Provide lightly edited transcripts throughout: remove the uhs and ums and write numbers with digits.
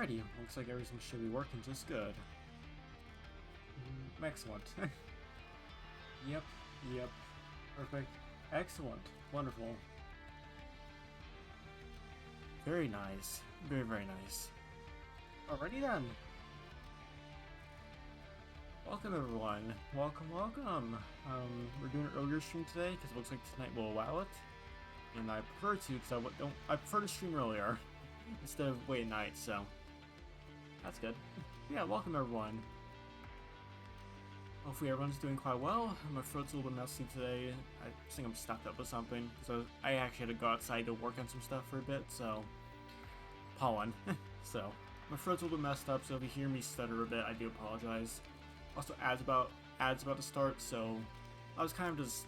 Alrighty, looks like everything should be working just good. Excellent. Yep, yep. Perfect. Excellent. Wonderful. Very nice. Very, very nice. Alrighty then. Welcome everyone. Welcome, welcome. We're doing an earlier stream today because it looks like tonight will allow it. And I prefer to because I prefer to stream earlier instead of late at night, so that's good. Yeah, welcome everyone. Hopefully everyone's doing quite well. My throat's a little bit messy today. I think I'm stuffed up with something because I actually had to go outside to work on some stuff for a bit, so pollen. So my throat's a little bit messed up, so if you hear me stutter a bit, I do apologize. Also, ads about to start, so I was kind of just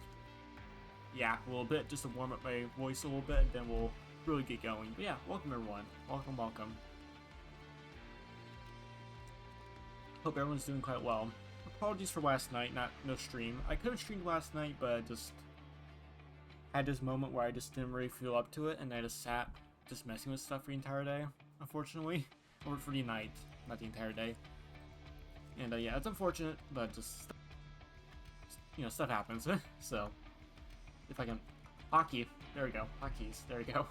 yap a little bit just to warm up my voice a little bit, and then we'll really get going. But yeah, welcome everyone. Welcome, welcome. Hope everyone's doing quite well. Apologies for last night, no stream. I could have streamed last night, but I just had this moment where I just didn't really feel up to it, and I just sat just messing with stuff for the entire day, unfortunately. Or for the night, not the entire day. And yeah, it's unfortunate, but just, you know, stuff happens. So, if I can... Hockey. There we go. Hotkeys. There we go.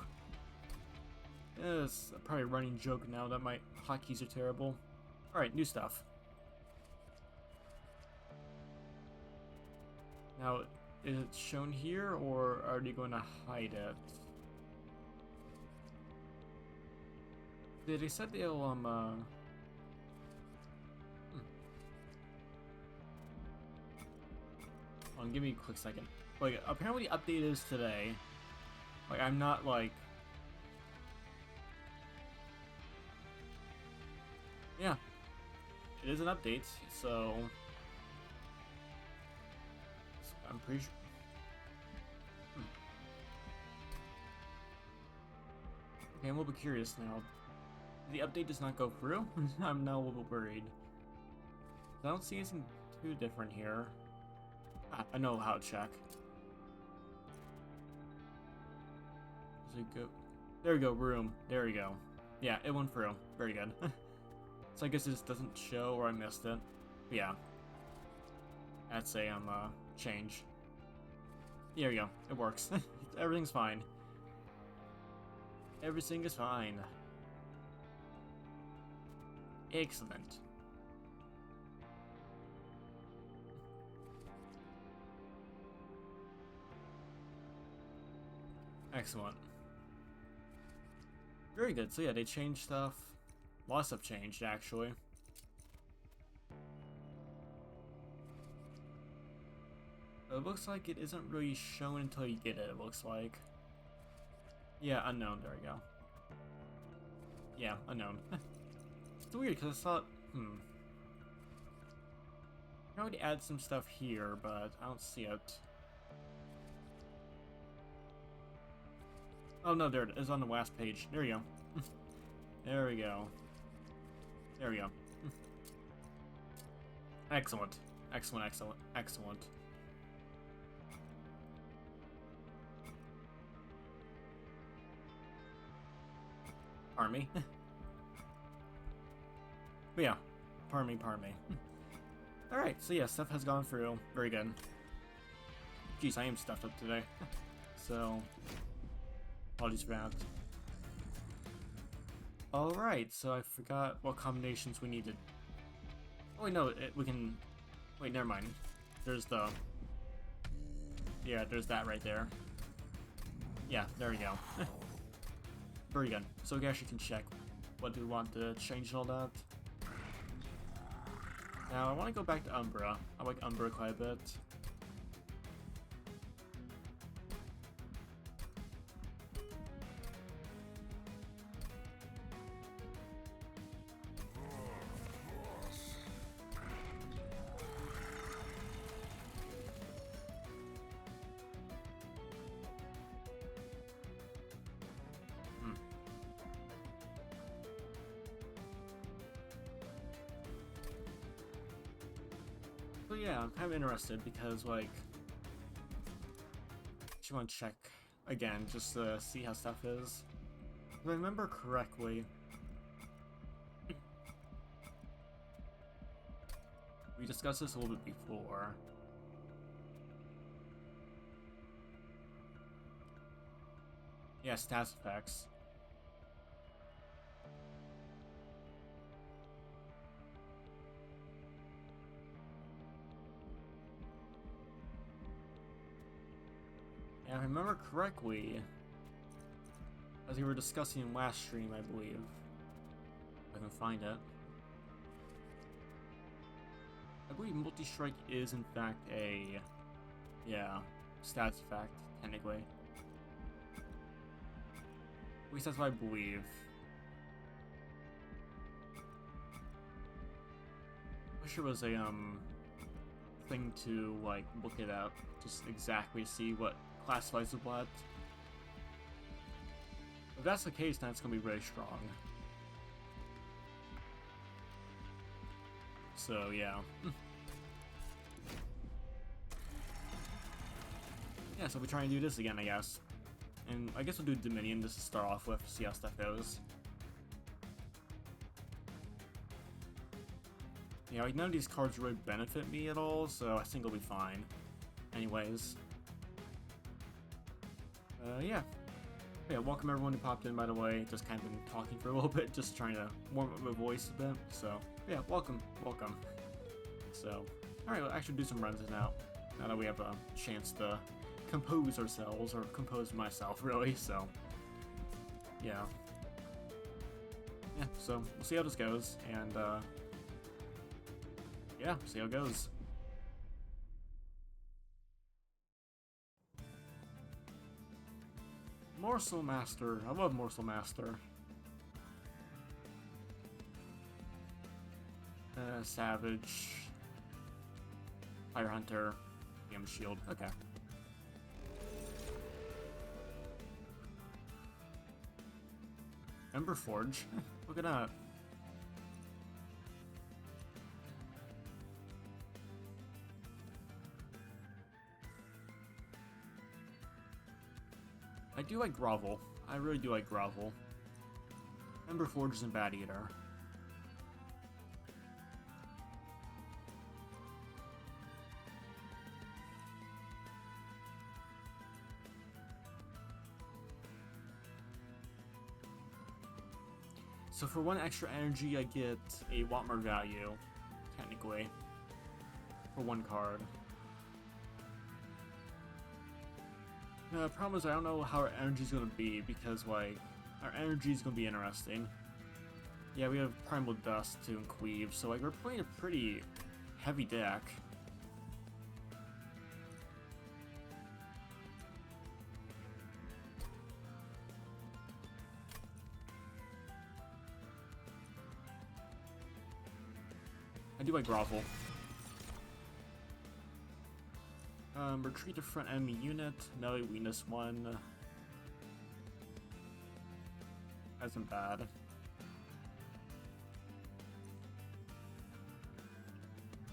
It's probably a running joke now that my hotkeys are terrible. Alright, new stuff. Now, is it shown here, or are they going to hide it? They said they'll, give me a quick second. Like, apparently the update is today. Like, I'm not, like... Yeah. It is an update, so... I'm pretty sure... Okay, I'm a little bit curious now. The update does not go through? I'm now a little bit worried. I don't see anything too different here. I know how to check. Does it go? There we go, room. There we go. Yeah, it went through. Very good. So I guess this doesn't show, or I missed it. But yeah. That's a, change. There we go. It works. Everything's fine. Everything is fine. Excellent. Excellent. Very good. So yeah, they changed stuff. Lots of changed, actually. It looks like it isn't really shown until you get it, it looks like. Yeah, unknown. There we go. Yeah, unknown. It's weird, because I thought, I would add some stuff here, but I don't see it. Oh no, there it is on the last page. There you go. There we go. There we go. Excellent. Excellent, excellent, excellent. Pardon me. But yeah, pardon me. Alright, so yeah, stuff has gone through. Very good. Jeez, I am stuffed up today. So, apologies for that. Alright, so I forgot what combinations we needed. Oh wait, no, we can... Wait, never mind. There's the... Yeah, there's that right there. Yeah, there we go. Very good. So we actually can check what do we want to change and all that. Now, I want to go back to Umbra. I like Umbra quite a bit. So yeah, I'm kind of interested because, like, I just want to check again just to see how stuff is. If I remember correctly, We discussed this a little bit before. Yeah, stats effects. And if I remember correctly, as we were discussing in last stream, I believe. If I can find it. I believe multi-strike is in fact a, yeah, stats effect, technically. At least that's what I believe. I wish there was a, thing to, like, look it up, just exactly see what classifies the what. If that's the case, then it's gonna be very strong. So, yeah. Yeah, so we're trying to do this again, I guess. And I guess we'll do Dominion just to start off with, see how stuff goes. Yeah, like none of these cards really benefit me at all, so I think it'll be fine. Anyways. Yeah. Yeah, welcome everyone who popped in, by the way. Just kind of been talking for a little bit, just trying to warm up my voice a bit. So, yeah, welcome. So, alright, we'll actually do some runs now. Now that we have a chance to compose ourselves, or compose myself, really, so. Yeah. Yeah, so, we'll see how this goes, and, yeah, see how it goes. Morsel Master. I love Morsel Master. Savage. Fire Hunter. Game Shield. Okay. Ember Forge. Look at that. I do like Grovel. I really do like Grovel. Ember Forge isn't bad either. So for 1 extra energy, I get a Watmer value, technically, for 1 card. The problem is I don't know how our energy's gonna be, because, like, our energy's gonna be interesting. Yeah, we have Primal Dust to Queeve, so, like, we're playing a pretty heavy deck. I do like Grovel. Retreat to front enemy unit, melee weakness 1. Isn't bad.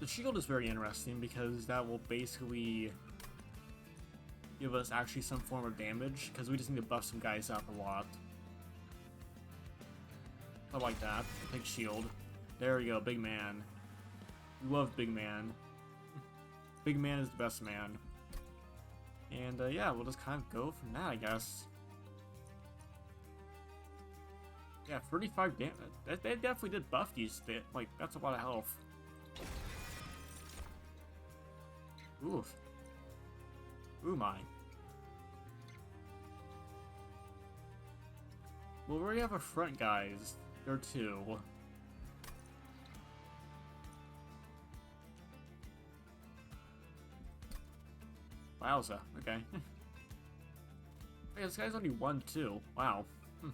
The shield is very interesting because that will basically give us actually some form of damage, because we just need to buff some guys up a lot. I like that. I'll take shield. There we go, big man. We love big man. Big man is the best man. And yeah, we'll just kind of go from that, I guess. Yeah, 35 damage. They definitely did buff these. Like, that's a lot of health. Oof. Ooh my. Well, we already have a front, guys. There are 2. Wowza, okay. Wait, this guy's only 1, too. Wow. I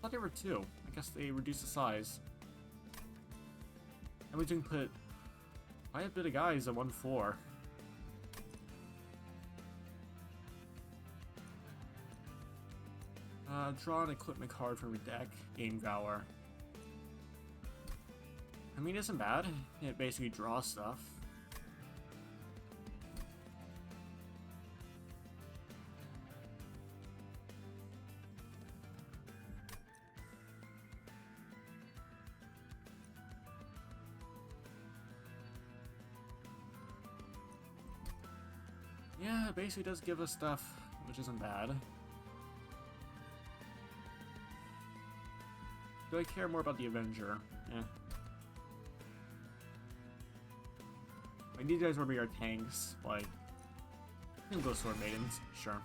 thought there were 2. I guess they reduced the size. And we can put quite a bit of guys at 1-4. Draw an equipment card from your deck. Gain Valor. I mean, it isn't bad. It basically draws stuff. Yeah, it basically does give us stuff, which isn't bad. Do I care more about the Avenger? Yeah. Like, these guys will be our tanks, like... We can go Sword Maidens, sure.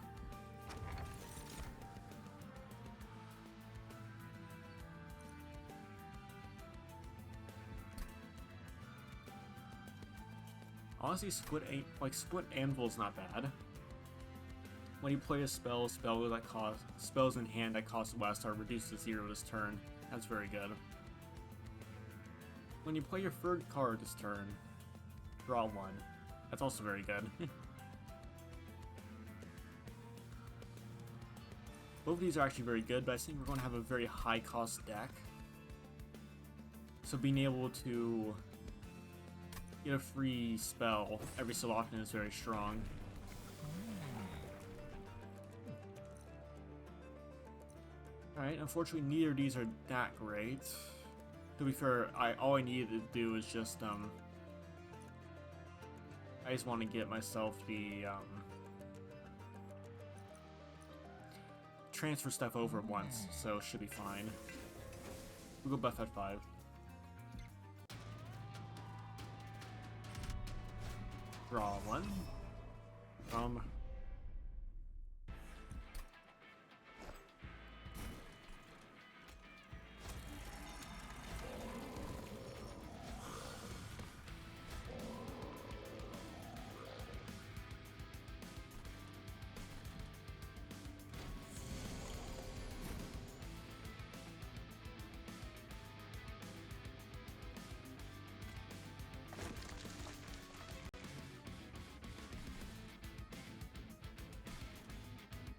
Honestly, Split Anvil's not bad. When you play a spells in hand that cost less are reduced to 0 this turn. That's very good. When you play your third card this turn, draw 1. That's also very good. Both of these are actually very good, but I think we're going to have a very high cost deck. So being able to get a free spell every so often is very strong. Alright, unfortunately neither of these are that great. To be fair, all I needed to do is just, I just want to get myself the, transfer stuff over once, so it should be fine. We'll go buff at 5. Draw 1.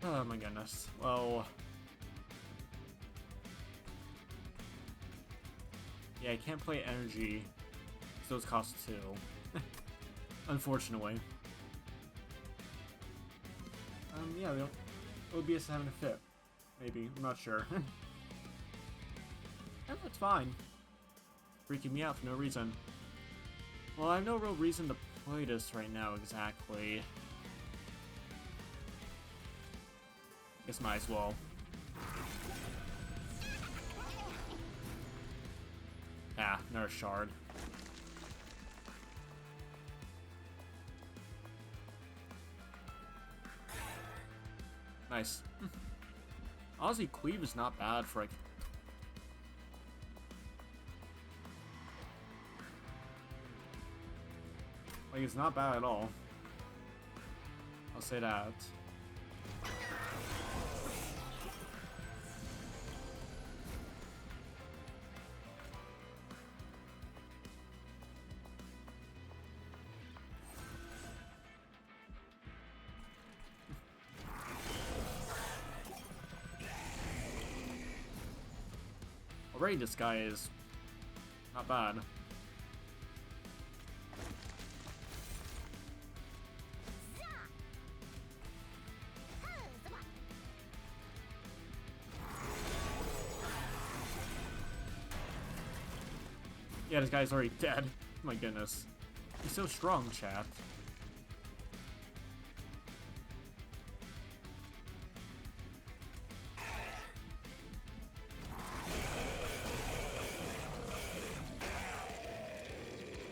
Oh my goodness. Well... Yeah, I can't play energy, so those cost 2. Unfortunately. Yeah, we don't... OBS having a fit. Maybe. I'm not sure. Yeah, that's fine. Freaking me out for no reason. Well, I have no real reason to play this right now, exactly. Guess might as well. Ah, another shard. Nice. Honestly, Cleave is not bad for like... it's not bad at all. I'll say that. Already this guy is not bad. Yeah, this guy's already dead. My goodness. He's so strong, chat.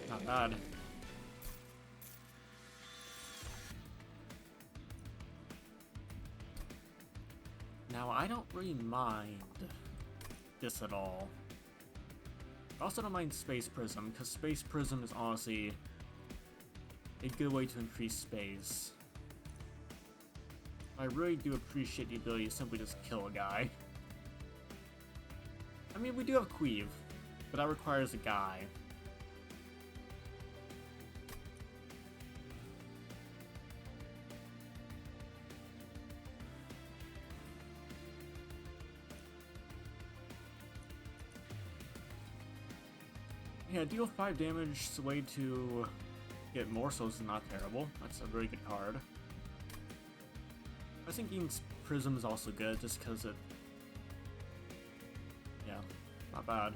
Not bad. Now, I don't really mind this at all. I also don't mind Space Prism, because Space Prism is honestly a good way to increase space. I really do appreciate the ability to simply just kill a guy. I mean, we do have Cleave, but that requires a guy. Yeah, deal 5 damage, the way to get morsels is not terrible. That's a very good card. I was thinking Prism is also good, just because it... Yeah, not bad.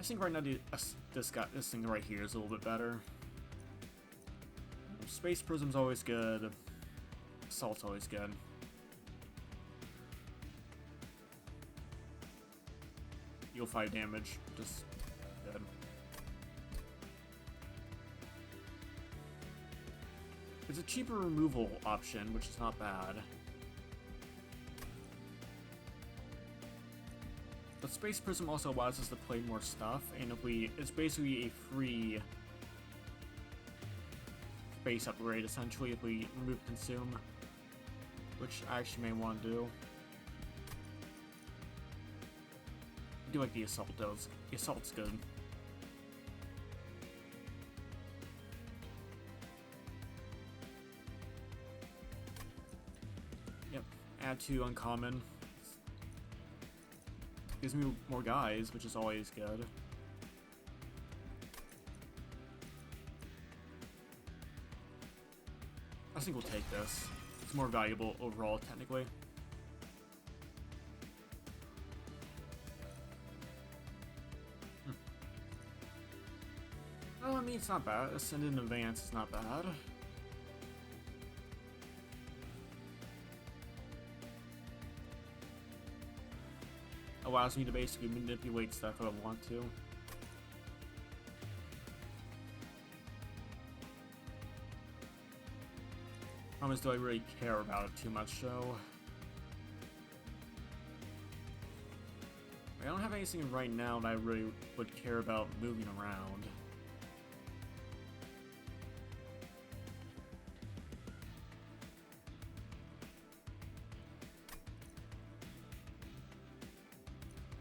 think right now this thing right here is a little bit better. Space Prism's always good. Assault's always good. Deal 5 damage, just good. It's a cheaper removal option, which is not bad. But Space Prism also allows us to play more stuff, and it's basically a free base upgrade, essentially, if we remove Consume, which I actually may want to do. I do like the Assault, though. The Assault's good. Yep, add to Uncommon. Gives me more guys, which is always good. I think we'll take this. It's more valuable overall, technically. Well, I mean, it's not bad. Ascend in advance is not bad. Allows me to basically manipulate stuff if I want to. Problem is, do I really care about it too much, though? I don't have anything right now that I really would care about moving around.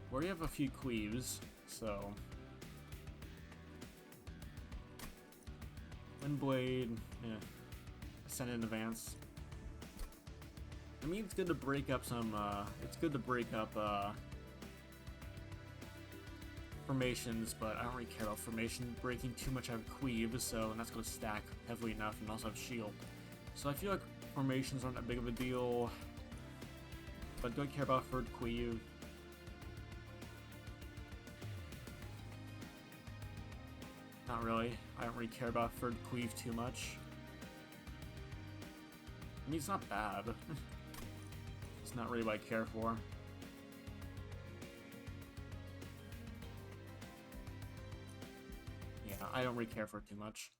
We already have a few cleaves, so... Windblade, yeah. Send in advance. I mean, it's good to break up some, formations, but I don't really care about formation breaking too much out of cleave, so and that's going to stack heavily enough and also have shield. So I feel like formations aren't that big of a deal, but do I care about third cleave? Not really. I don't really care about third cleave too much. I mean, it's not bad. It's not really what I care for. Yeah, I don't really care for it too much.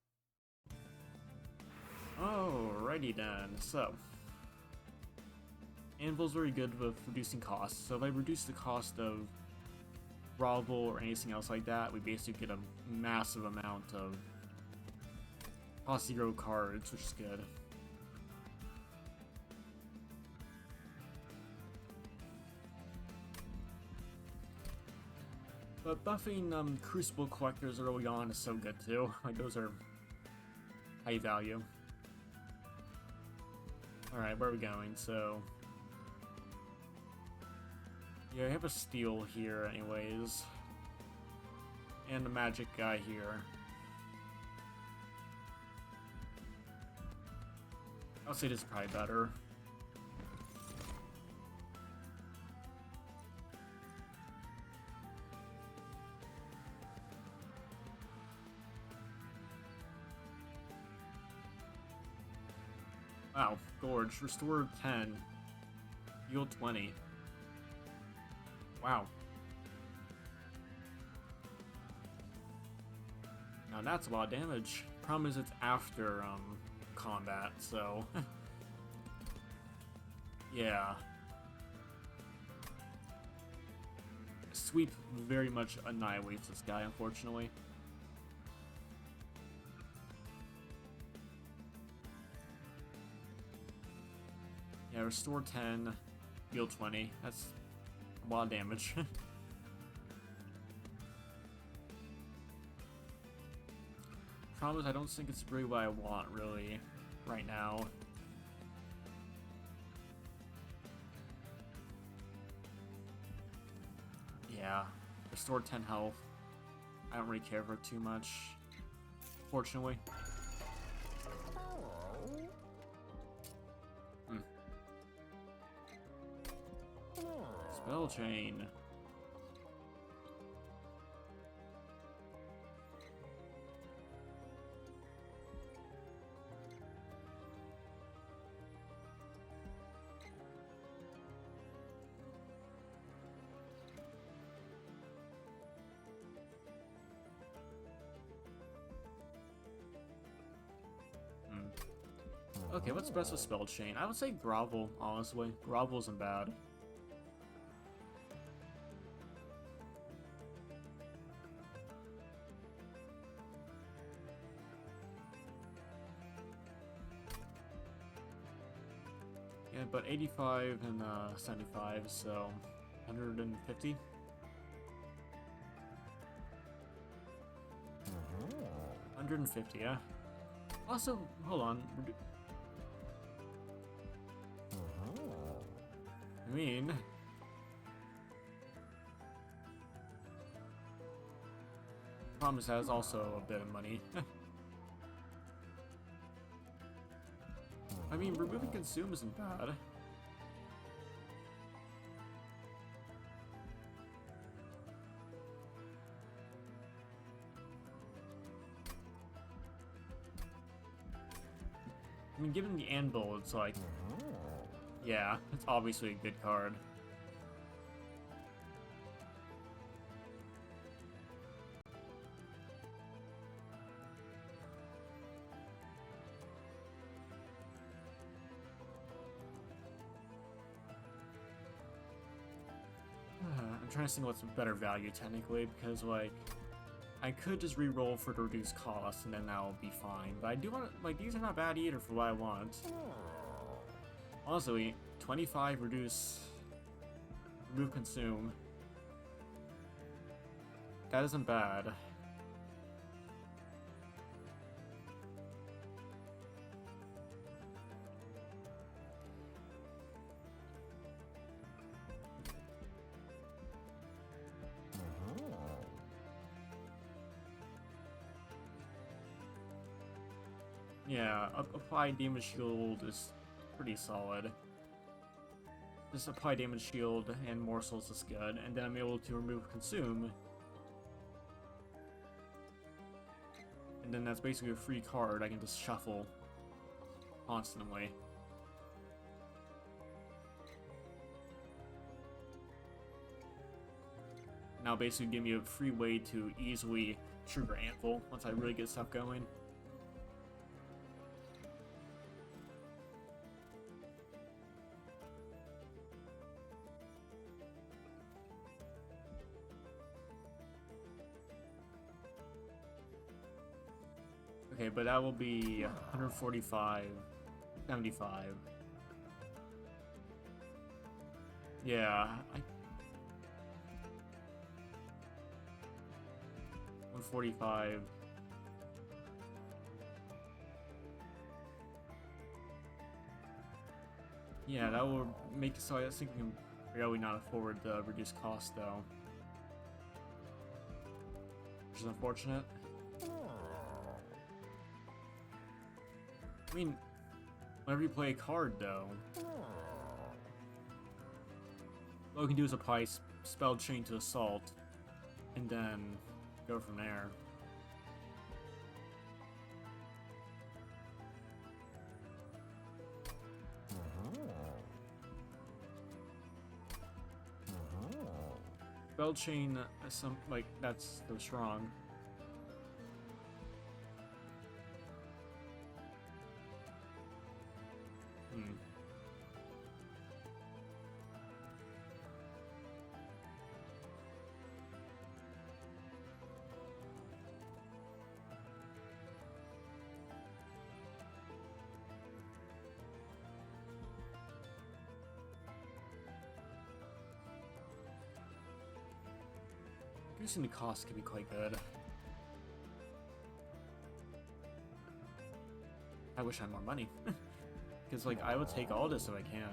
Alrighty then, so... Anvil's very good with reducing costs, so if I reduce the cost of Grovel or anything else like that, we basically get a massive amount of cost 0 cards, which is good. But buffing Crucible Collectors early on is so good too. Like, those are high value. Alright, where are we going? So... yeah, I have a Steel here anyways. And a Magic guy here. I'll say this is probably better. Wow, Gorge. Restore 10. Heal 20. Wow. Now that's a lot of damage. Problem is it's after combat, so... yeah. Sweep very much annihilates this guy, unfortunately. Yeah, restore 10, heal 20. That's a lot of damage. Problem is, I don't think it's really what I want, really, right now. Yeah, restore 10 health. I don't really care for it too much, fortunately. Spell Chain. Okay, what's best with Spell Chain? I would say Grovel, honestly. Grovel isn't bad. Yeah, but 85 and 75, so 150. 150, yeah. Also, hold on. I mean, Promise has also a bit of money. I mean, removing Consume isn't bad. I mean, given the Anvil, it's like, yeah, it's obviously a good card. I'm trying to think what's a better value technically, because like, I could just re-roll for the reduced cost and then that'll be fine. But I do want, like, these are not bad either for what I want. Honestly, 25 reduce, remove consume. That isn't bad. Yeah, apply damage shield is pretty solid. Just apply damage shield and morsels is good, and then I'm able to remove consume. And then that's basically a free card I can just shuffle constantly. Now basically give me a free way to easily trigger Anvil once I really get stuff going. Okay, but that will be 145, 75. Yeah, 145. Yeah, that will make it so I think we can really not afford the reduced cost though. Which is unfortunate. I mean, whenever you play a card though, what we can do is apply Spell Chain to Assault, and then go from there. Spell Chain, some like that's so strong. Reducing the cost could be quite good. I wish I had more money. Because, like, I would take all this if I can.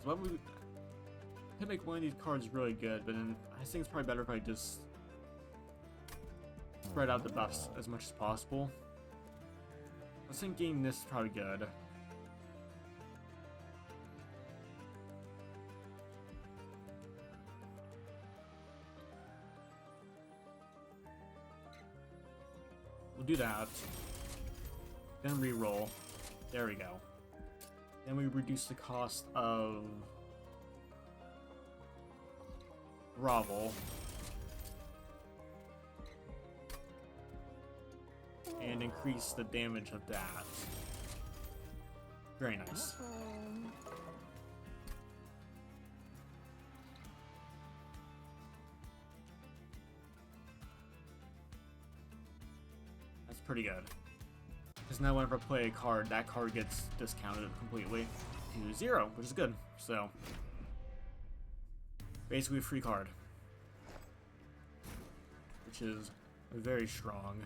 So what would... could make one of these cards really good, but then I think it's probably better if I just spread out the buffs as much as possible. I was thinking this is probably good. We'll do that. Then re-roll. There we go. Then we reduce the cost of Grovel. and increase the damage of that. Very nice. That's pretty good. Because now whenever I play a card, that card gets discounted completely to 0, which is good. So, basically a free card. Which is very strong.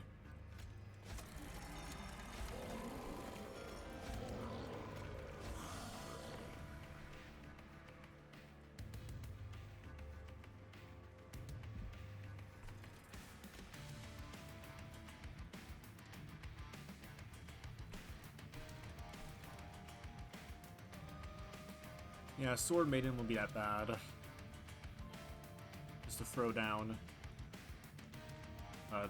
Yeah, Sword Maiden won't be that bad. Just to throw down. But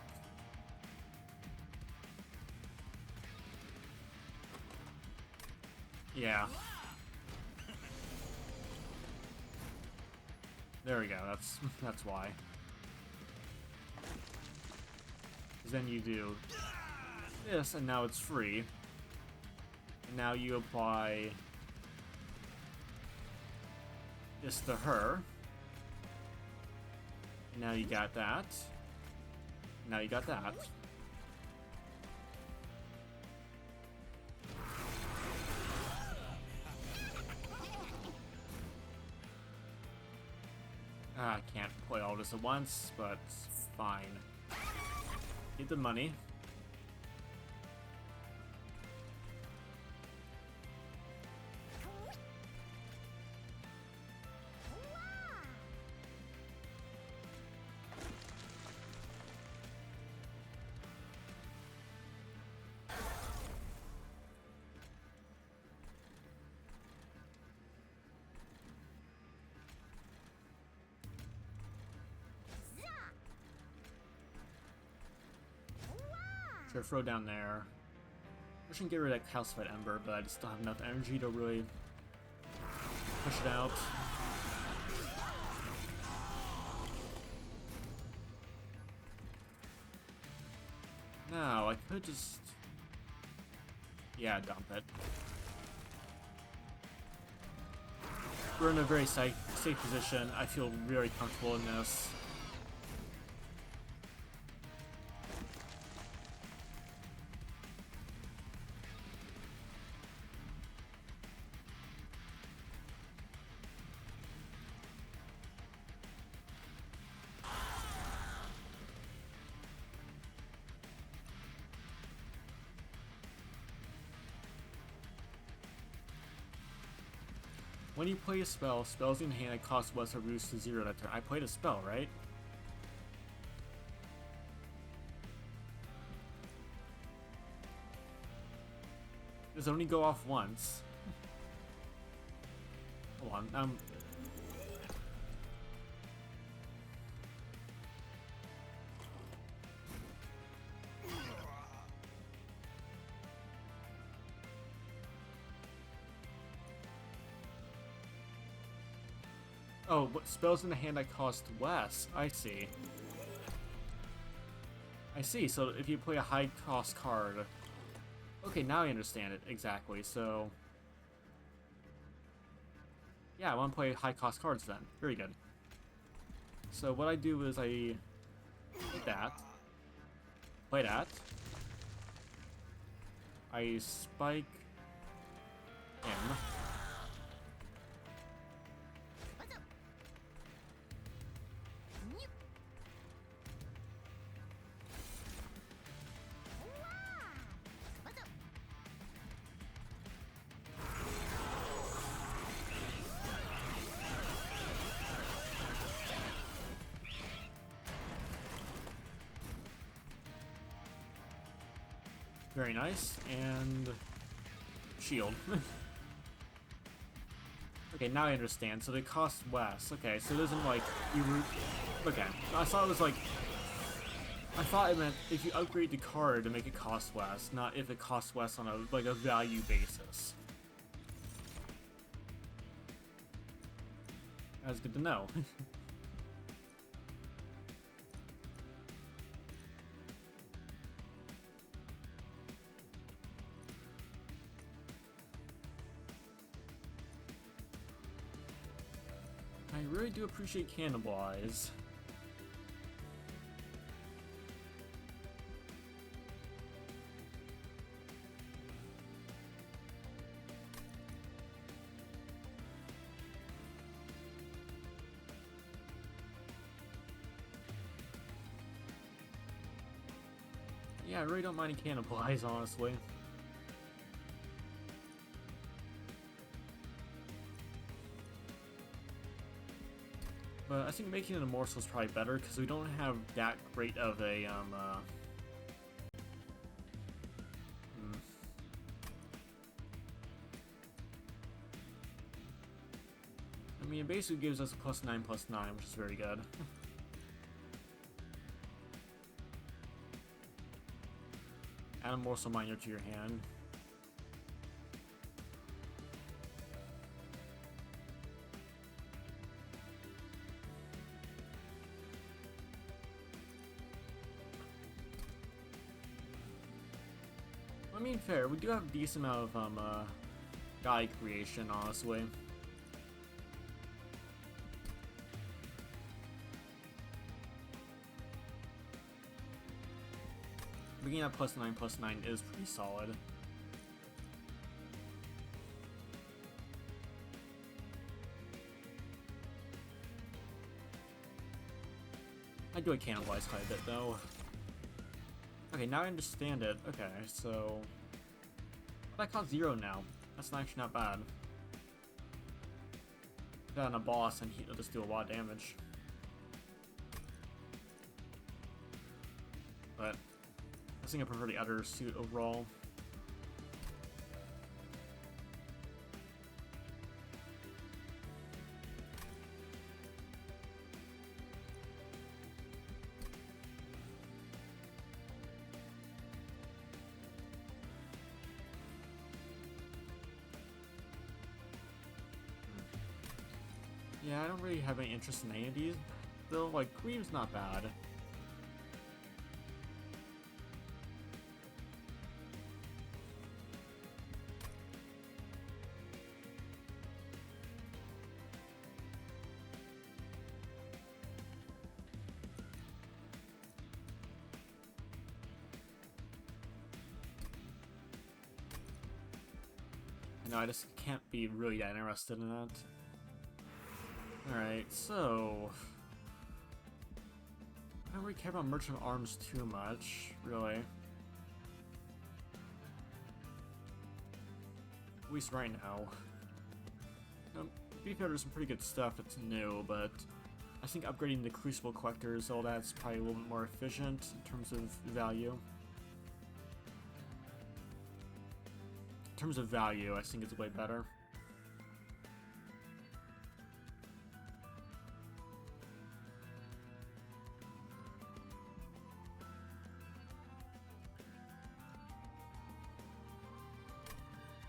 yeah. There we go, that's why. 'Cause then you do this, and now it's free. And now you apply this to her. And now you got that. Now you got that. I can't play all this at once, but fine. Get the money. Sure, throw down there. I should get rid of that Calcified Ember, but I just don't have enough energy to really push it out. No, I could just... yeah, dump it. We're in a very safe position. I feel very comfortable in this. When you play a spell, spells in hand that cost less are reduced to 0 that turn. I played a spell, right? Does it only go off once? Hold on, oh, but spells in the hand that cost less. I see. I see, so if you play a high cost card... okay, now I understand it exactly, so... yeah, I want to play high cost cards then. Very good. So what I do is I... play that. Play that. I spike... him. Very nice, and shield. Okay, now I understand. So they cost less. Okay, so it isn't like you okay, I thought it was like... I thought it meant if you upgrade the card to make it cost less, not if it costs less on a like a value basis. That's good to know. I really do appreciate Cannibalize. Yeah, I really don't mind Cannibalize, honestly. But I think making it a morsel is probably better because we don't have that great of a I mean, it basically gives us a +9/+9, which is very good. Add a morsel miner to your hand. I mean, fair. We do have a decent amount of guy creation, honestly. Being at +9/+9 is pretty solid. I do Cannibalize quite a bit though. Okay, now I understand it. Okay, so that costs 0 now. That's actually not bad. Put on a boss and he'll just do a lot of damage. But I think I prefer the other suit overall. Yeah, I don't really have any interest in any of these, though. Like, Greave's not bad. No, I just can't be really that interested in that. Alright, so I don't really care about Merchant of Arms too much, really. At least right now. To be fair, there's some pretty good stuff that's new, but I think upgrading the Crucible Collectors, all that's probably a little bit more efficient in terms of value. In terms of value, I think it's way better.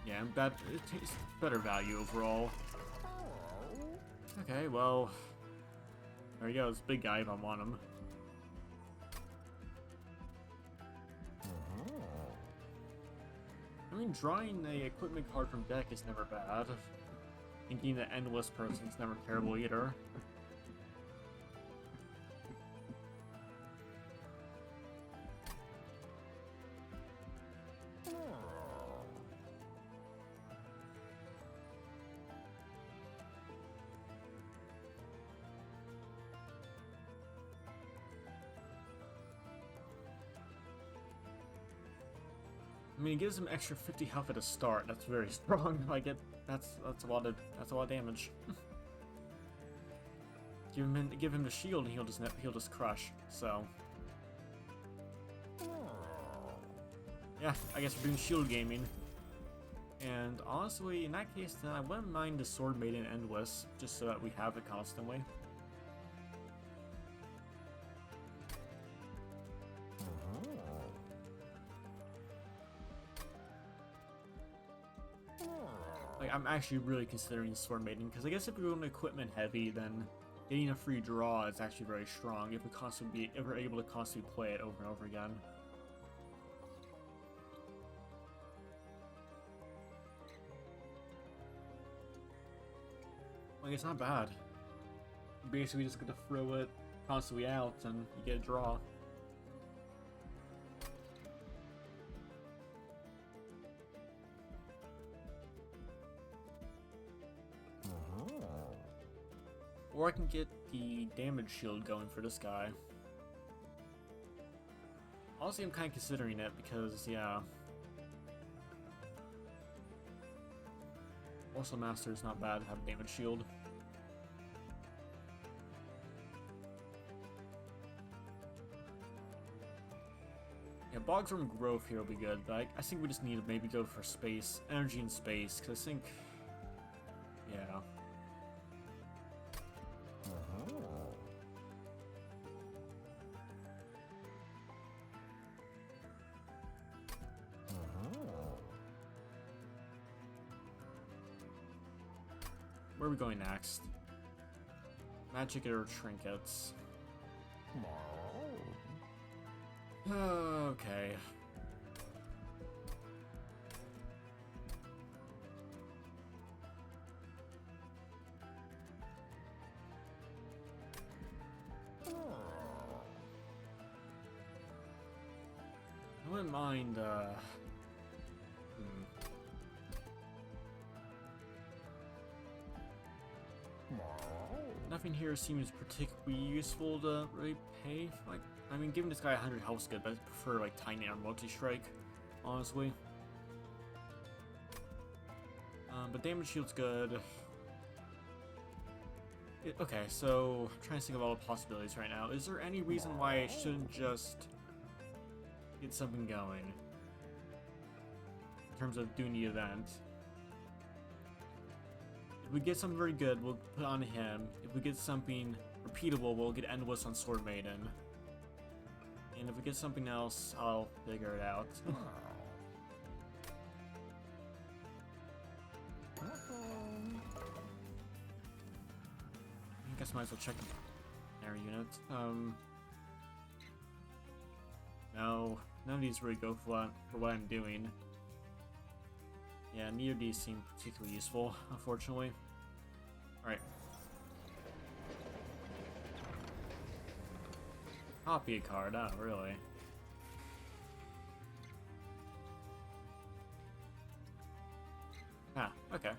Yeah, it takes better value overall. Okay, well, there he goes, big guy if I want him. I mean, drawing a equipment card from deck is never bad. And being the endless person is never terrible either. I mean, it gives him extra 50 health at the start. That's very strong. Like that's a lot of damage. give him the shield, and he'll just crush. So yeah, I guess we're doing shield gaming. And honestly, in that case, then I wouldn't mind the Sword Maiden Endless, just so that we have it constantly. Like, I'm actually really considering Sword Maiden, because I guess if we're going equipment heavy, then getting a free draw is actually very strong if we're able to constantly play it over and over again. Like, it's not bad. Basically just gonna throw it constantly out and you get a draw. Or I can get the damage shield going for this guy. Honestly, I'm kind of considering it because, yeah. Also, Master is not bad to have a damage shield. Yeah, Bogsworm Growth here will be good, but I think we just need to maybe go for space, energy and space, because I think, yeah. Where are we going next? Magic or trinkets? Okay. I wouldn't mind, Nothing here seems particularly useful to really pay. Like, I mean, giving this guy 100 health's good, but I prefer, like, Tiny Arm Multi-Strike, honestly. But damage shield's good. Okay, so, I'm trying to think of all the possibilities right now. Is there any reason why I shouldn't just get something going? In terms of doing the event. If we get something very good, we'll put on him. If we get something repeatable, we'll get Endless on Sword Maiden. And if we get something else, I'll figure it out. I guess I might as well check air unit. No, none of these really go for what I'm doing. Yeah, neither of these seem particularly useful, unfortunately. Alright. Copy a card, oh, really? Ah, okay.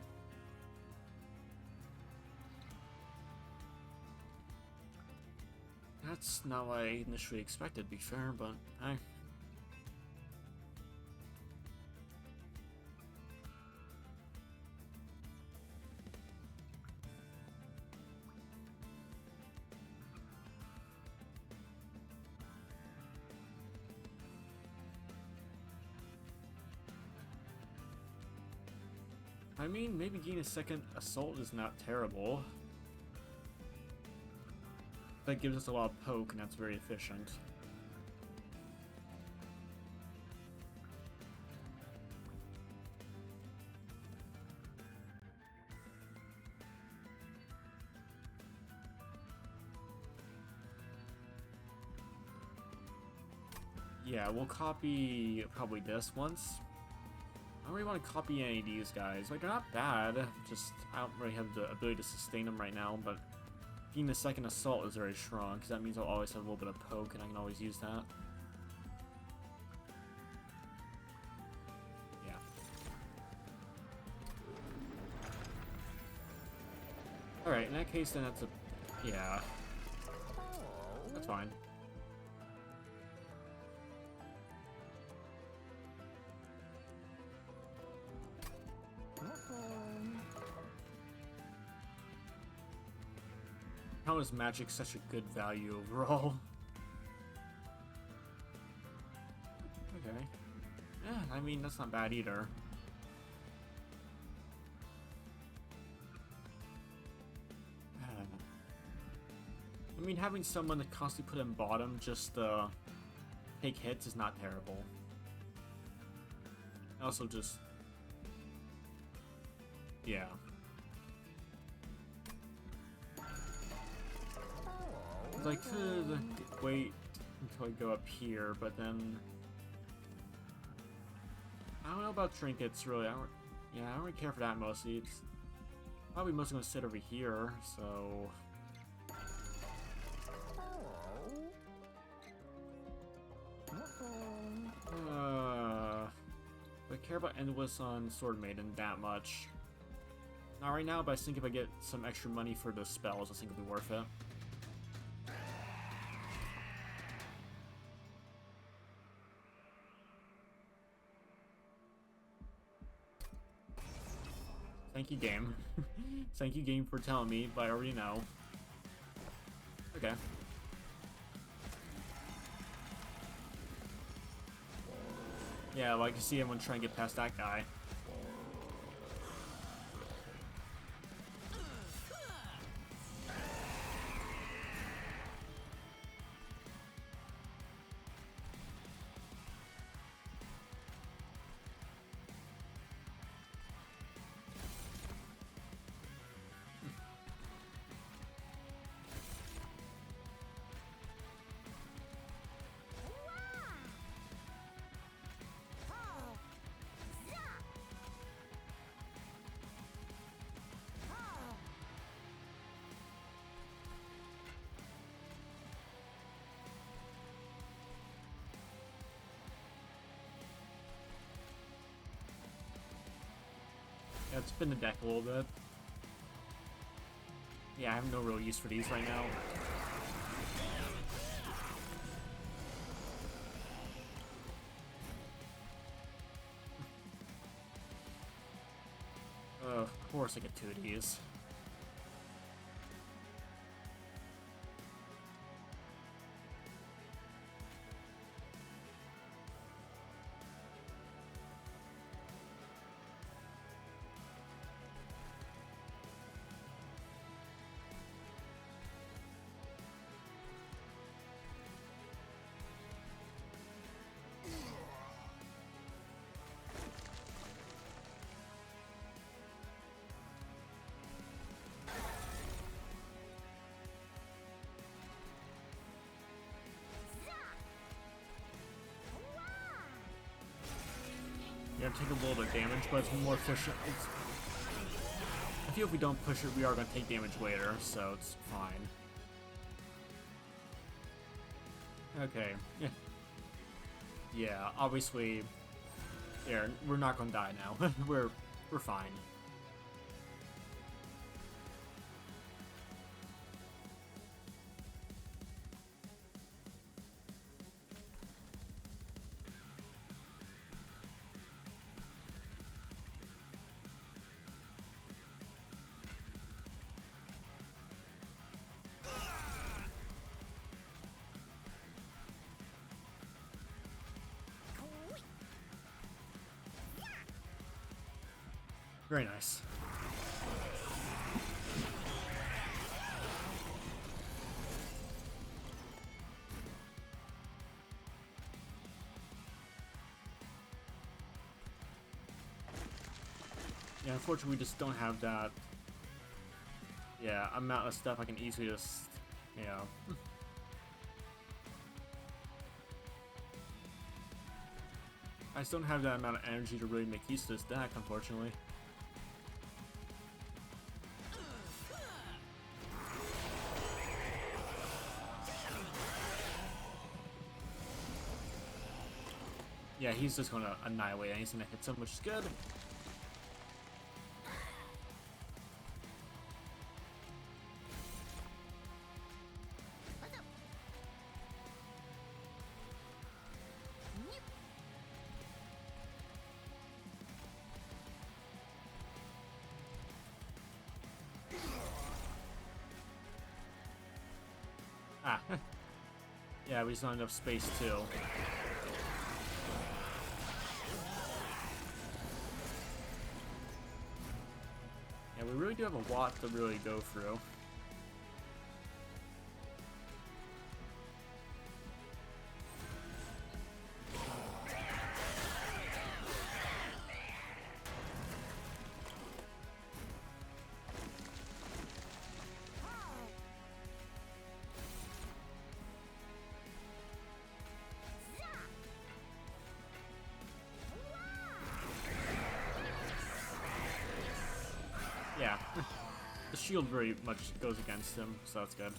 That's not what I initially expected, to be fair, but I mean, maybe getting a second assault is not terrible. That gives us a lot of poke, and that's very efficient. Yeah, we'll copy probably this once. I don't really want to copy any of these guys. Like, they're not bad, just I don't really have the ability to sustain them right now, but getting the second assault is very strong, because that means I'll always have a little bit of poke, and I can always use that. Yeah. Alright, in that case, then that's a... yeah. That's fine. How is magic such a good value overall? Okay. Yeah, I mean, that's not bad either. I mean, having someone that constantly put in bottom just to take hits is not terrible. Also just... yeah. I could wait until I go up here, but then... I don't know about trinkets, really. I don't really care for that mostly. It's probably mostly going to sit over here, so... Do I care about Endless on Sword Maiden that much? Not right now, but I think if I get some extra money for the spells, I think it'll be worth it. Thank you, game. Thank you, game, for telling me, but I already know. Okay. Yeah, well, I can see everyone trying to get past that guy. Yeah, let's spin the deck a little bit. Yeah, I have no real use for these right now. Of course I get 2 of these. Yeah, take a little bit of damage, but it's more efficient. I feel if we don't push it, we are going to take damage later, so it's fine. Okay. Yeah. Yeah, obviously, yeah, we're not going to die now. we're fine. Very nice. Yeah, unfortunately we just don't have that, yeah, amount of stuff I can easily just, you know. I just don't have that amount of energy to really make use of this deck, unfortunately. Yeah, he's just gonna annihilate anything that hits him, which is good. Ah. Yeah, we just not enough space too. Yeah, we really do have a lot to really go through. Yeah. The shield very much goes against him, so that's good.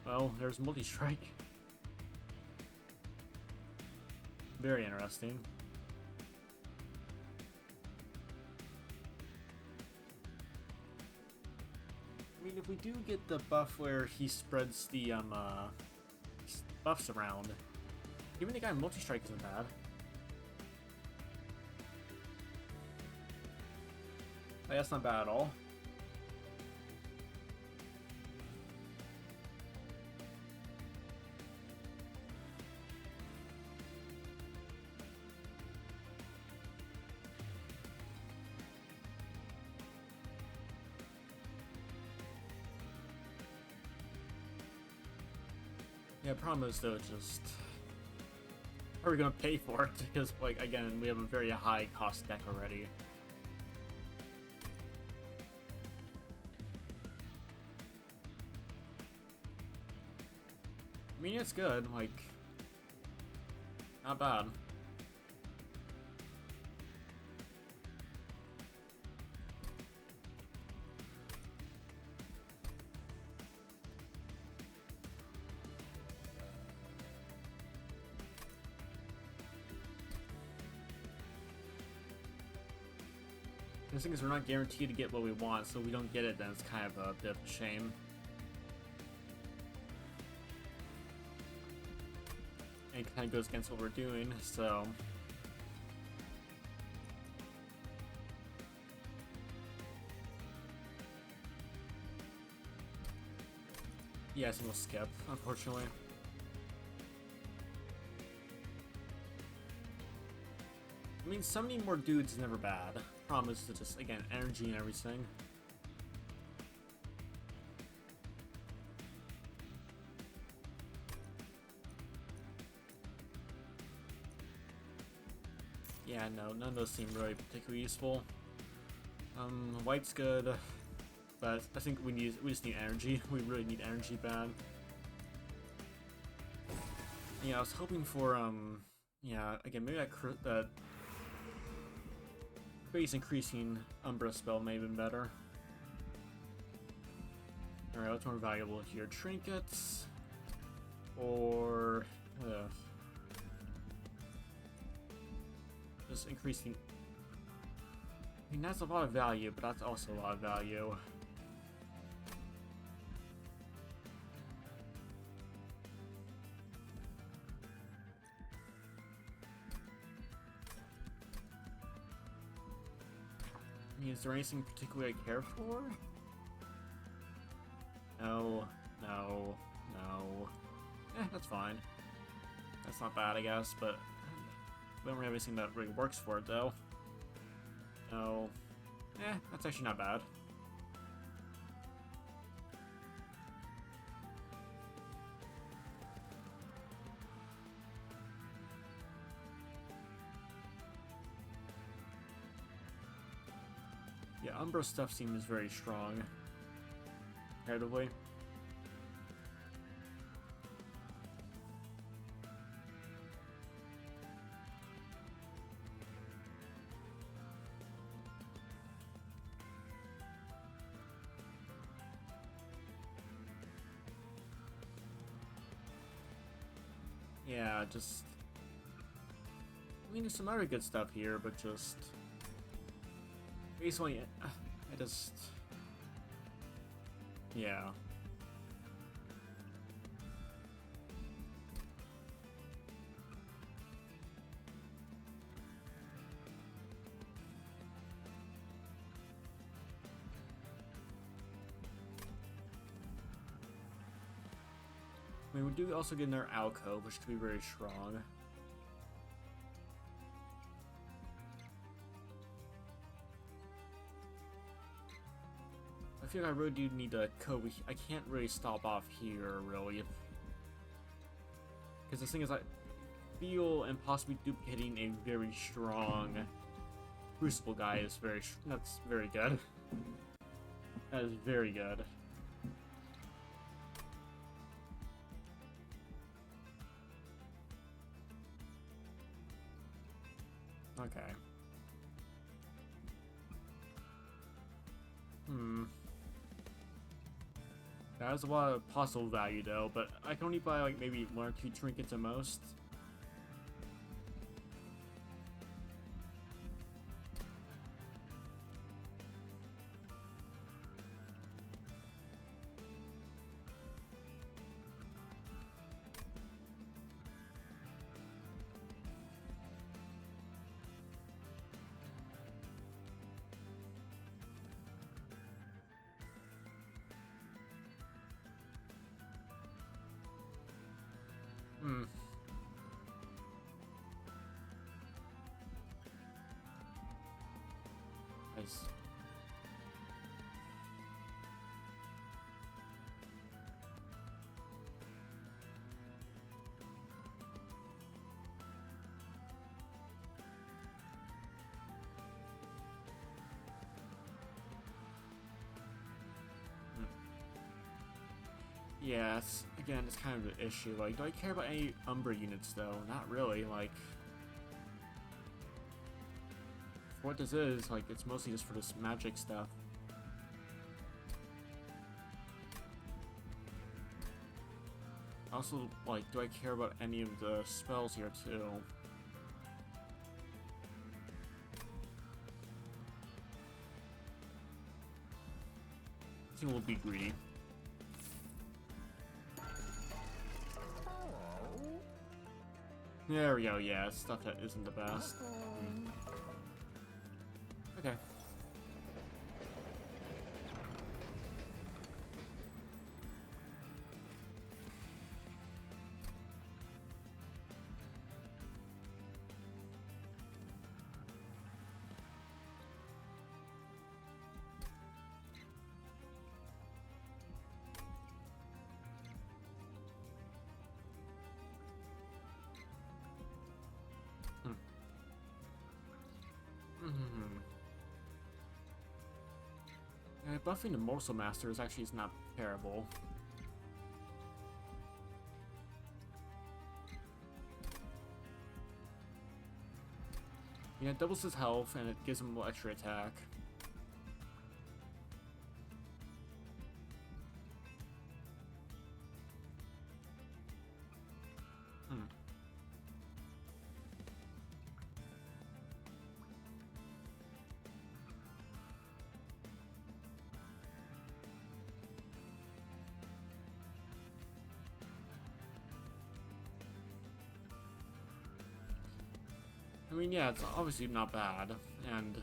Well, there's multi-strike. very interesting. I mean, if we do get the buff where he spreads the buffs around, even the guy in multi-strike isn't bad. Like, that's not bad at all. Yeah, problem is though, just how are we gonna pay for it? Because, like, again, we have a very high cost deck already. I mean, it's good, like, not bad. The thing is, we're not guaranteed to get what we want, so if we don't get it, then it's kind of a bit of a shame. And it kind of goes against what we're doing, so... Yeah, so we'll skip, unfortunately. I mean, summoning more dudes is never bad. Problem is to just, again, energy and everything. Yeah, no, none of those seem really particularly useful. White's good, but I think we just need energy. We really need energy bad. Yeah, I was hoping for, yeah, again, maybe that base increasing Umbra spell may have been better. Alright, what's more valuable here? Trinkets? Or... just increasing... I mean, that's a lot of value, but that's also a lot of value. I mean, is there anything particularly I care for? No, no, no. That's fine. That's not bad, I guess, but we don't really have anything that really works for it, though. No. That's actually not bad. Yeah, Umbra stuff seems very strong, comparatively. Yeah, just... I mean, there's some other good stuff here, but just... Basically, I just... Yeah. I mean, we do also get another alcove, which could be very strong. I feel like I really do need a code. I can't really stop off here, really. Because the thing is, I feel and possibly duplicating a very strong Crucible guy is that's very good. That is very good. Okay. That has a lot of possible value though, but I can only buy like maybe 1 or 2 trinkets at most. Nice. Yeah, again, it's kind of an issue. Like, do I care about any Umbra units, though? Not really. Like, for what this is, like, it's mostly just for this magic stuff. Also, like, do I care about any of the spells here, too? I think we'll be greedy. There we go, yeah, stuff that isn't the best. Okay. Buffing the Morsel Masters actually is not terrible. Yeah, it doubles his health and it gives him extra attack. I mean, yeah, it's obviously not bad, and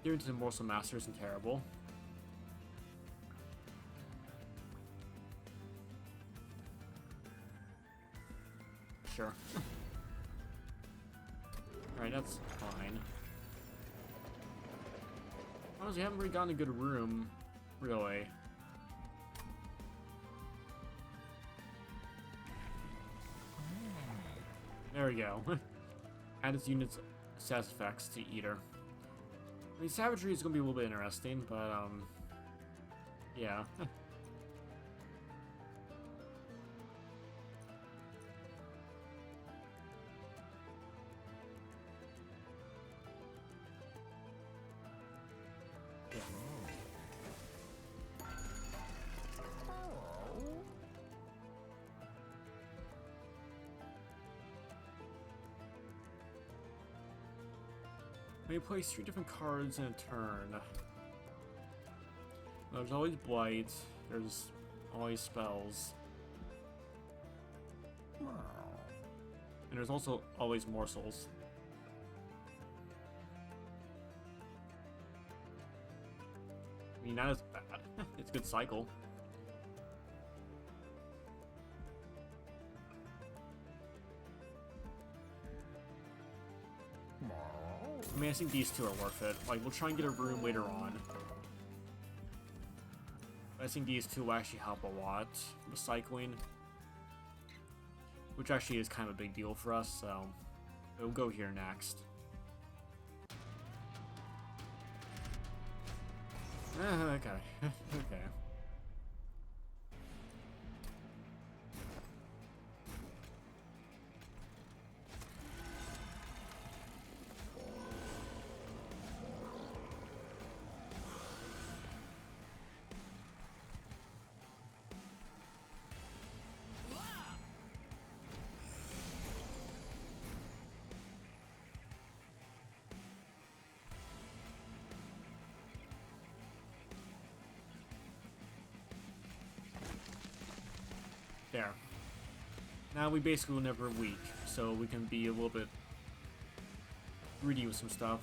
giving to the Morsel Master isn't terrible. Sure. Alright, that's fine. Honestly, I haven't really gotten a good room, really. There we go. Add its units' stats effects to Eater. I mean, Savagery is going to be a little bit interesting, but, yeah. May place 3 different cards in a turn. There's always Blight. There's always spells. And there's also always morsels. I mean, that is bad. It's a good cycle. I mean, I think these two are worth it. Like, we'll try and get a room later on. I think these two will actually help a lot with cycling. Which actually is kind of a big deal for us, so we'll go here next. Okay. Okay. There. Now we basically will never weak, so we can be a little bit greedy with some stuff.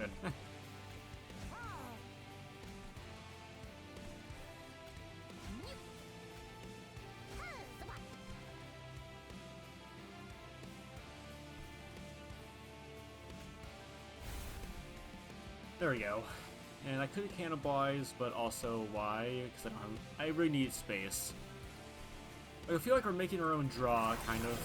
Good. There we go. And I could have cannibalized, but also why? Because I really need space. I feel like we're making our own draw, kind of.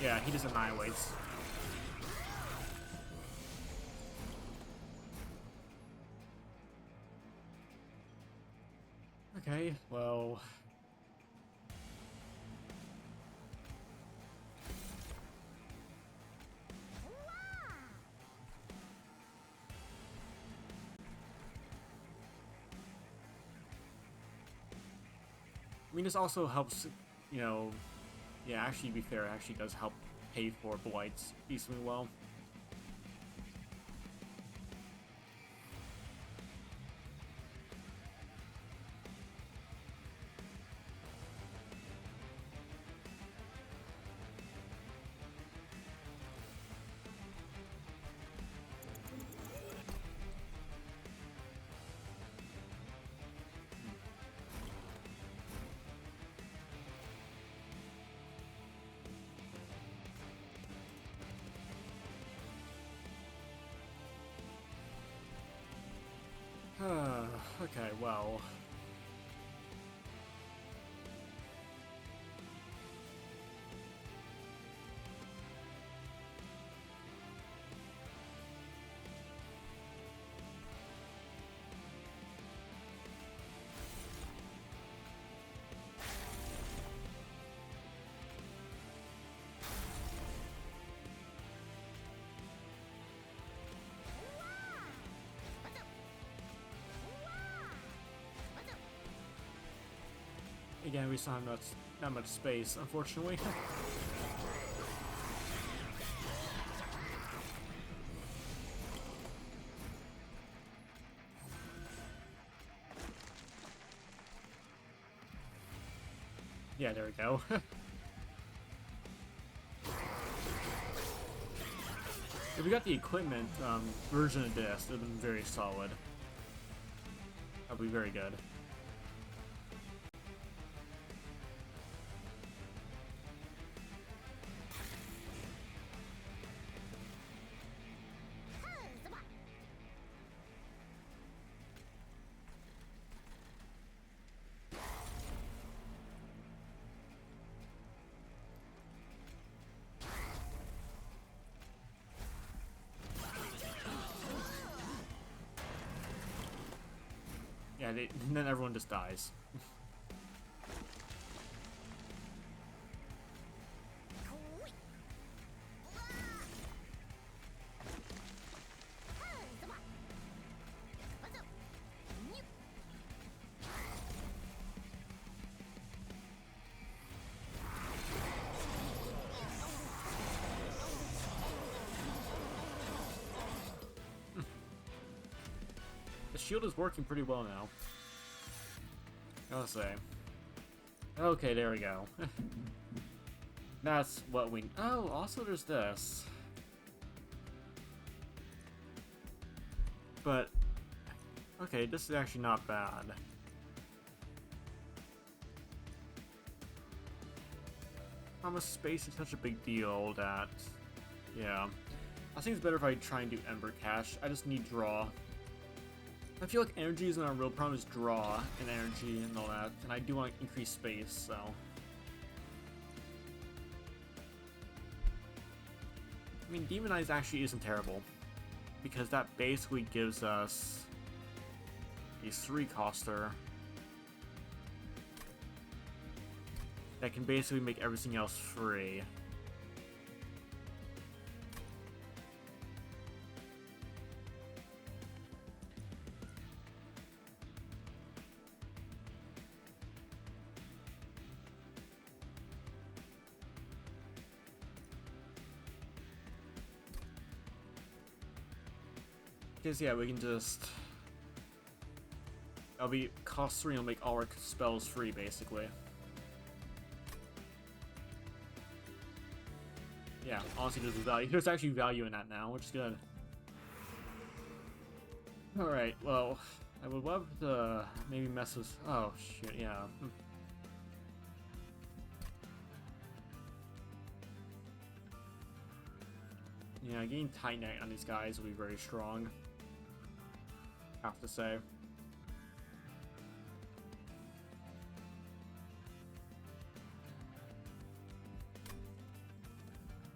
Yeah, he just annihilates. Okay, well... I mean, this also helps, you know... Yeah, actually, to be fair, it actually does help pay for Blights decently well. Okay, well... Again, we still have not much space, unfortunately. Yeah, there we go. If we got the equipment version of this, it would have been very solid. That would be very good. Yeah, and then everyone just dies. The shield is working pretty well now. I'll say. Okay, there we go. That's what we... Oh, also there's this. But... Okay, this is actually not bad. How much space is such a big deal that... Yeah. I think it's better if I try and do Ember Cache. I just need draw. I feel like energy isn't our real problem, is draw and energy and all that, and I do want to increase space, so... I mean, Demon Eyes actually isn't terrible, because that basically gives us a 3-coster that can basically make everything else free. Because yeah, we can just... That'll be cost 3 and it'll make all our spells free, basically. Yeah, honestly, there's value. There's actually value in that now, which is good. Alright, well, I would love to maybe mess with... Oh, shit, yeah. Yeah, getting Titanite on these guys will be very strong, I have to say.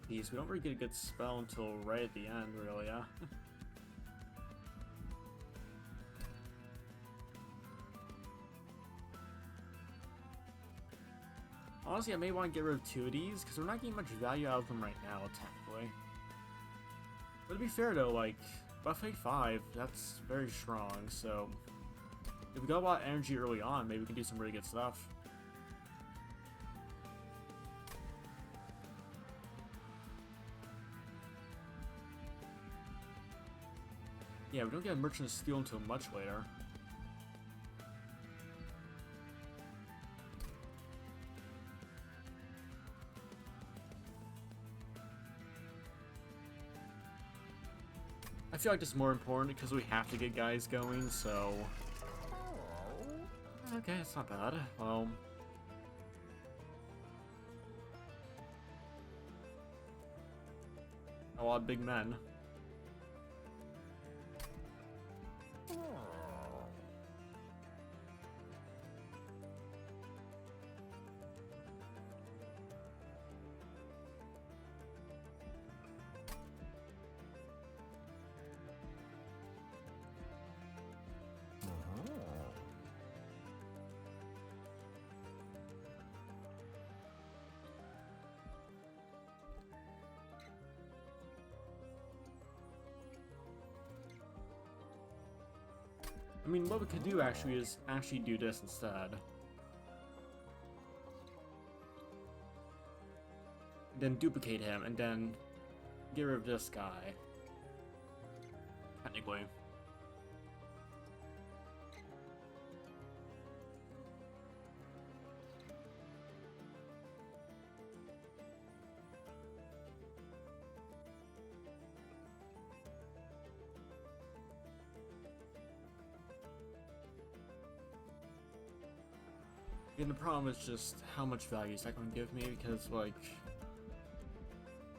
Jeez, we don't really get a good spell until right at the end, really, yeah. Honestly, I may want to get rid of 2 of these, because we're not getting much value out of them right now, technically. But to be fair though, like, Buffet 5, that's very strong, so... If we got a lot of energy early on, maybe we can do some really good stuff. Yeah, we don't get a Merchant of Steel until much later. I feel like this is more important because we have to get guys going, so... Okay, it's not bad. Well... A lot of big men. I mean, what we could do actually is actually do this instead. Then duplicate him, and then get rid of this guy. Technically. And the problem is just how much value is that going to give me, because, like,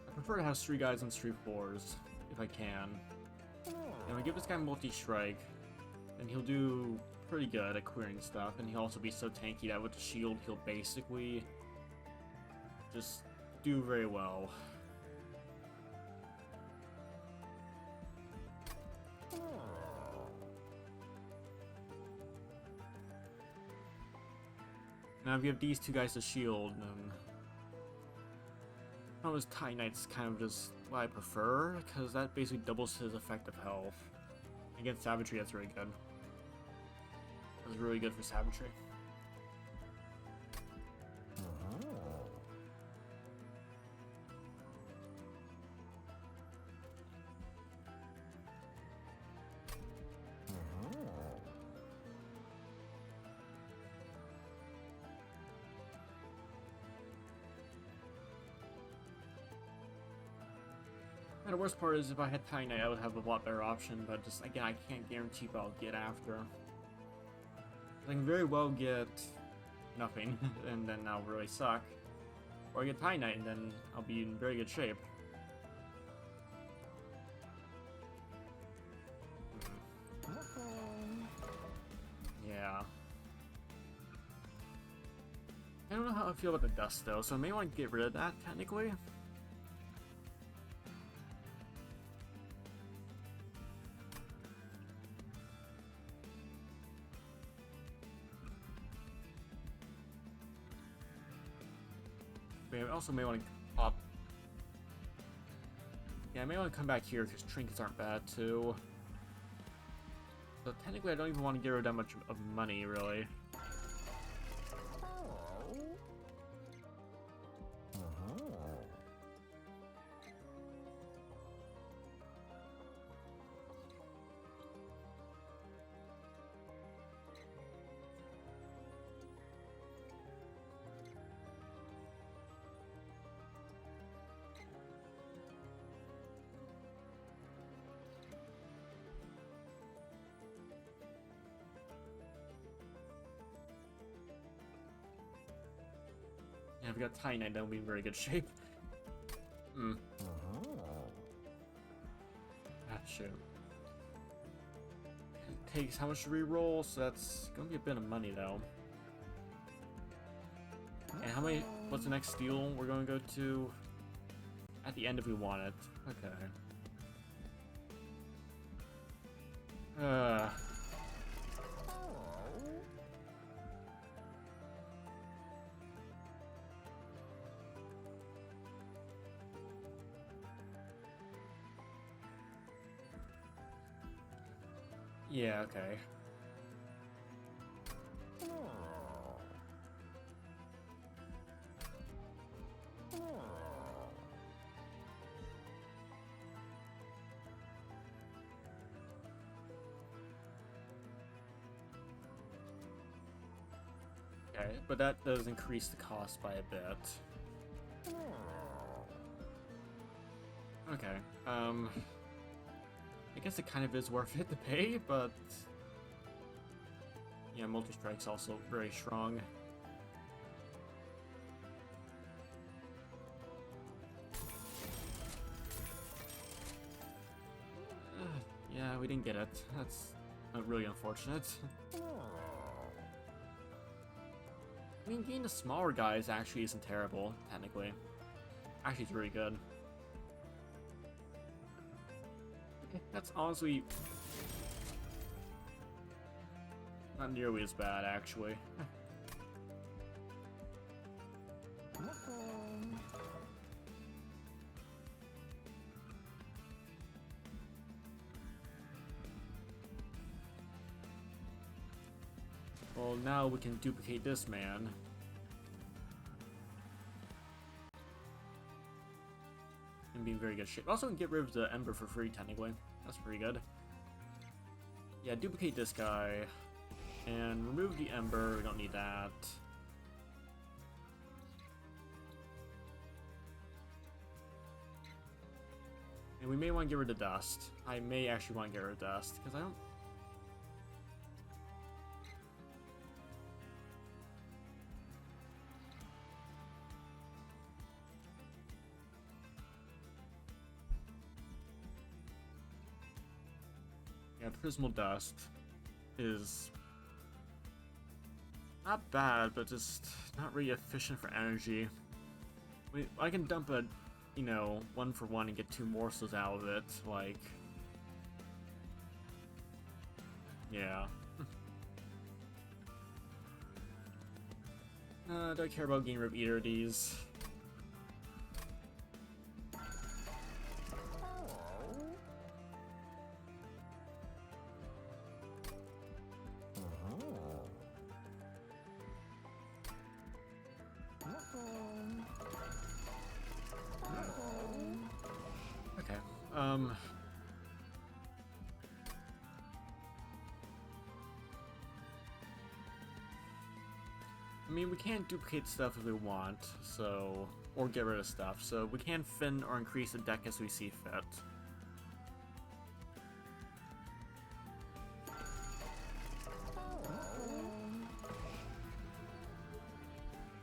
I prefer to have 3 guys on 3 floors, if I can. And we give this guy multi-strike, and he'll do pretty good at clearing stuff, and he'll also be so tanky that with the shield, he'll basically just do very well. Now if you have these 2 guys to shield, then... Those Titanite's kind of just what I prefer, because that basically doubles his effective health. Against Savagery, that's really good. That's really good for Savagery. And the worst part is if I had Titanite, I would have a lot better option, but just, again, I can't guarantee what I'll get after. I can very well get nothing, and then I'll really suck. Or I get Titanite, and then I'll be in very good shape. Yeah. I don't know how I feel about the dust, though, so I may want to get rid of that, technically. But I also may want to pop. Yeah, I may want to come back here because trinkets aren't bad too. So technically, I don't even want to get rid of that much of money, really. Yeah, if we got Tiny Knight, that'll be in very good shape. Hmm. Ah, shoot. It takes how much to reroll, so that's gonna be a bit of money though. And how many? What's the next steal we're gonna go to? At the end if we want it. Okay. Yeah, okay. Okay, but that does increase the cost by a bit. Okay, I guess it kind of is worth it to pay, but yeah, multi-strike's also very strong. Yeah, we didn't get it. That's really unfortunate. I mean, getting the smaller guys actually isn't terrible, technically. Actually, it's really good. Okay, that's honestly not nearly as bad, actually. Well, now we can duplicate this man. And be in very good shape. Also, can get rid of the Ember for free, technically. That's pretty good. Yeah, duplicate this guy. And remove the Ember. We don't need that. And we may want to get rid of Dust. I may actually want to get rid of Dust, because I don't... Yeah, Prismal Dust is not bad, but just not really efficient for energy. I can dump a, you know, 1-for-1 and get 2 morsels out of it, like... Yeah. Don't care about getting rid of either of these. Okay, I mean, we can't duplicate stuff if we want, so... Or get rid of stuff, so we can thin or increase the deck as we see fit.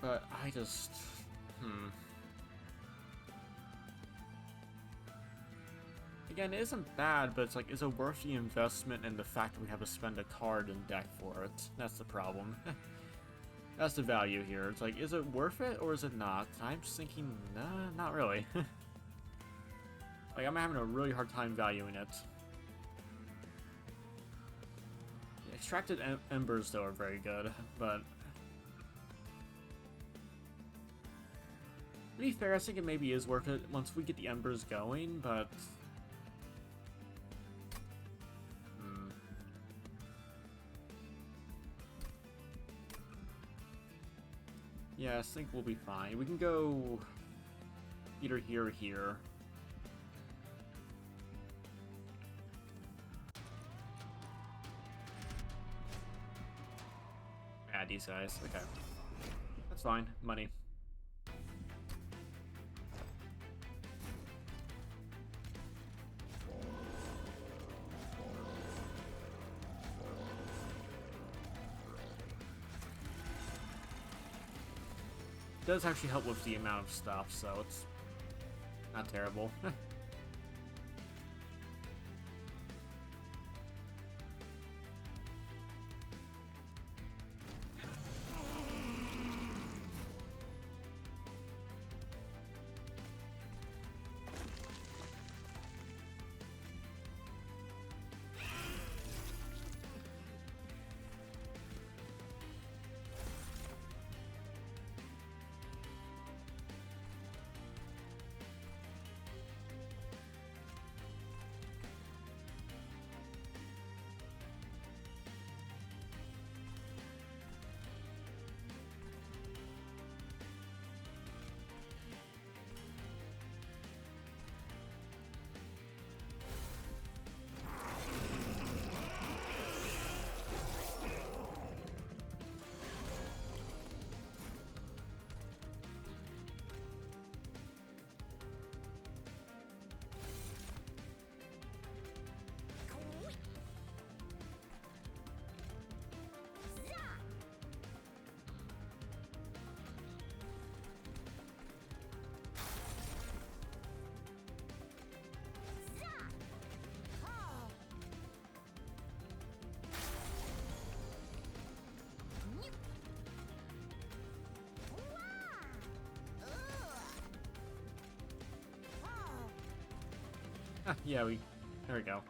But I just... Again, it isn't bad, but it's like, is it worth the investment and the fact that we have to spend a card in deck for it? That's the problem. That's the value here. It's like, is it worth it or is it not? I'm just thinking, nah, not really. Like, I'm having a really hard time valuing it. Extracted Embers, though, are very good, but... To be fair, I think it maybe is worth it once we get the embers going, but... Yeah, I think we'll be fine. We can go either here or here. Yeah, these guys. Okay. That's fine. Money. It does actually help with the amount of stuff, so it's not terrible. Yeah, there we go.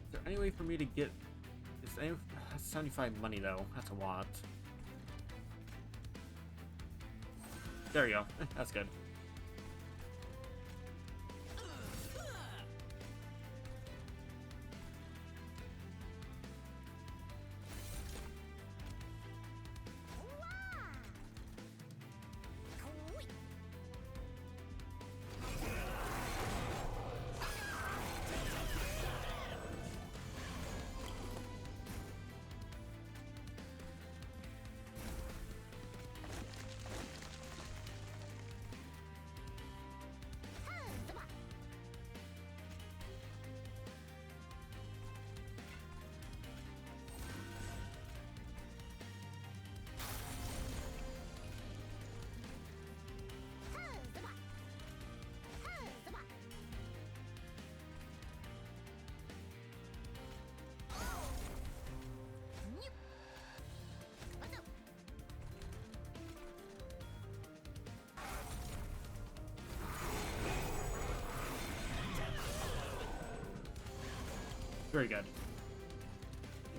Is there any way for me to get... That's 75 money, though. That's a lot. There you go. That's good. Very good.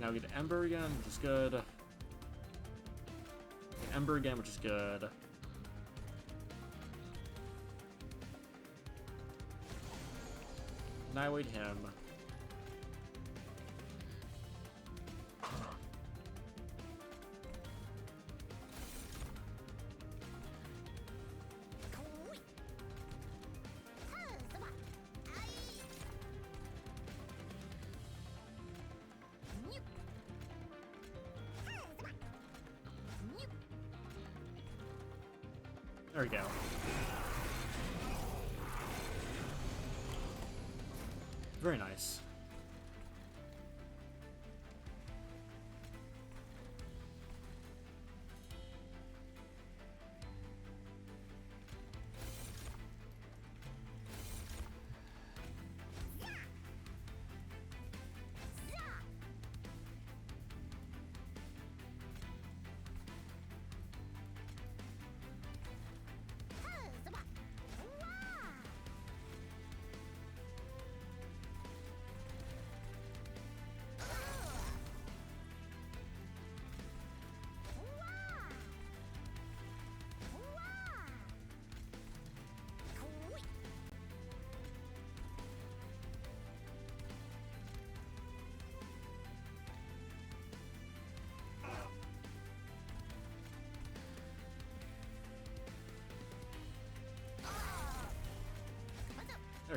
Now we get Ember again, which is good. Get Ember again, which is good. Annihilate him. There we go. Very nice.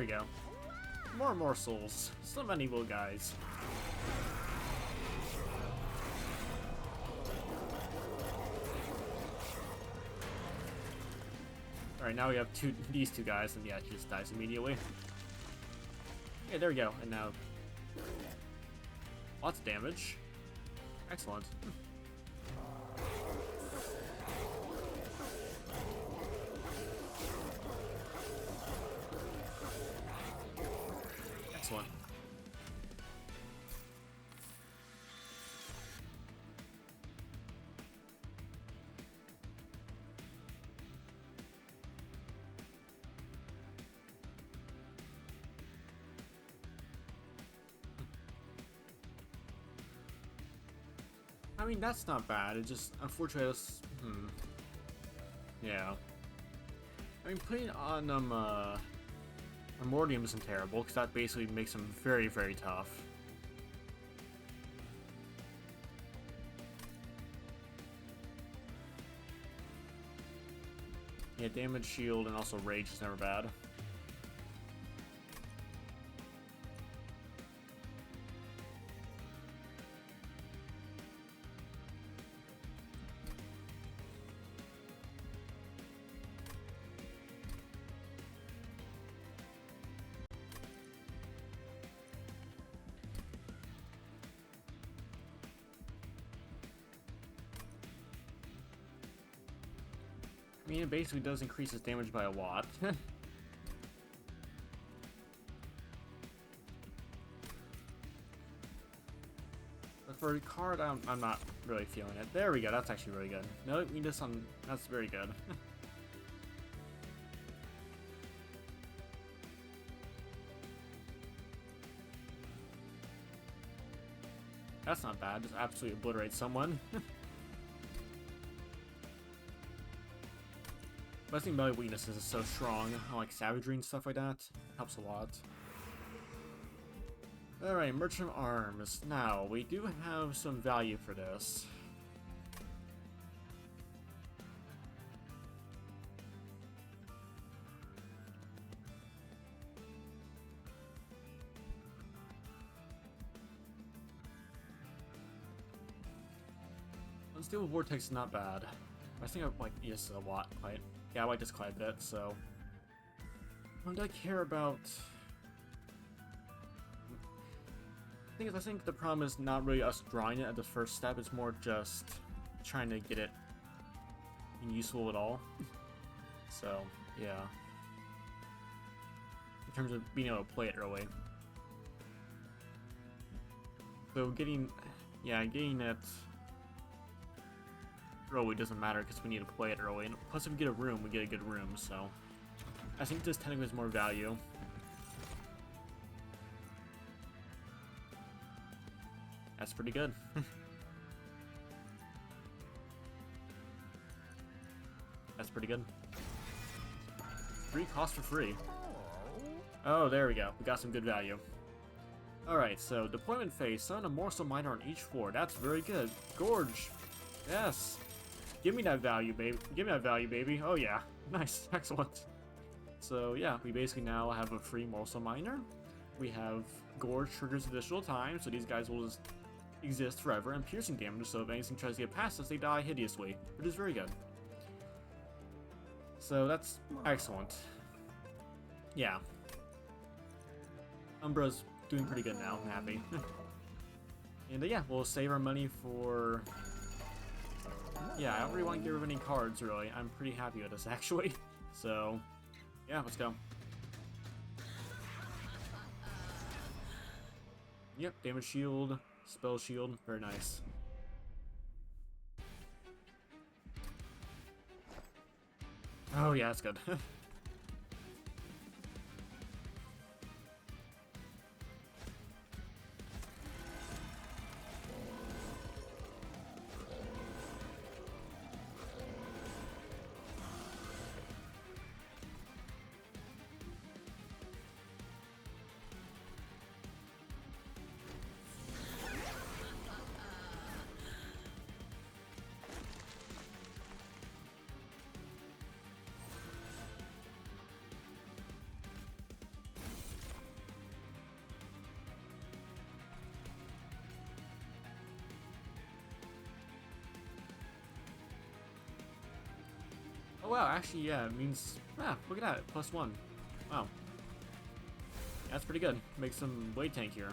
There we go. More morsels. So many little guys. Alright, now we have these two guys, and yeah, she just dies immediately. Okay, there we go. And now lots of damage. Excellent. Excellent. I mean, that's not bad. It just, unfortunately, it's, yeah. I mean, putting on, Primordium isn't terrible, because that basically makes him very, very tough. Yeah, damage, shield, and also rage is never bad. I mean, it basically does increase his damage by a lot. But for a card, I'm not really feeling it. There we go, that's actually really good. No, we just on. That's very good. That's not bad, just absolutely obliterate someone. But I think melee weaknesses is so strong, like savagery and stuff like that. It helps a lot. Alright, Merchant of Arms. Now, we do have some value for this. Unstable Vortex is not bad. I think I like this a lot, quite. Yeah, I like this quite a bit, so... What do I care about? I think the problem is not really us drawing it at the first step, it's more just trying to get it useful at all. So, yeah. In terms of being able to play it early. So getting it early doesn't matter because we need to play it early, and plus if we get a room, we get a good room, so I think this technically has more value. That's pretty good. That's pretty good. 3 cost for free. Oh, there we go. We got some good value. Alright, so deployment phase. Summon a morsel miner on each floor. That's very good. Gorge. Yes. Give me that value, baby. Give me that value, baby. Oh, yeah. Nice. Excellent. So, yeah, we basically now have a free morsel miner. We have Gorge triggers additional time, so these guys will just exist forever, and piercing damage, so if anything tries to get past us, they die hideously, which is very good. So that's excellent. Yeah. Umbra's doing pretty good now, I'm happy. And yeah, we'll save our money for... Yeah, I don't really want to get rid of any cards, really. I'm pretty happy with this, actually. So, yeah, let's go. Yep, damage shield, spell shield, very nice. Oh yeah, that's good. Oh wow, actually, yeah, it means... Ah, look at that, +1. Wow. That's pretty good. Makes them way tankier.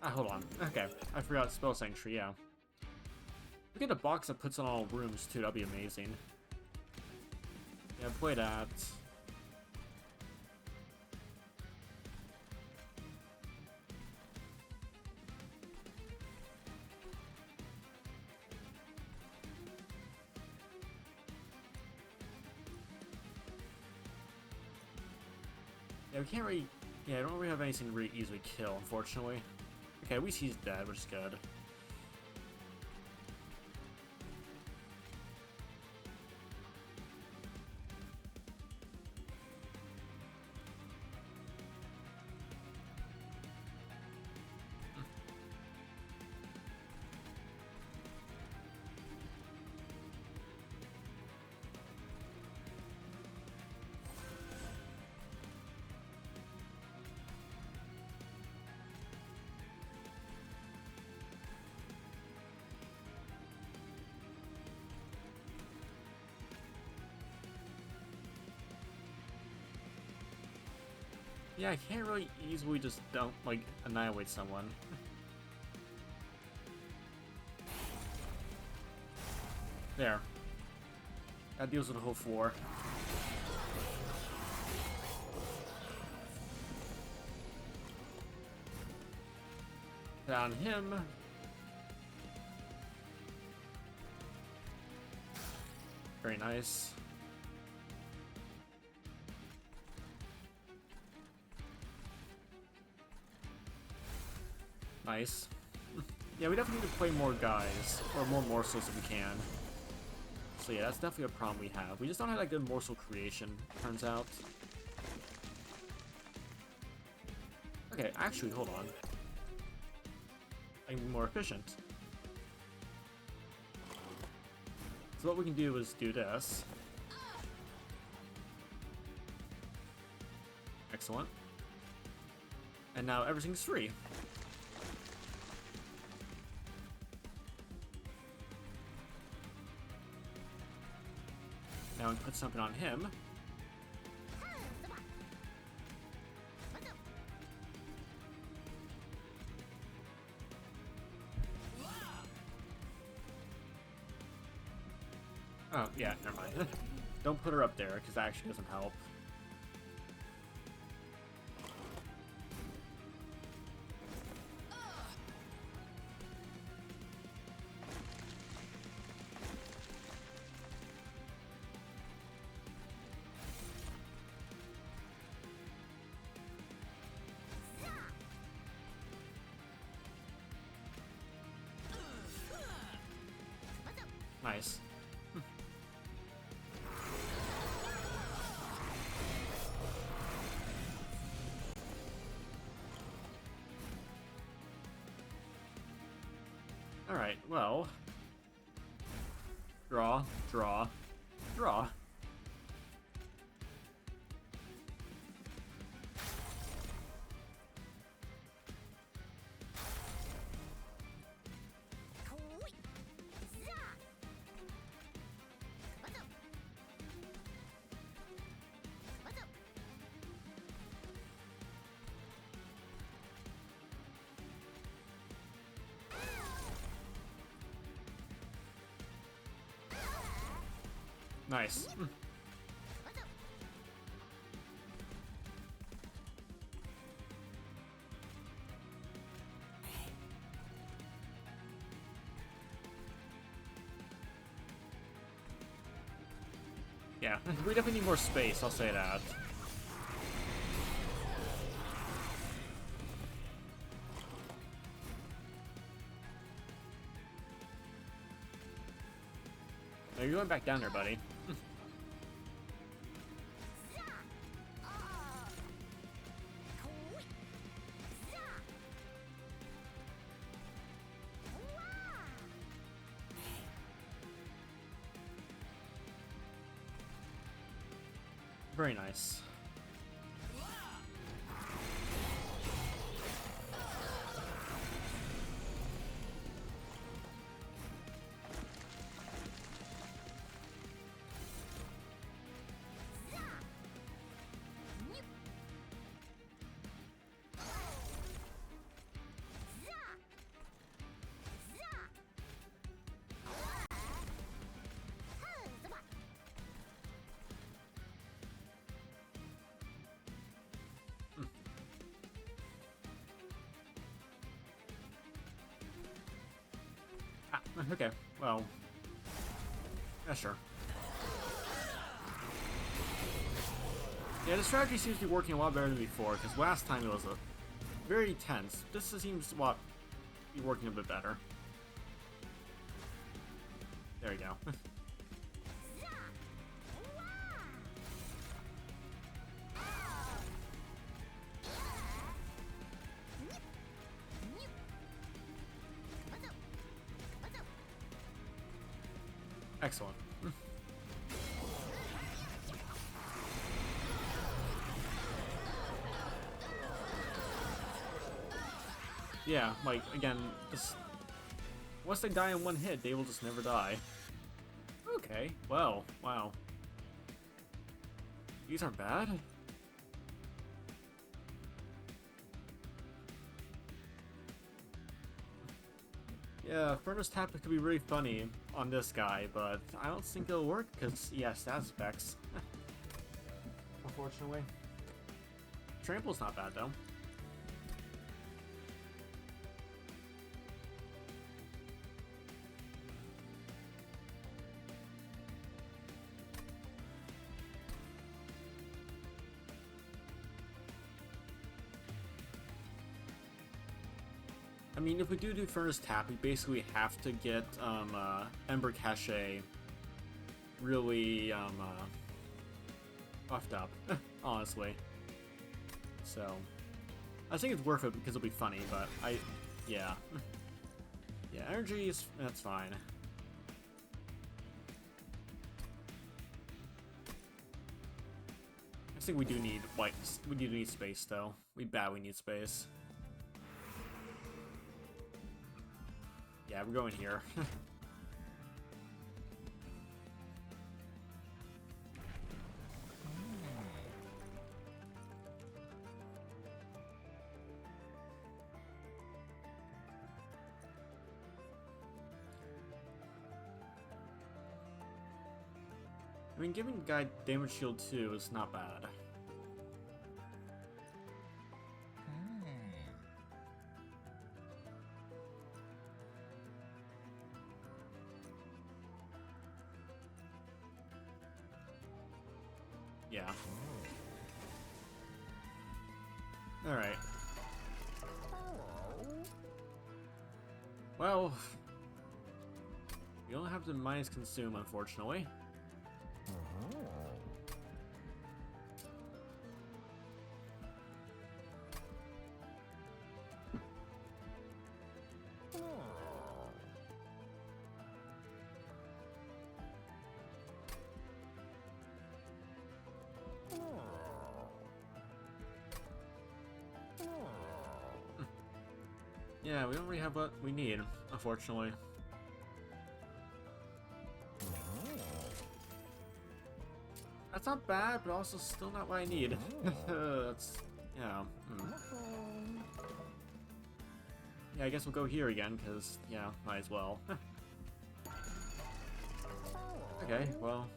Ah, hold on. Okay, I forgot Spell Sanctuary, yeah. Look at the box that puts on all rooms, too. That'd be amazing. Yeah, play that. Yeah, we can't really... Yeah, I don't really have anything to really easily kill, unfortunately. Okay, at least he's dead, which is good. Yeah, I can't really easily just don't, like, annihilate someone. There. That deals with the whole floor. Down him. Very nice. Nice. Yeah, we definitely need to play more guys, or more morsels if we can. So yeah, that's definitely a problem we have. We just don't have that good morsel creation, turns out. Okay, actually, hold on. I can be more efficient. So what we can do is do this. Excellent. And now everything's free. Now we put something on him. Oh, yeah, never mind. Don't put her up there, because that actually doesn't help. Nice. Alright, well... Draw, draw, draw. Nice. Yeah, we definitely need more space, I'll say that. No, you're going back down there, buddy. Very nice. Ah, okay, well, yeah, sure. Yeah, the strategy seems to be working a lot better than before, because last time it was a very tense. This seems to be working a bit better. There you go. Excellent. Yeah, like, again, just once they die in one hit, they will just never die. Okay, well, wow. These aren't bad. Yeah, Furnace Tap could be really funny on this guy, but I don't think it'll work because he has stat specs. Unfortunately. Trample's not bad though. I mean, if we do Furnace Tap, we basically have to get Ember Cache really puffed up, honestly. So, I think it's worth it because it'll be funny, but yeah. Yeah, energy is, that's fine. I think we do need, like, we do need space, though. We badly need space. Yeah, we're going here. I mean, giving the guy damage shield 2 is not bad. Yeah. Alright. Well, you don't have to minus consume, unfortunately. Yeah, we don't really have what we need, unfortunately. That's not bad, but also still not what I need. That's, yeah. Yeah, I guess we'll go here again, because, yeah, might as well. Okay, well.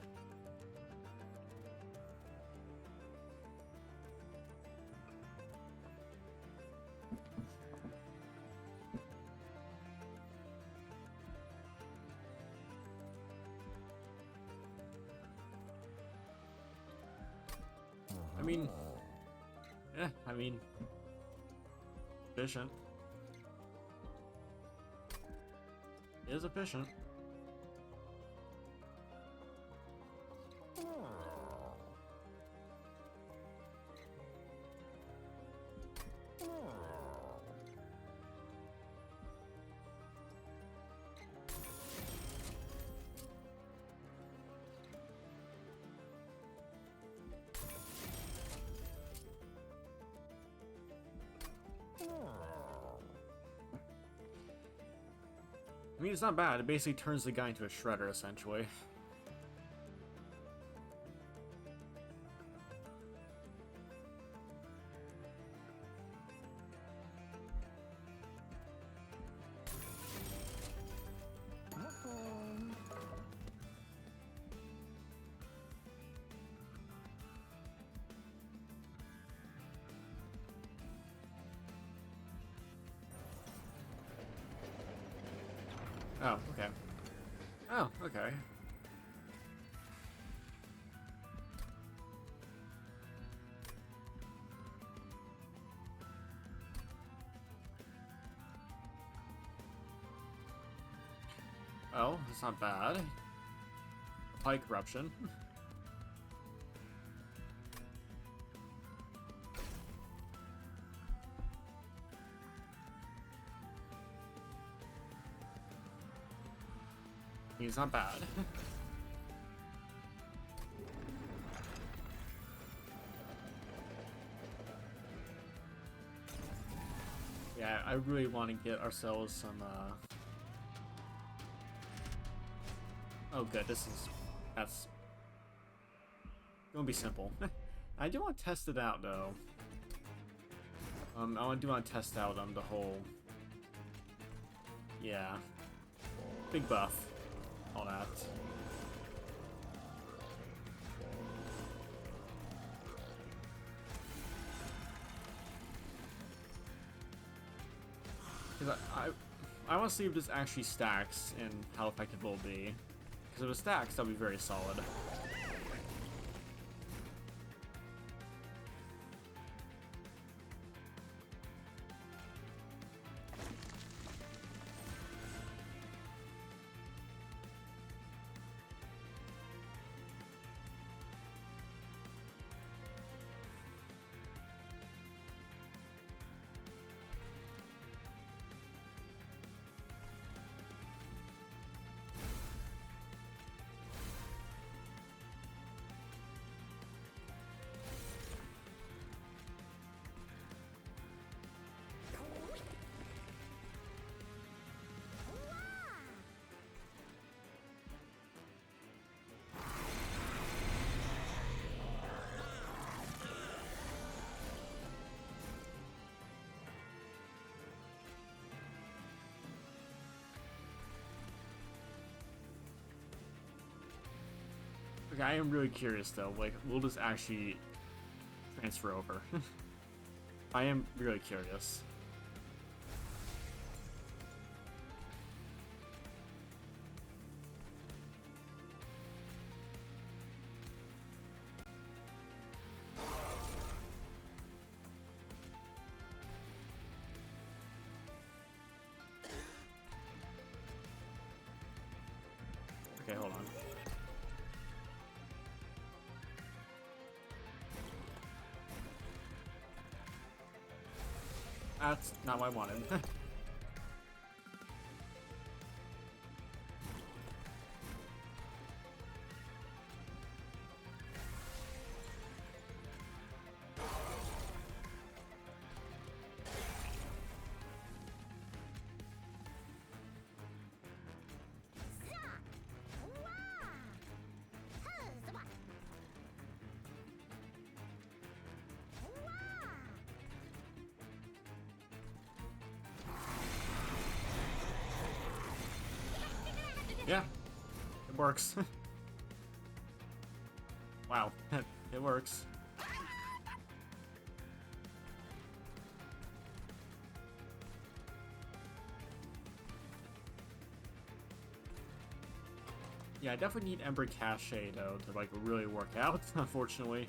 I mean, efficient. It is efficient. I mean, it's not bad. It basically turns the guy into a shredder, essentially. Oh, okay. Oh, okay. Oh, that's not bad. Apply corruption. He's not bad. Yeah, I really want to get ourselves some, Oh, good, that's gonna be simple. I do want to test it out, though. I do want to test out, the whole... Yeah. Big buff. All that. Because I want to see if this actually stacks and how effective it will be. Because if it stacks, that'll be very solid. Okay, I am really curious though, like, will this actually transfer over? I am really curious. Okay, hold on. That's not what I wanted. Yeah, it works. Wow, it works. Yeah, I definitely need Ember Cache though to like really work out, unfortunately.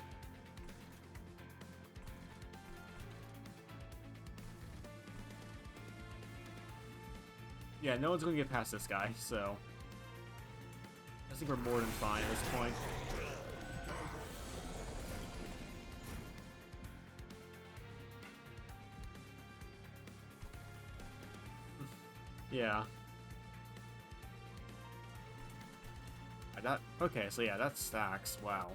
Yeah, no one's gonna get past this guy, so I think we're more than fine at this point. Yeah. That okay, so yeah, that stacks. Wow.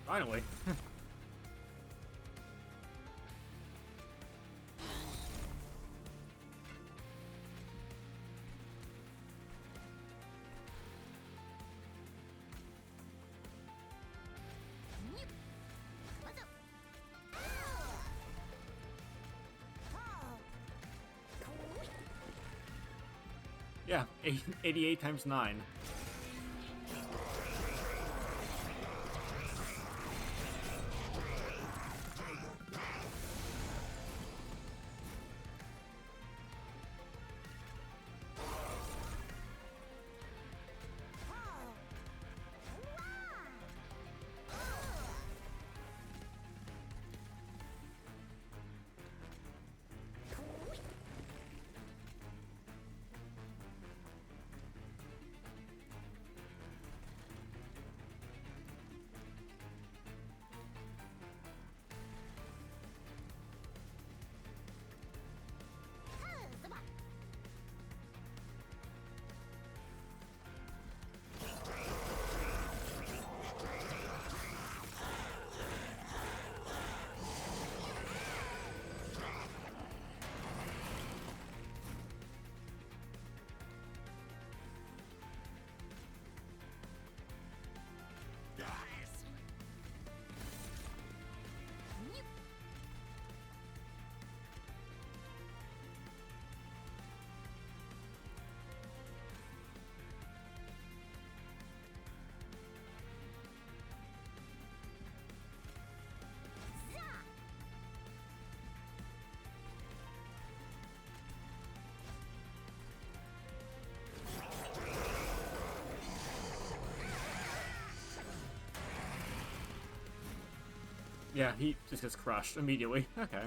Finally. Yeah, 88 times 9. Yeah, he just gets crushed immediately. Okay.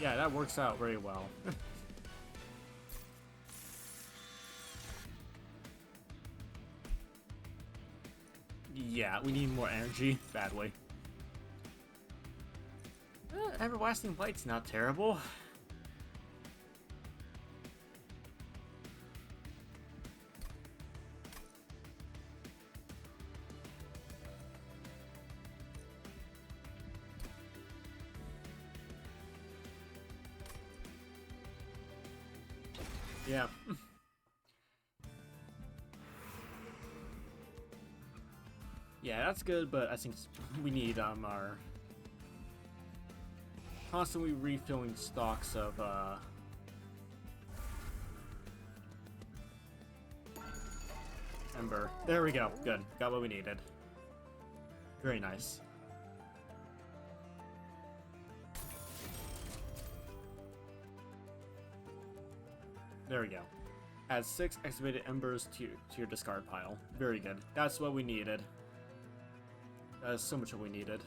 Yeah, that works out very well. Yeah, we need more energy badly. Everlasting Light's not terrible. Yeah. Yeah, that's good, but I think we need our constantly refilling stocks of Ember. There we go. Good. Got what we needed. Very nice. There we go. Add 6 activated embers to your discard pile. Very good. That's what we needed. That is so much what we needed.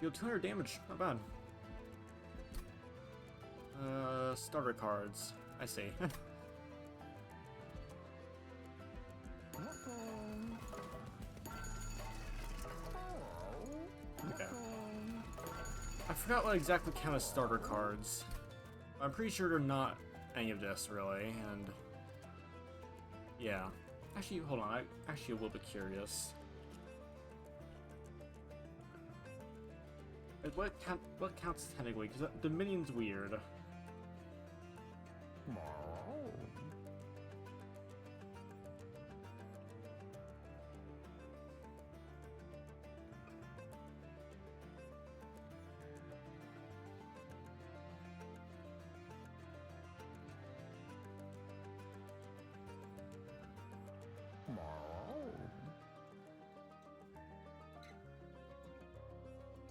Deal 200 damage. Not bad. Starter cards. I see. Okay. I forgot what exactly count as starter cards. I'm pretty sure they're not any of this, really, and... yeah. Actually, hold on. I'm actually a little bit curious. Like, what counts technically? Because the minion's weird.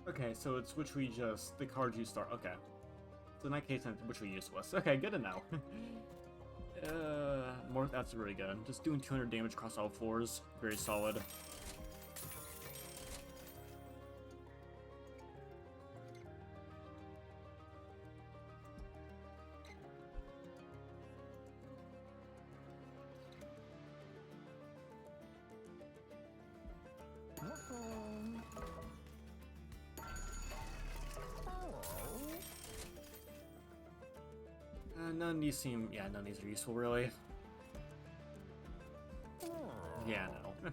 Okay, so it's which we just the cards you start. Okay, so in that case, which we useless. Okay, good to know. More. That's really good. Just doing 200 damage across all fours, very solid. None of these seem, yeah, none of these are useful, really. Yeah, no.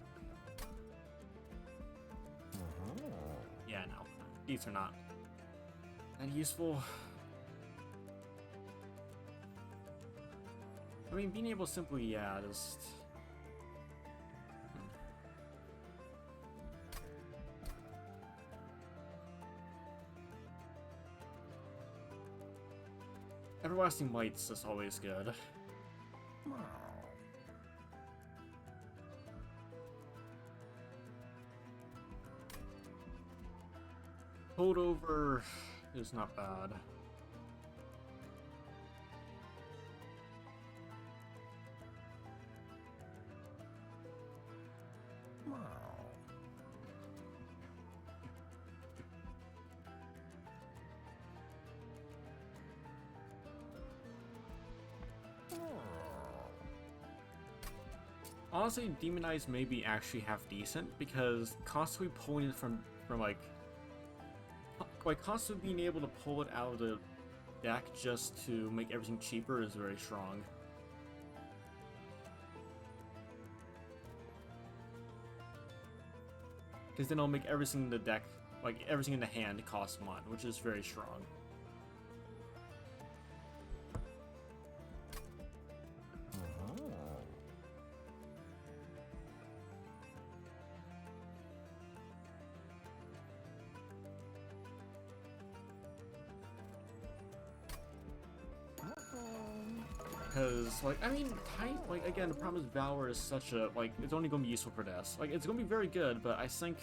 Yeah, no. These are not that useful. I mean, being able to simply, yeah, just... Everlasting Light's just always good. Holdover is not bad. Honestly, Demonize may be actually half decent because constantly pulling it from like constantly being able to pull it out of the deck just to make everything cheaper is very strong. Because then it'll make everything in the deck, like everything in the hand, cost 1, which is very strong. Because, like, I mean, like, again, the problem is Valor is such a, like, it's only going to be useful for this. Like, it's going to be very good, but I think,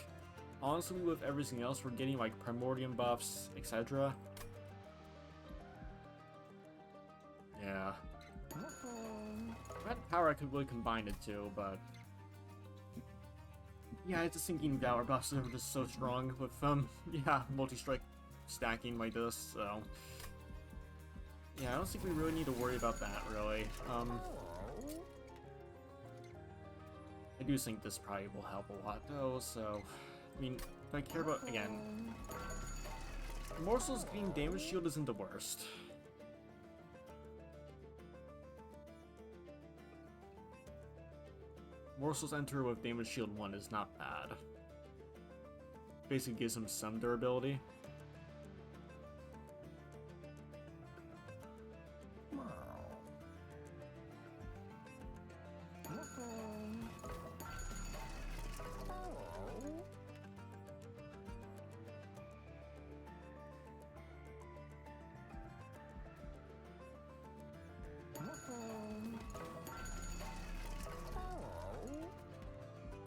honestly, with everything else, we're getting, like, Primordium buffs, etc. Yeah. That power I could really combine it too, but... Yeah, I just think getting Valor buffs are just so strong with, yeah, multi-strike stacking like this, so... Yeah, I don't think we really need to worry about that, really. I do think this probably will help a lot, though, so... I mean, if I care about, again... Morsel's getting damage shield isn't the worst. Morsel's enter with damage shield 1 is not bad. Basically gives him some durability.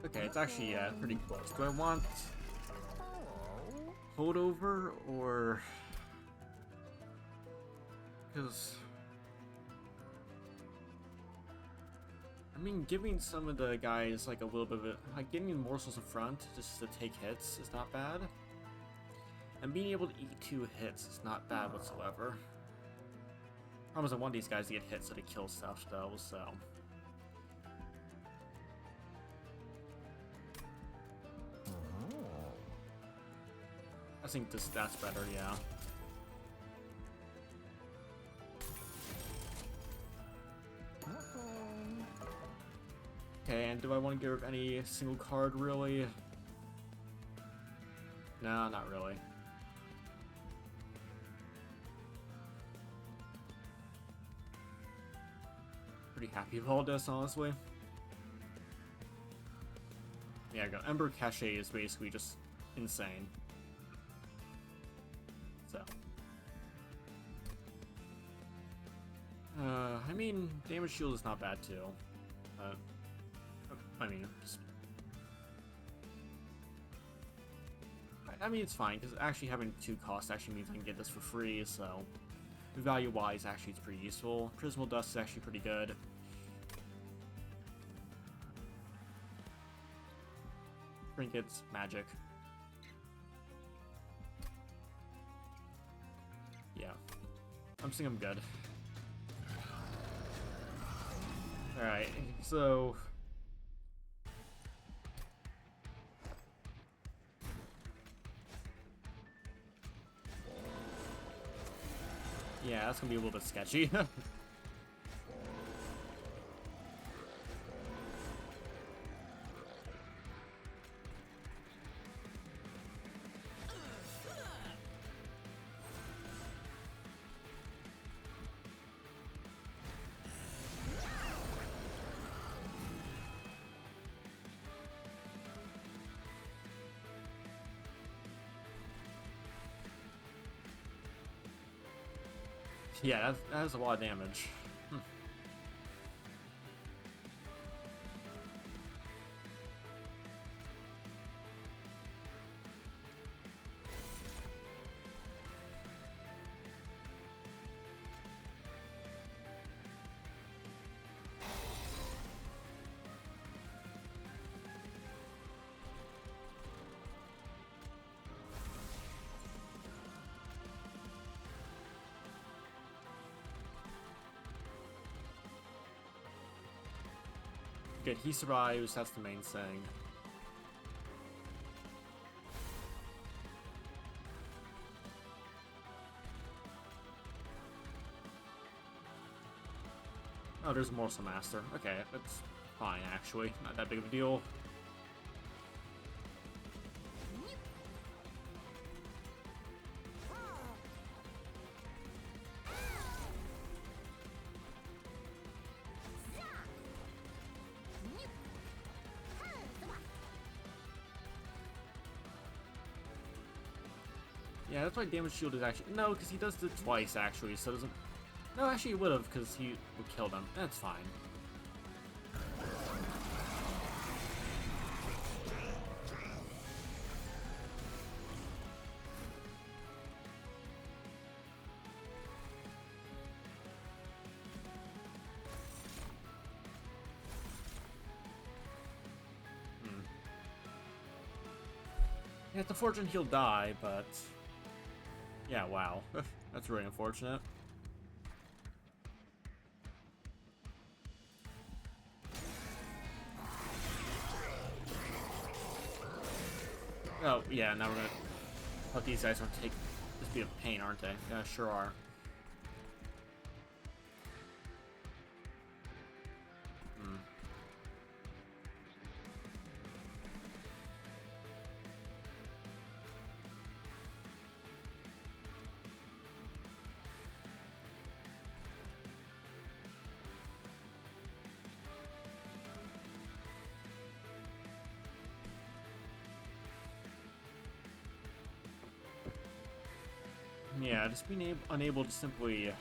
Okay, it's actually, yeah, pretty close. Do I want holdover or... Because... I mean, giving some of the guys, like, a little bit of it... Like, getting morsels in front just to take hits is not bad. And being able to eat 2 hits is not bad whatsoever. Problem is I want these guys to get hit so they kill stuff, though, so... I think that's better, yeah. Okay, and And do I want to get rid of any single card, really? No, not really. Pretty happy with all this, honestly. Yeah, I go. Ember Cache is basically just insane. So. I mean, damage shield is not bad, too. I mean, it's fine, because actually having 2 costs actually means I can get this for free, so value-wise, actually it's pretty useful. Prismal Dust is actually pretty good. Trinkets, magic. Yeah. I'm thinking I'm good. Alright, so... yeah, that's gonna be a little bit sketchy. Yeah, that's a lot of damage. Good, he survives, that's the main thing. Oh, there's Morsel Master. Okay, that's fine, actually. Not that big of a deal. Yeah, that's why damage shield is actually... no, because he does it twice, actually, so it doesn't... no, actually he would have, because he would kill them. That's fine. Yeah, it's unfortunate he'll die, but... yeah, wow. That's really unfortunate. Oh, yeah, now we're gonna... oh, these guys don't take... this be a pain, aren't they? Yeah, sure are. Yeah, just being unable to simply...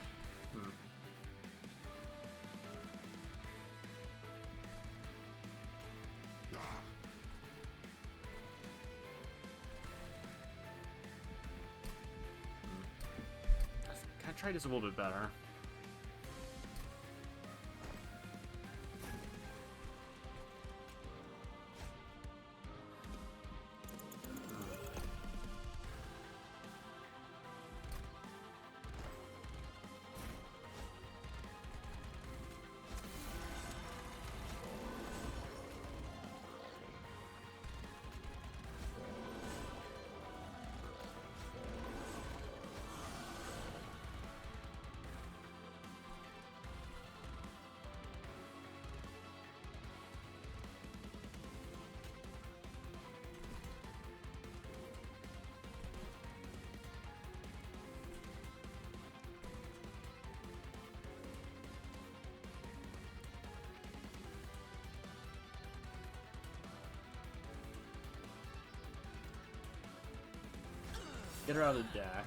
Can I try this a little bit better? Get her out of the deck.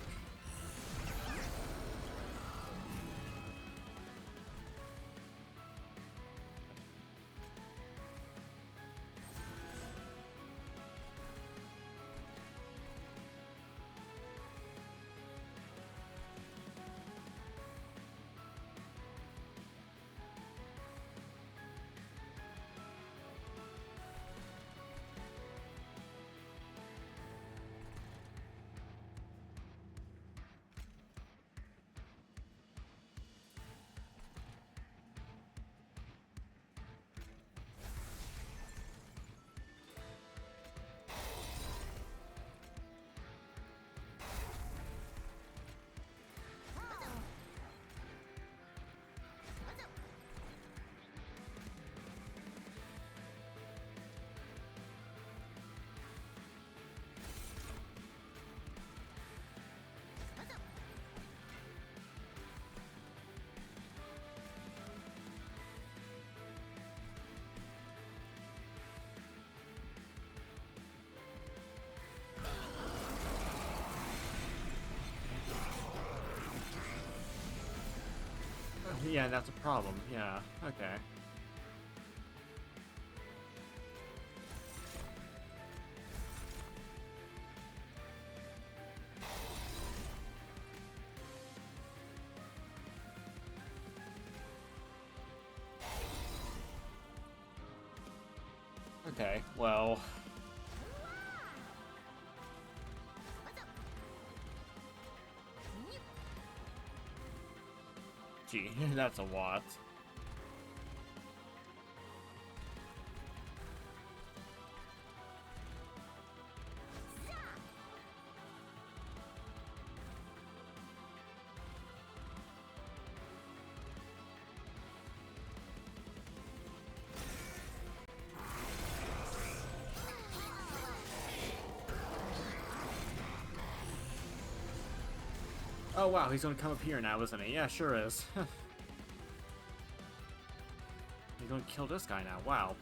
Yeah, that's a problem. Yeah, okay. Okay, well... Gee, that's a lot. Oh wow, he's gonna come up here now, isn't he? Yeah, sure is. He's gonna kill this guy now, wow.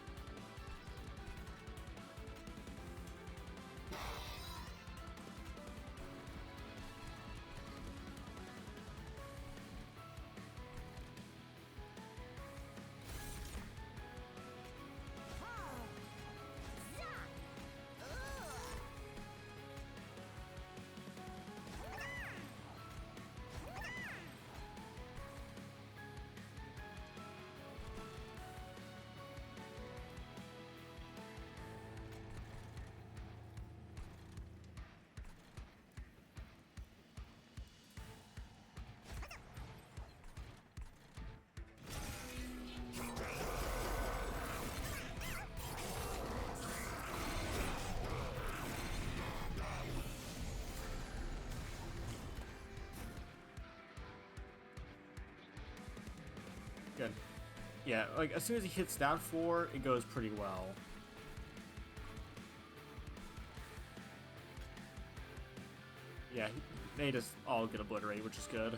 Good. Yeah, like, as soon as he hits that 4, it goes pretty well. Yeah, they just all get obliterated, which is good.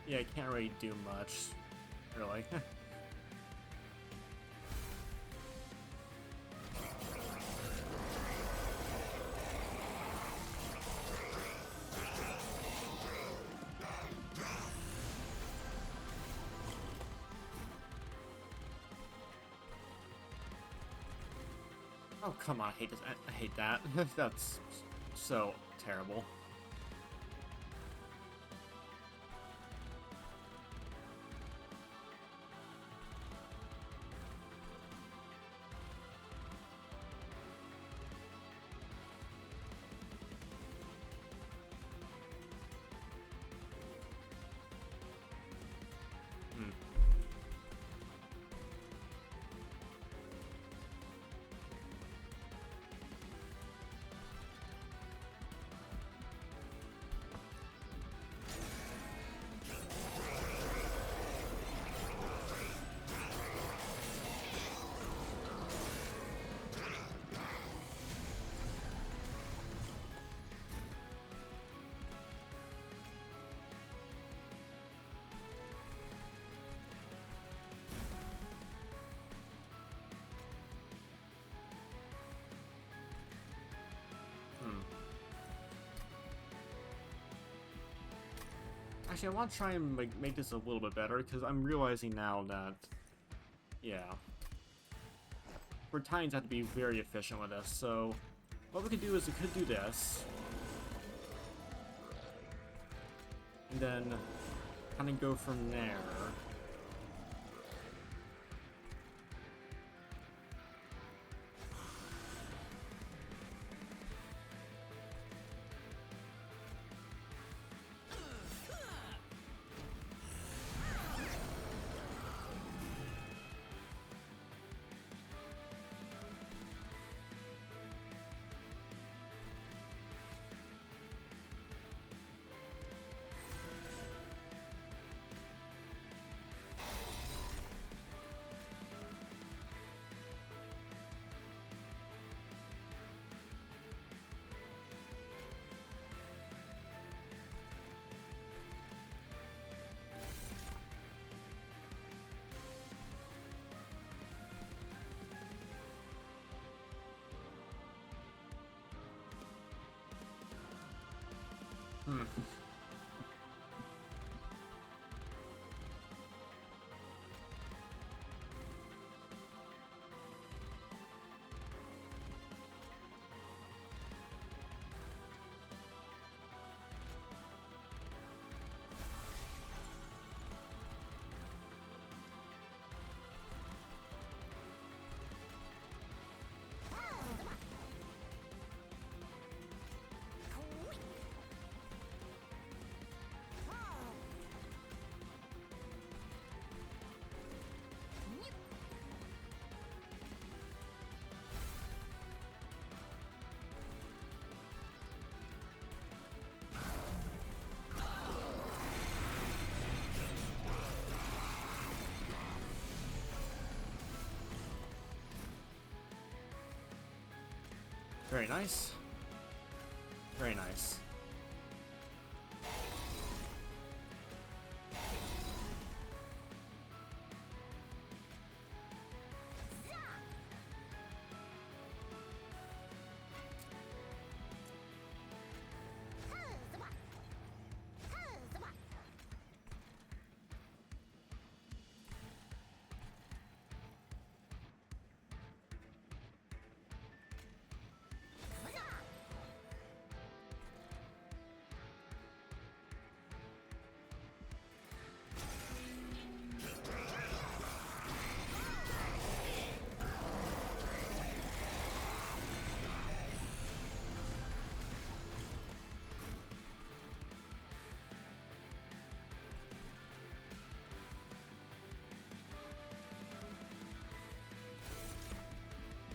Yeah, I can't really do much, really. Oh, come on, I hate this. I hate that. That's so terrible. Hmm. Actually, I want to try and like make this a little bit better, because I'm realizing now that, yeah, Titans have to be very efficient with this. So what we could do is we could do this, and then kind of go from there. Hmm. Very nice. Very nice.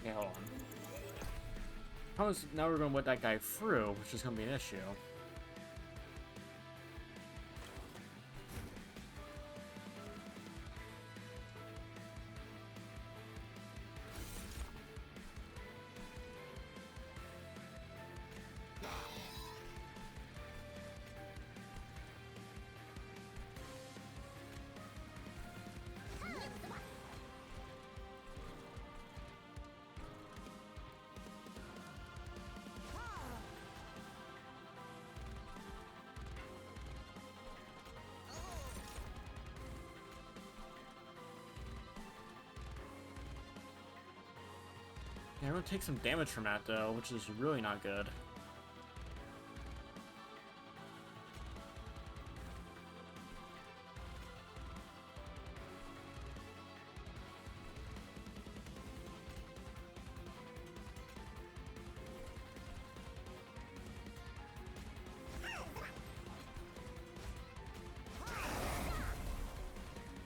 Okay, hold on. Now we're going to let that guy through, which is going to be an issue. Yeah, we're gonna take some damage from that though, which is really not good.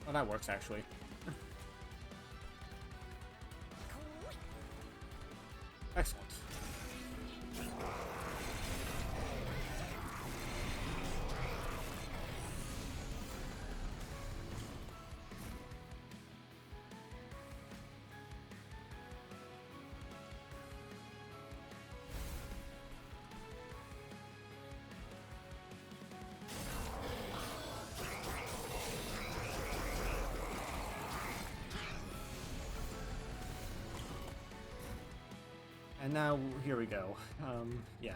Oh, that works actually. Excellent. And now, here we go. Yeah.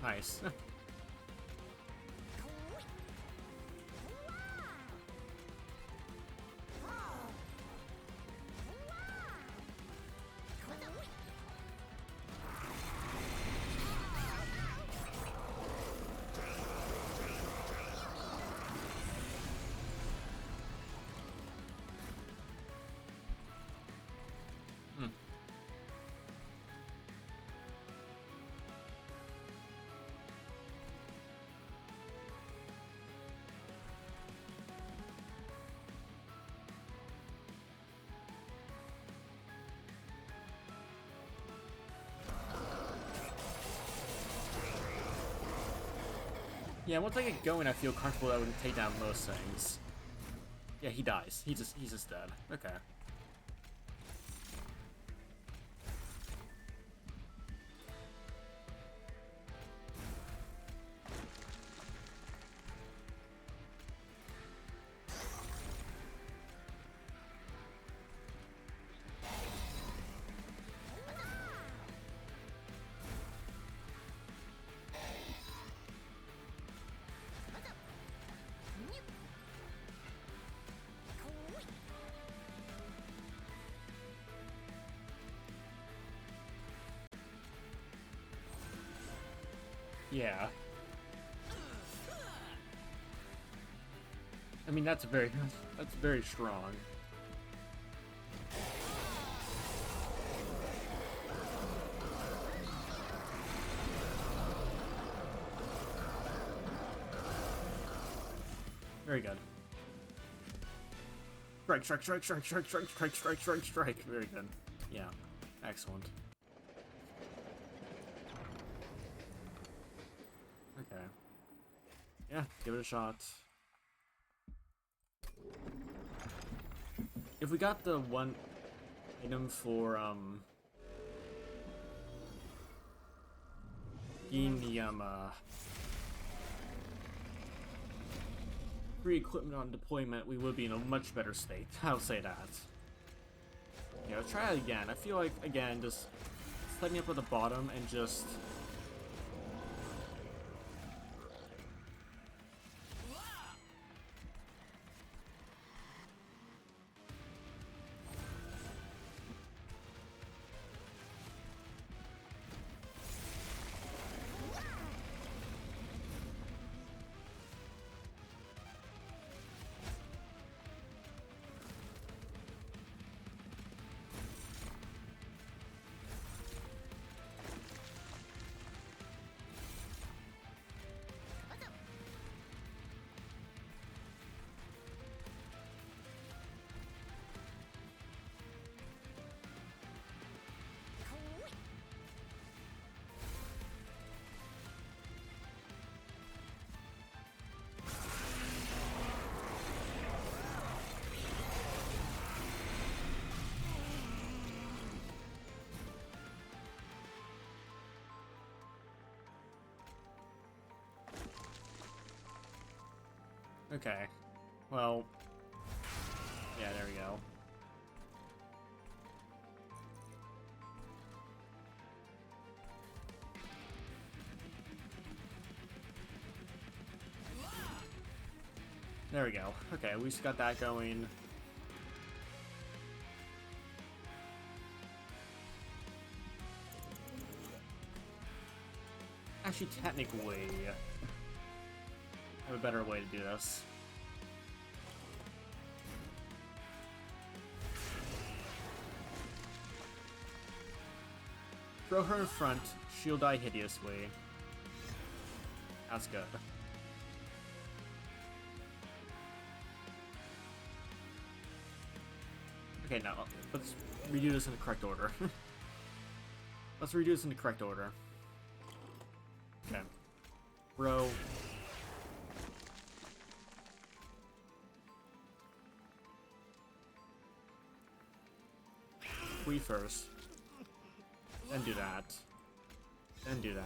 Nice. Hmm. Yeah, once I get going, I feel comfortable that I would take down most things. Yeah, he dies. He's just dead. Okay. Yeah. I mean, that's very strong. Very good. Strike, strike, strike, strike, strike, strike, strike, strike, strike, strike. Very good. Yeah. Excellent. Okay. Yeah, give it a shot. If we got the one item for, getting the, free equipment on deployment, we would be in a much better state. I'll say that. Yeah, let's try it again. I feel like, again, just setting up at the bottom and just... Okay. Well... Yeah, there we go. There we go. Okay, at least got that going. Actually, technically, I have a better way to do this. Throw her in front, she'll die hideously. That's good. Okay, now, let's redo this in the correct order. Let's redo this in the correct order. Okay. Row. We first. Then do that. Then do that.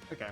Okay.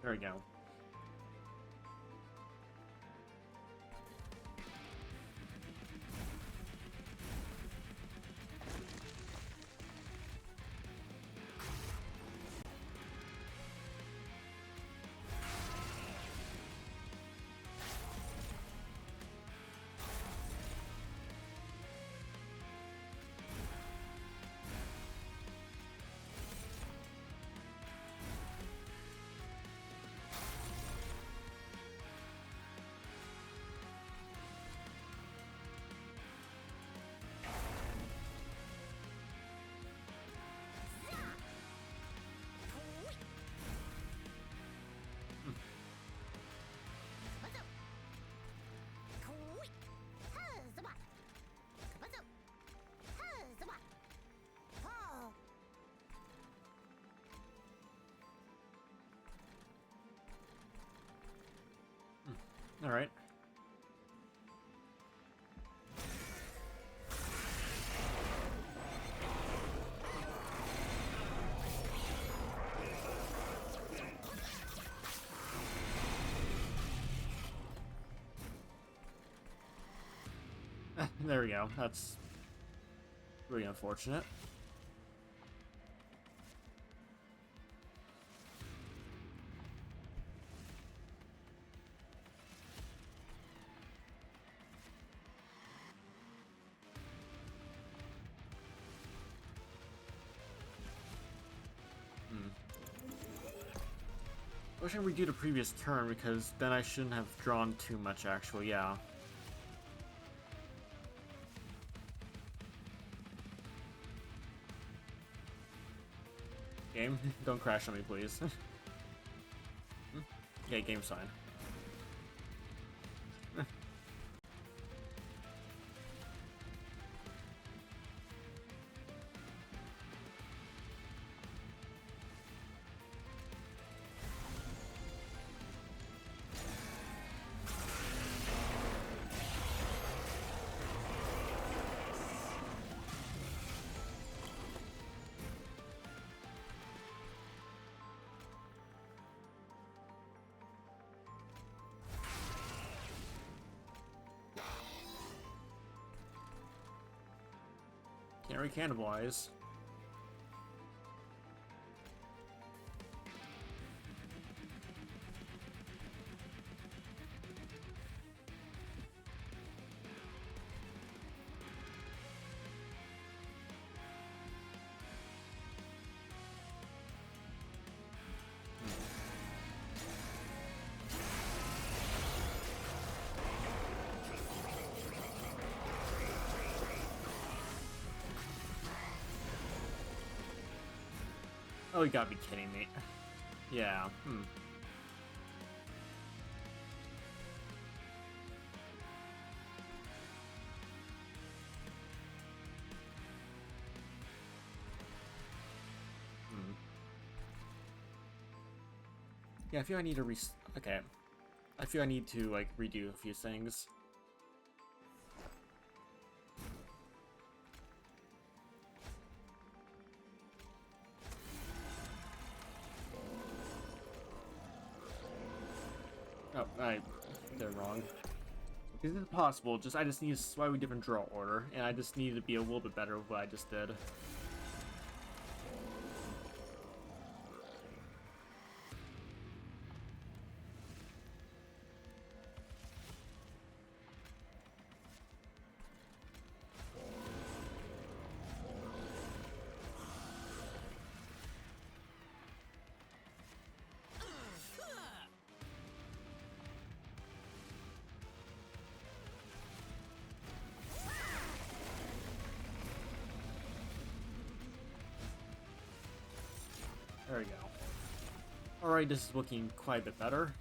There we go. All right. There we go. That's really unfortunate. I wish I redo the previous turn because then I shouldn't have drawn too much actually, yeah. Game, don't crash on me, please. Okay, game's fine. Can't re-cannibalize. Oh, you gotta be kidding me. Yeah, Yeah, I feel I need to okay. I feel I need to, like, redo a few things. Oh, I did it wrong. Because it's possible, I just need a slightly different draw order, and I just need to be a little bit better with what I just did. There we go. Alright, this is looking quite a bit better.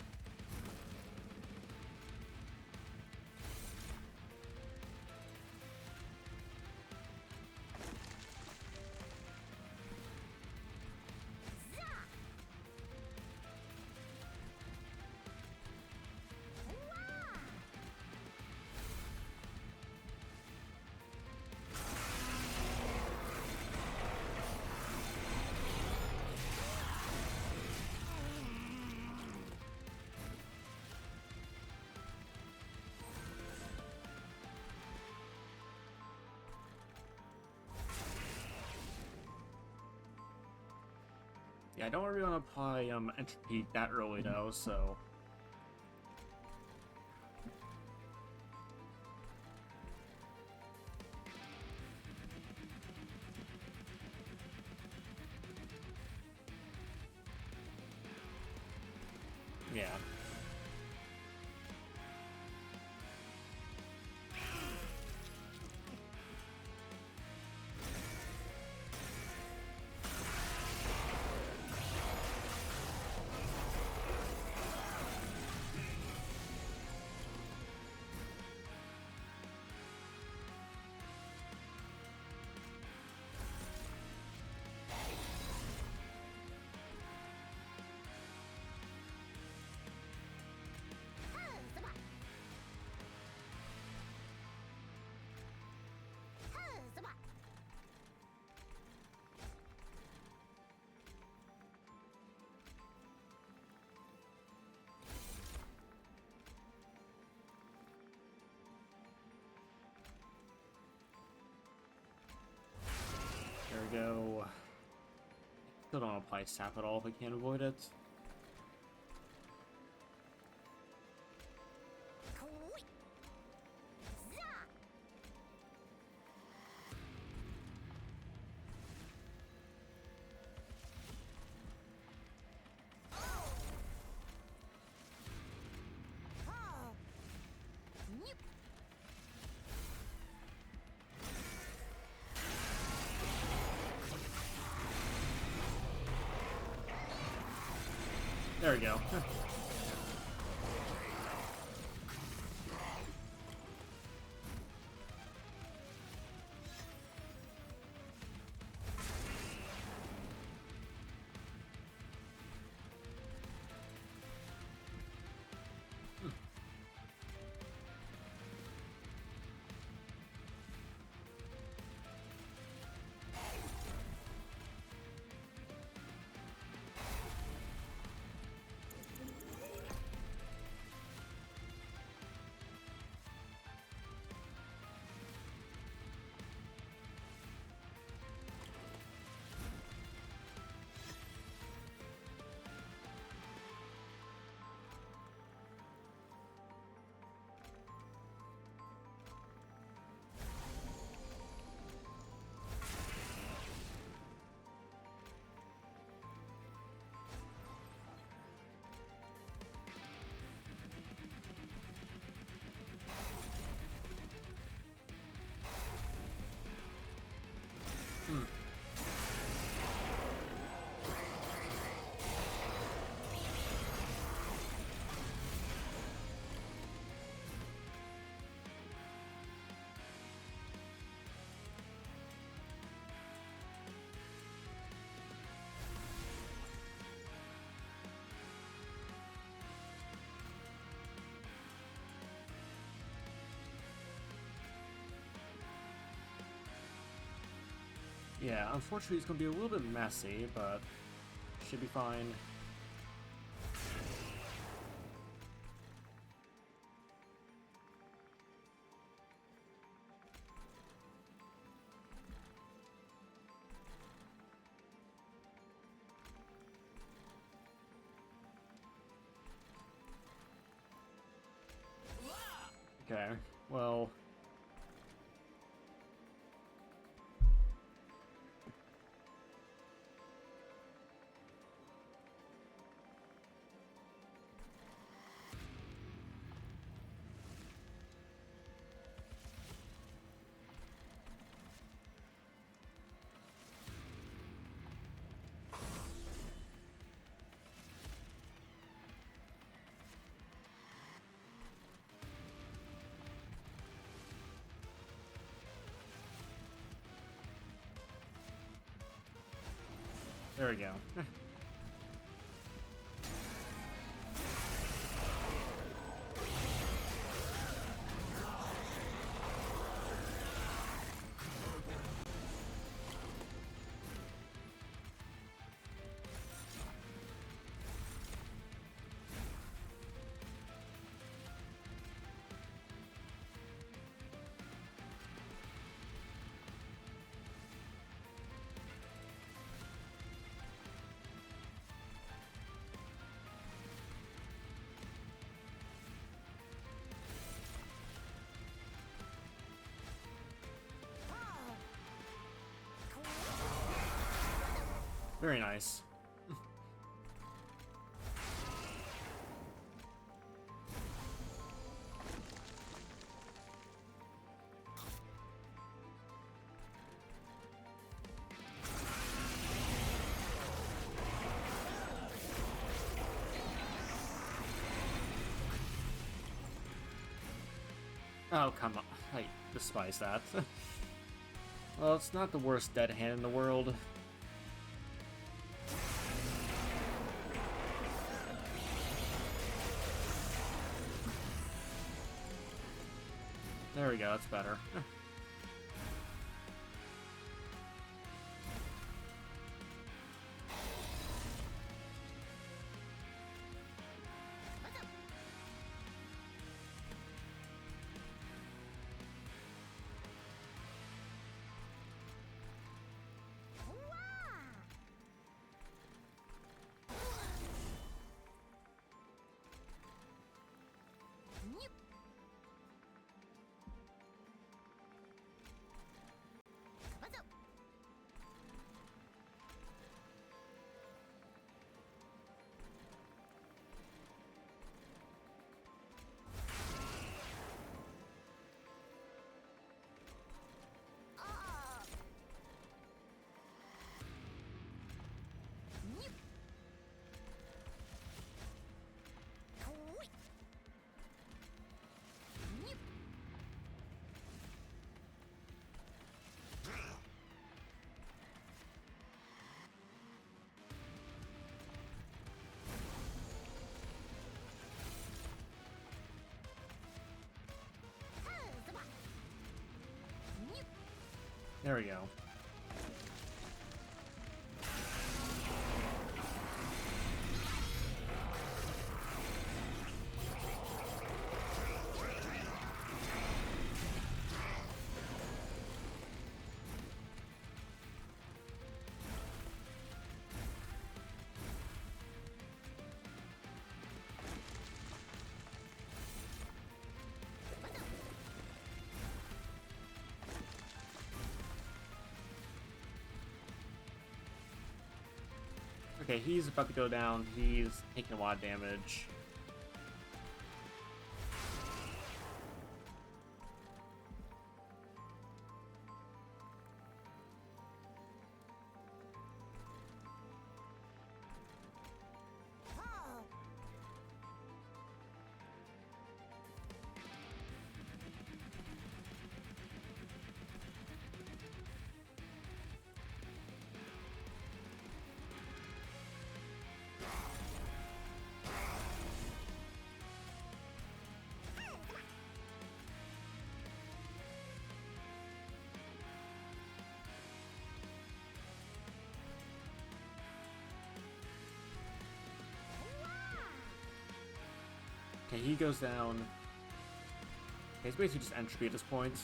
Yeah, I don't really want to apply entropy that early though, so yeah. There we go. Still don't apply sap at all if I can't avoid it. There we go. Yeah, unfortunately it's gonna be a little bit messy, but should be fine. Okay, well... There we go. Very nice. Oh, come on. I despise that. Well, it's not the worst dead hand in the world. There we go, that's better. There we go. Okay, he's about to go down. He's taking a lot of damage. Okay, he goes down. Okay, it's basically just entropy at this point.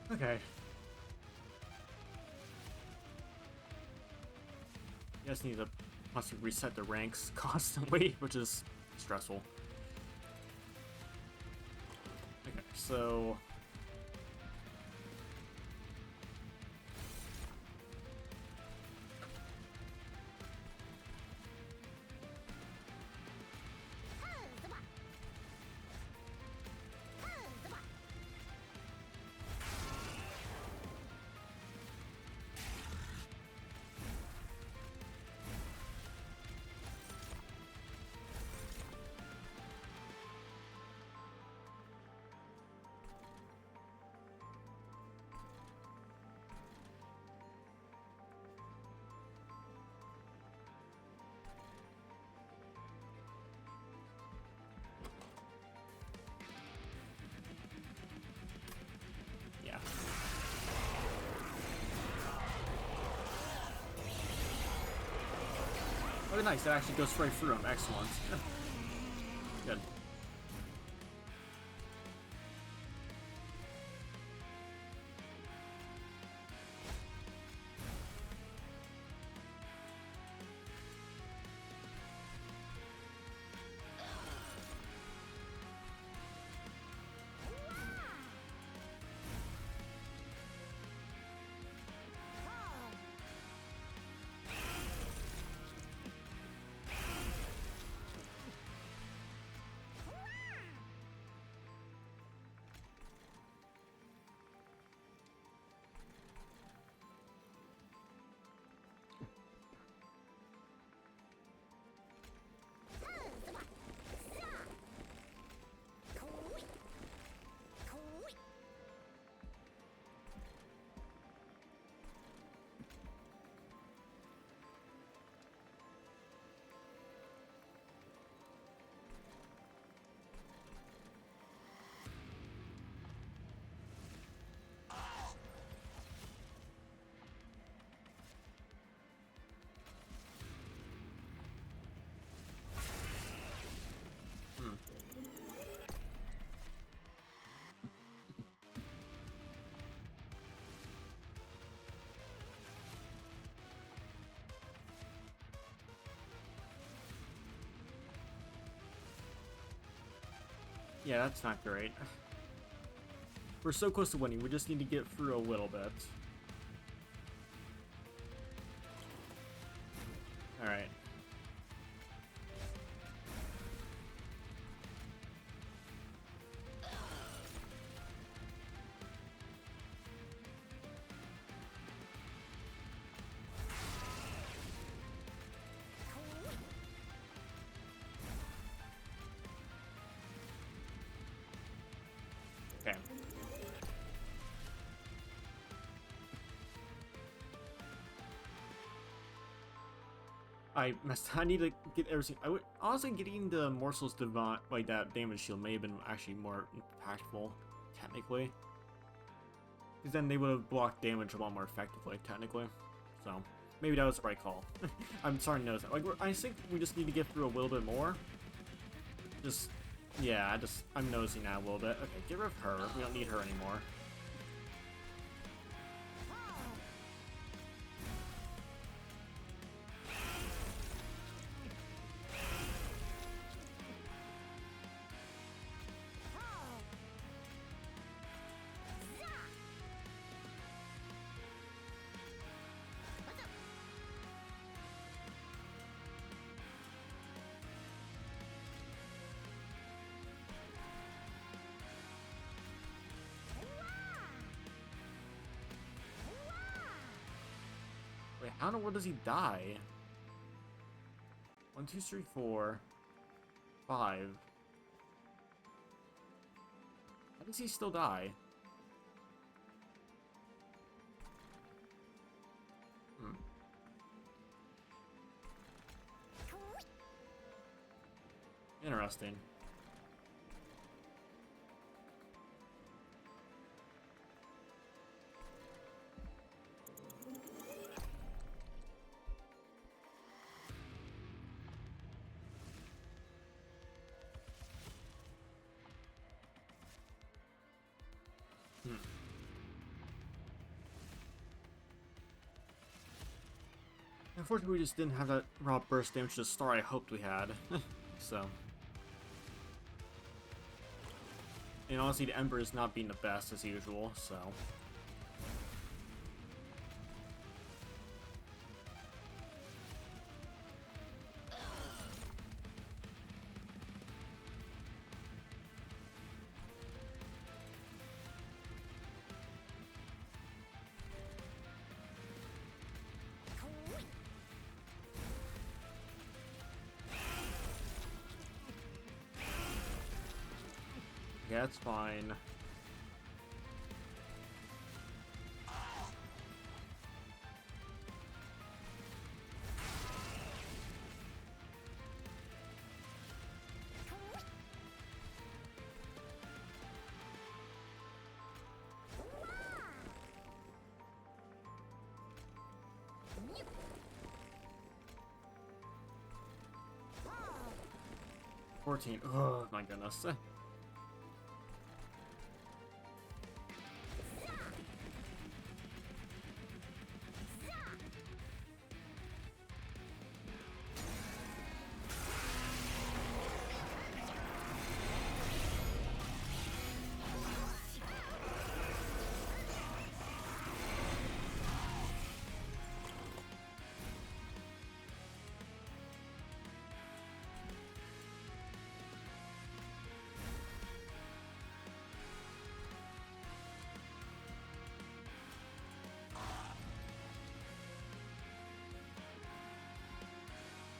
Okay. You guys need to constantly reset the ranks constantly, which is stressful. Okay, so yeah. Oh, nice. That actually goes straight through him. Excellent. Good. Hmm. Yeah, that's not great. We're so close to winning. We just need to get through a little bit. Alright. Okay. I messed. I need to get everything. I would honestly getting the morsels divine like that damage shield may have been actually more impactful, technically. Because then they would have blocked damage a lot more effectively, technically. So maybe that was the right call. I'm starting to notice that. Like I think we just need to get through a little bit more. Just yeah, I'm noticing that a little bit. Okay, get rid of her. We don't need her anymore. Wait, how in the world does he die? 1, 2, 3, 4, 5. How does he still die? Interesting. Unfortunately, we just didn't have that raw burst damage to the star I hoped we had. So. And honestly, the Ember is not being the best as usual, so. Yeah, that's fine. $14. Oh my goodness.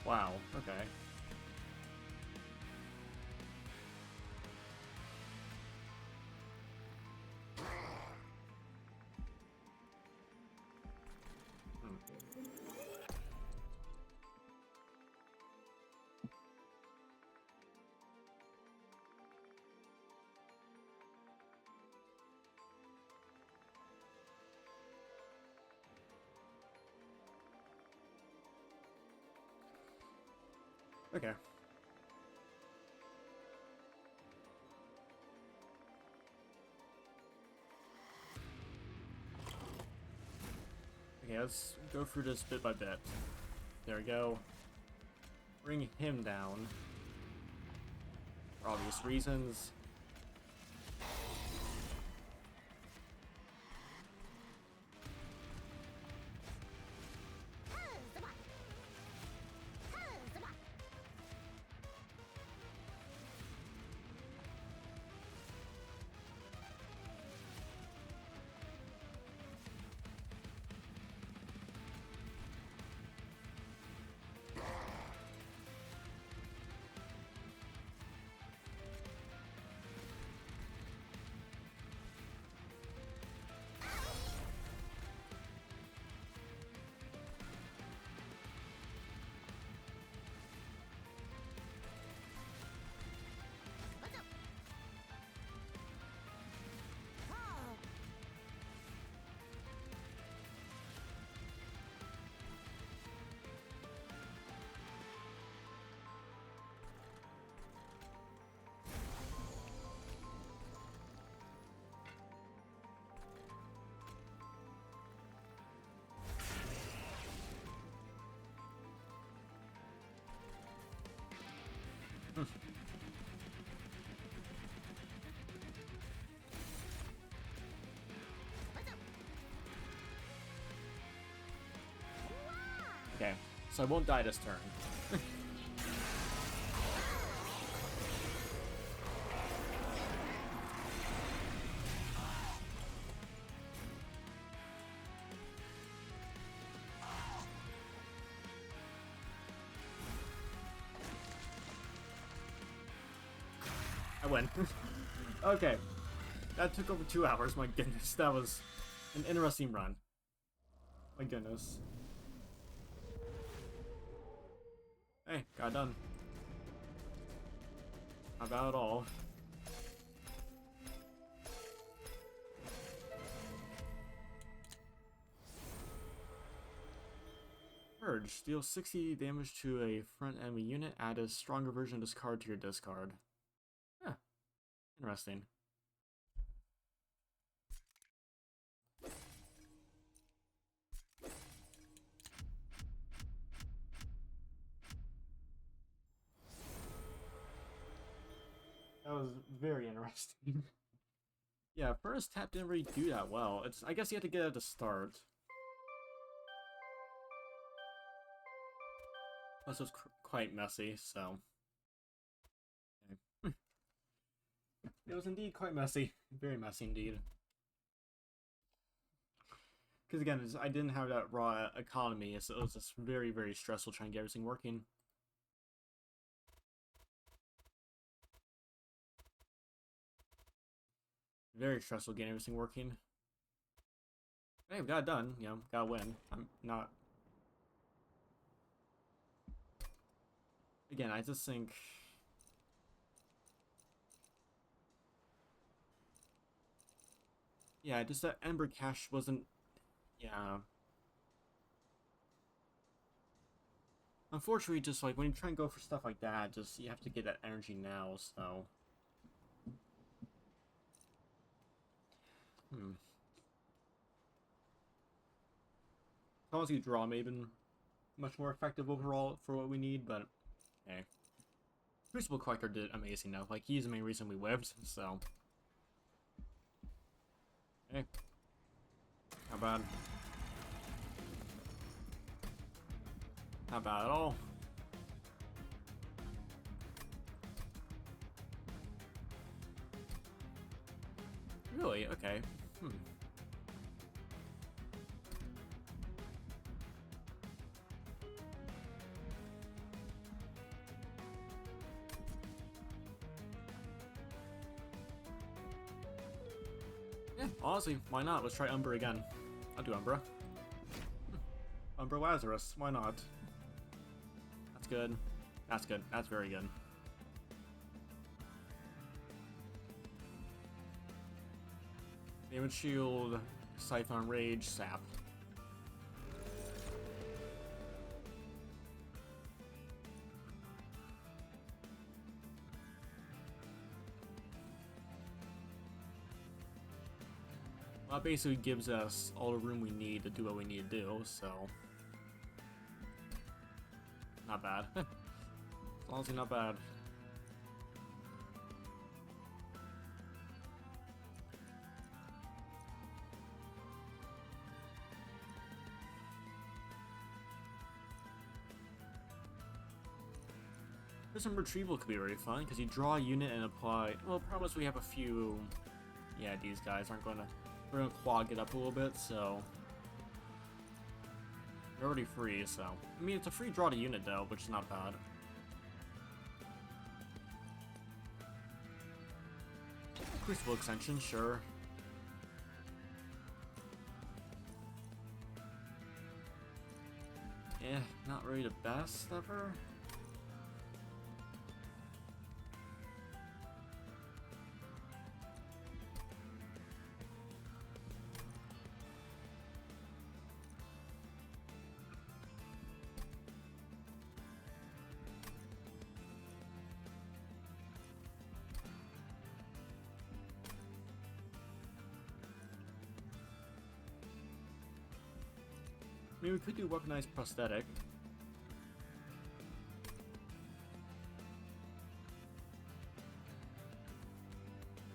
Wow, okay. Okay. Okay, let's go through this bit by bit. There we go. Bring him down. For obvious reasons. Okay, so I won't die this turn. win. Okay. That took over 2 hours, my goodness. That was an interesting run. My goodness. Hey, got done. Not bad at all. Purge. Deal 60 damage to a front enemy unit. Add a stronger version of this card to your discard. Huh. Interesting. That was very interesting. Yeah, first tap didn't really do that well. I guess you had to get it at the start. Plus, it was quite messy, so. Okay. It was indeed quite messy. Very messy indeed. Because again, I didn't have that raw economy, so it was just very, very stressful trying to get everything working. Very stressful getting everything working. Hey, we got it done. You know, gotta win. I'm not. Again, I just think. Yeah, just that Ember Cache wasn't. Yeah. Unfortunately, just like when you try and go for stuff like that, just you have to get that energy now, so. Honestly, Draw may have been much more effective overall for what we need, but hey. Crucible Collector did amazing though. Like, he's the main reason we lived, so. Hey. Not bad. Not bad at all. Really? Okay. Yeah, honestly, why not? Let's try Umbra again. I'll do Umbra. Umbra Lazarus, why not? That's good. That's good. That's very good. Damage Shield, Siphon Rage, Sap. Well, that basically gives us all the room we need to do what we need to do, so. Not bad. Honestly, not bad. Prism Retrieval could be very fun, because you draw a unit and apply. Well, promise we have a few. Yeah, these guys aren't gonna. We're gonna clog it up a little bit, so. They're already free, so. I mean, it's a free draw to unit, though, which is not bad. Crucible Extension, sure. Eh, not really the best ever. I mean, we could do Weaponized Prosthetic.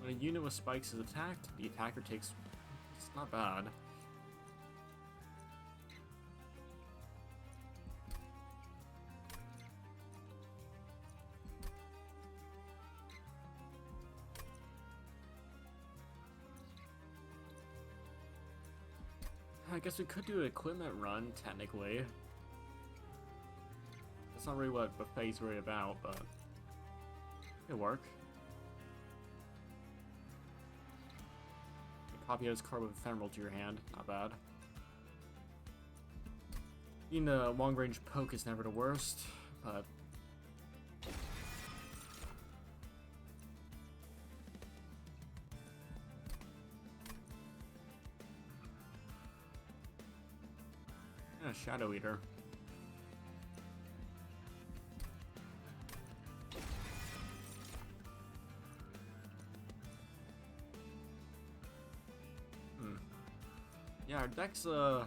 When a unit with spikes is attacked, the attacker takes... It's not bad. I guess we could do an equipment run, technically. That's not really what Buffet's really about, but it'll work. Copy his card with Ephemeral to your hand. Not bad. Being a long-range poke is never the worst, but... Yeah, Shadow Eater. Yeah, our deck's, Yeah,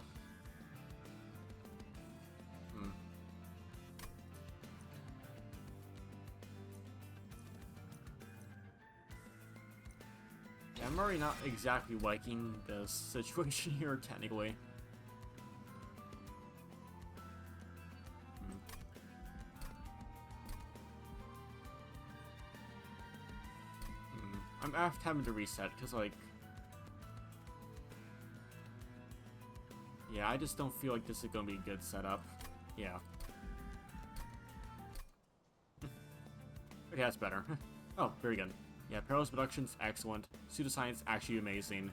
I'm already not exactly liking this situation here, technically. I'm after having to reset, because, like... Yeah, I just don't feel like this is going to be a good setup. Yeah. Okay, that's better. Oh, very good. Yeah, Perilous Productions, excellent. Pseudoscience, actually amazing.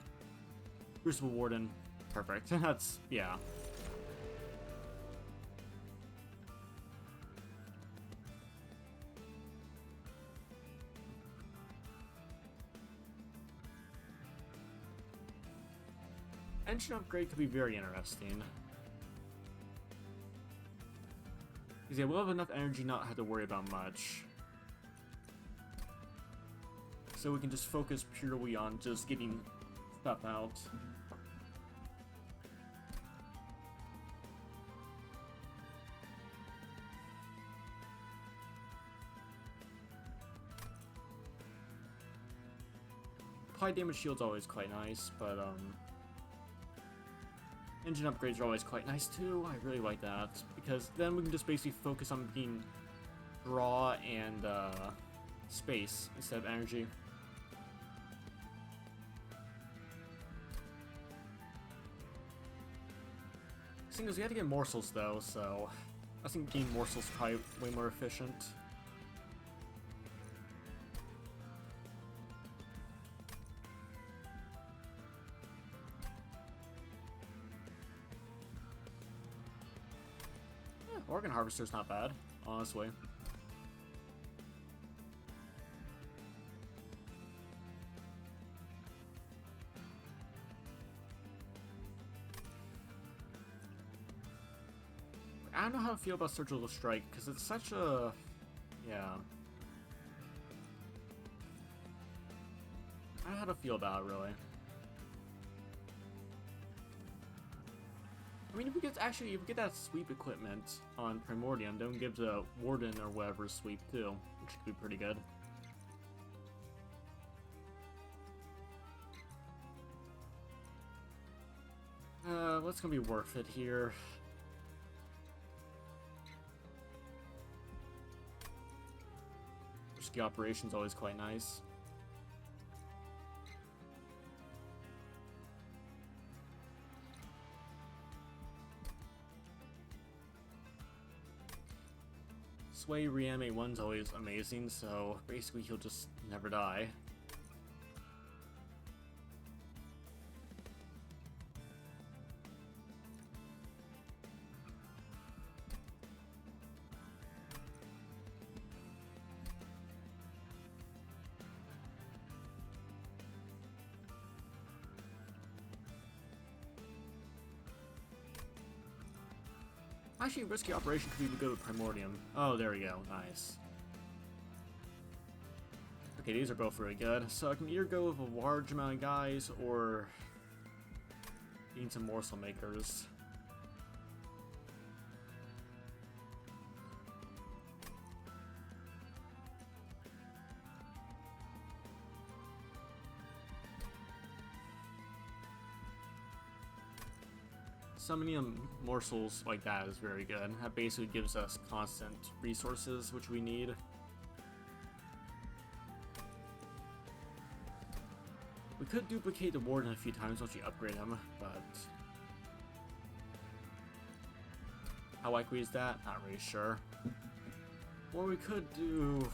Crucible Warden, perfect. That's, yeah. Engine upgrade could be very interesting. Because yeah, we'll have enough energy not have to worry about much. So we can just focus purely on just getting stuff out. High damage shield's always quite nice, but engine upgrades are always quite nice too. I really like that, because then we can just basically focus on being draw and space instead of energy. Thing is, we had to get morsels though, so I think getting morsels is probably way more efficient. Yeah, Organ Harvester's not bad, honestly. I don't know how to feel about Surgical Strike, because it's such a... yeah. I don't know how to feel about it, really. I mean, if we get that sweep equipment on Primordium, then we give the Warden or whatever sweep too, which could be pretty good. What's gonna be worth it here? Risky Operation's always quite nice. Sway Reanimate 1's always amazing, so basically he'll just never die. Actually, Risky Operation could be good with Primordium. Oh, there we go. Nice. Okay, these are both really good. So I can either go with a large amount of guys, or need some morsel makers. Summoning morsels like that is very good. That basically gives us constant resources, which we need. We could duplicate the Warden a few times once you upgrade him, but... how likely is that? Not really sure. Or we could do...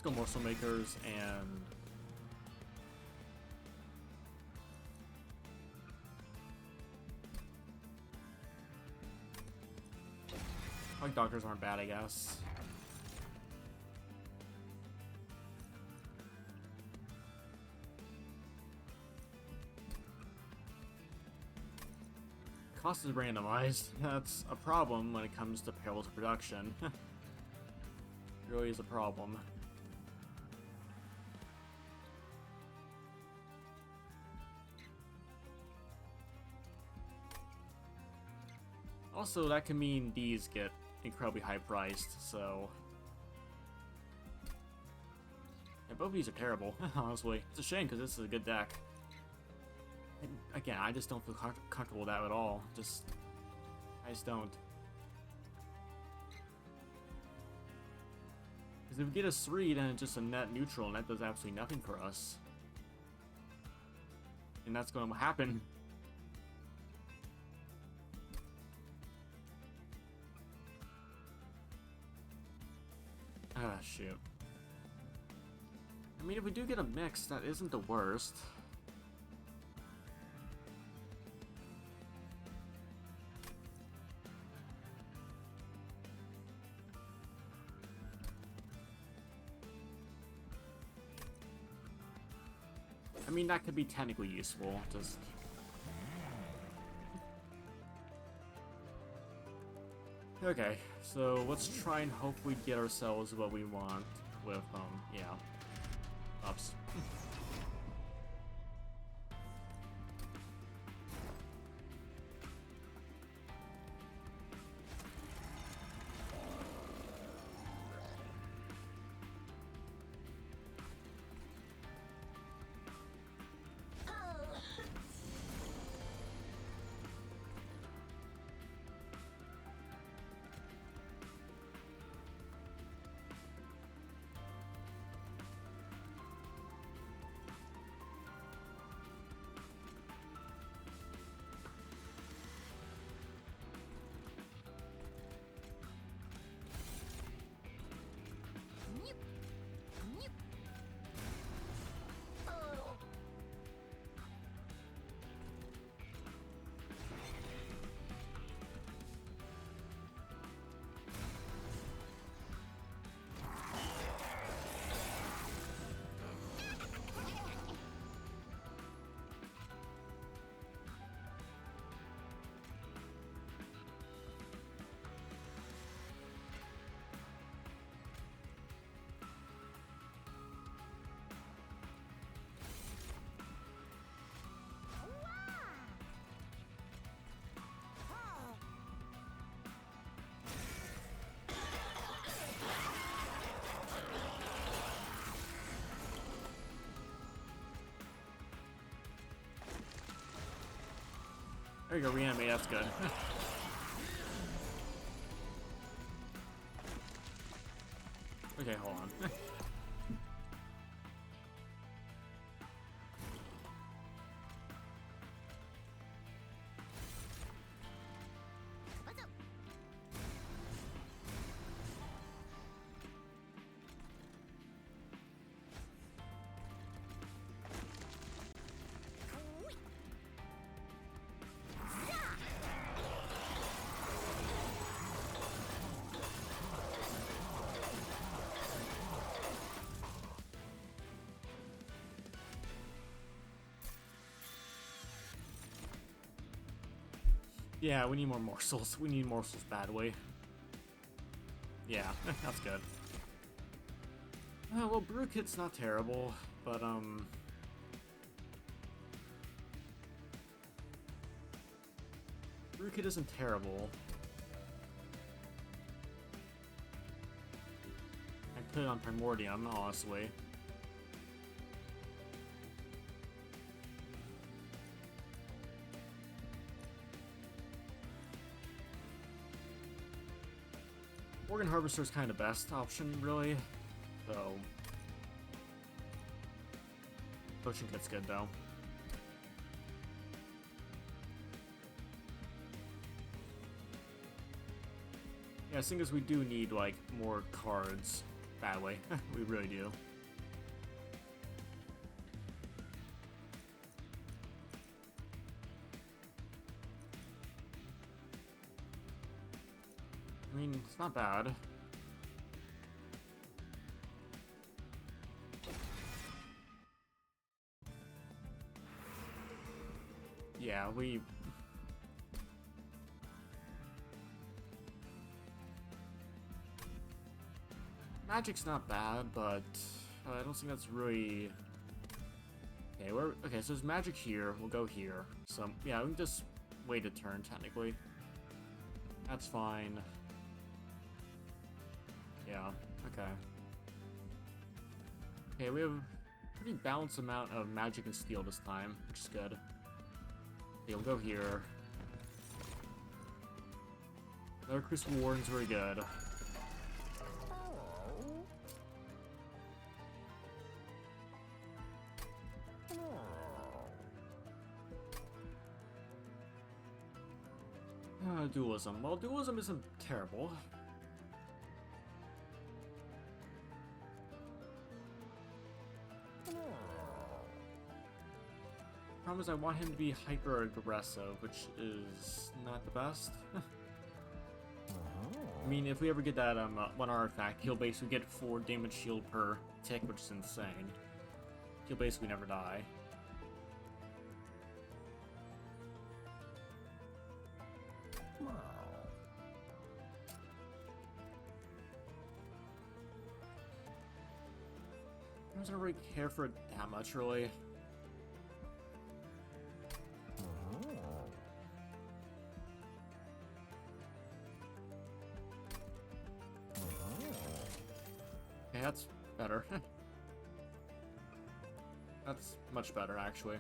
Let's go Morsel Makers and... Like doctors aren't bad, I guess. Cost is randomized. That's a problem when it comes to Perils production. It really is a problem. Also, that can mean these get incredibly high priced, so... Yeah, both of these are terrible, honestly. It's a shame, because this is a good deck. And again, I just don't feel comfortable with that at all. I just don't. Because if we get a 3, then it's just a net neutral, and that does absolutely nothing for us. And that's going to happen. Ah, shoot. I mean, if we do get a mix, that isn't the worst. I mean, that could be technically useful, just... Okay, so let's try and hope we get ourselves what we want with, yeah. Ups. There you go, reanimate, that's good. Okay, hold on. Yeah, we need more morsels. We need morsels badly. Yeah, that's good. Well, Brew Kit's not terrible, but, Brew Kit isn't terrible. I put it on Primordium, honestly. Organ Harvester is kind of the best option, really. So, Potion Kit's good, though. Yeah, seeing as we do need, like, more cards. badly. We really do. I mean, it's not bad. Yeah, we... Magic's not bad, but I don't think that's really... Okay, okay, so there's magic here. We'll go here. So, yeah, we can just wait a turn, technically. That's fine. Yeah, okay. Okay, we have a pretty balanced amount of magic and steel this time, which is good. Okay, we'll go here. Another Crucible Warden's very good. Dualism. Well, dualism isn't terrible. Problem is I want him to be hyper-aggressive, which is not the best. I mean, if we ever get that one artifact, he'll basically get 4 damage shield per tick, which is insane. He'll basically never die. I don't really care for it that much, really. Okay, that's better. That's much better, actually.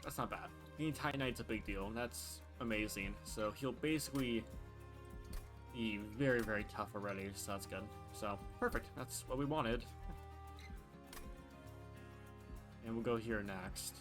That's not bad. Getting Titanite's a big deal, and that's amazing. So he'll basically be very, very tough already, so that's good. So, perfect. That's what we wanted. And we'll go here next.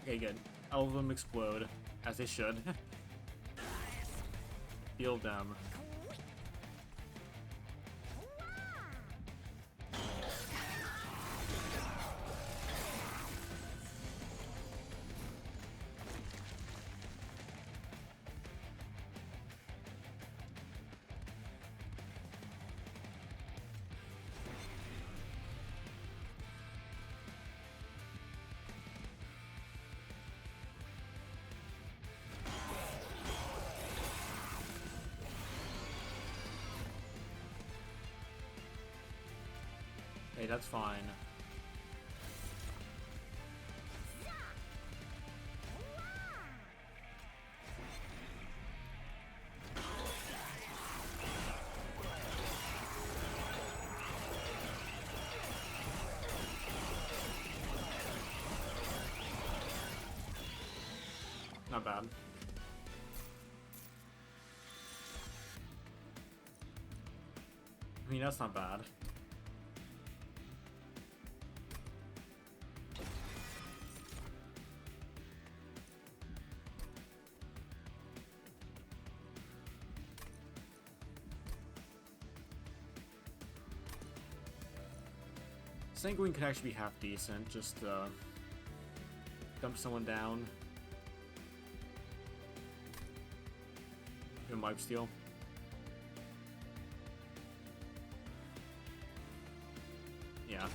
Okay, good. All of them explode, as they should. Heal them. Hey, that's fine. Not bad. I mean, that's not bad. Sanguine could actually be half decent, just dump someone down. and lifesteal. Yeah.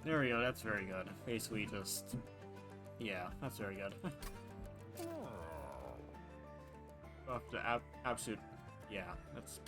There we go, that's very good. Basically just... yeah, that's very good. Off the absolute... yeah, that's...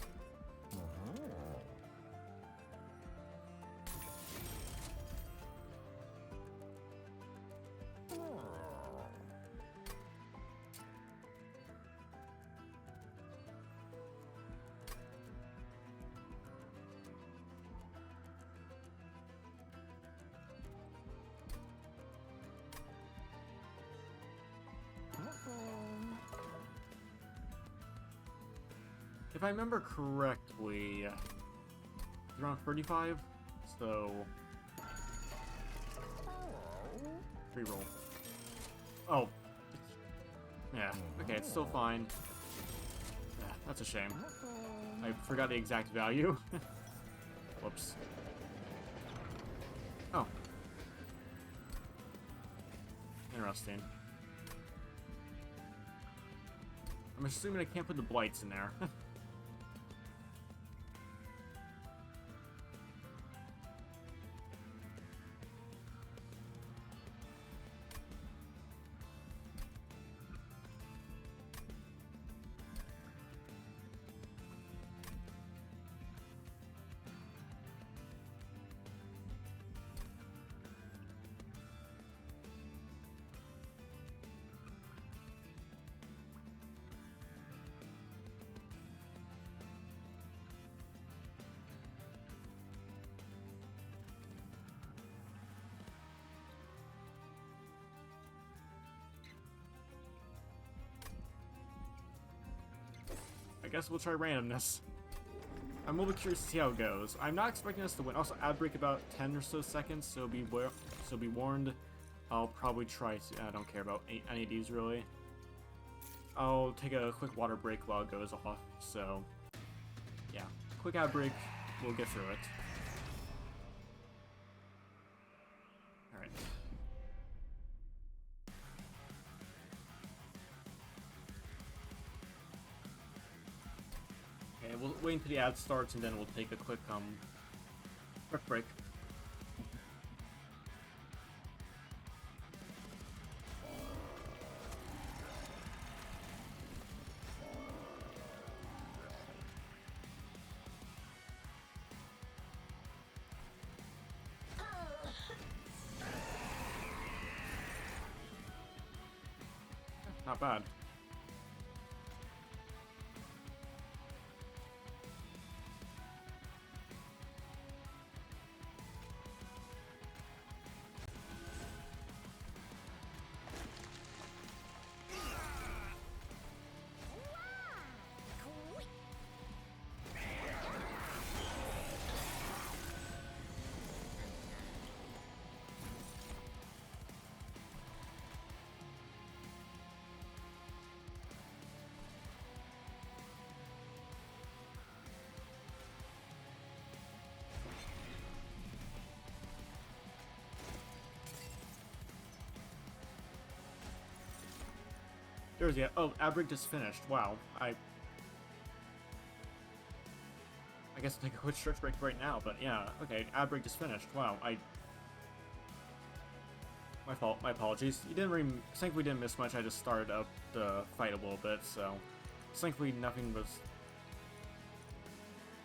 If I remember correctly, it's around 35, so... reroll. Oh. Yeah, okay, it's still fine. Yeah, that's a shame. I forgot the exact value. Whoops. Oh. Interesting. I'm assuming I can't put the blights in there. I guess we'll try randomness. I'm a little bit curious to see how it goes. I'm not expecting us to win. Also, ad break about 10 or so seconds, so be warned. I'll probably try to... I don't care about any of these, really. I'll take a quick water break while it goes off, so... yeah. Quick ad break. We'll get through it. Alright. Okay, we'll wait until the ad starts and then we'll take a quick break. Not bad. There's the... oh, ad break just finished. Wow. I guess I'll take a quick stretch break right now, but yeah. Okay, ad break just finished. Wow, my fault. My apologies. You didn't really... thankfully didn't miss much. I just started up the fight a little bit, so... thankfully nothing was...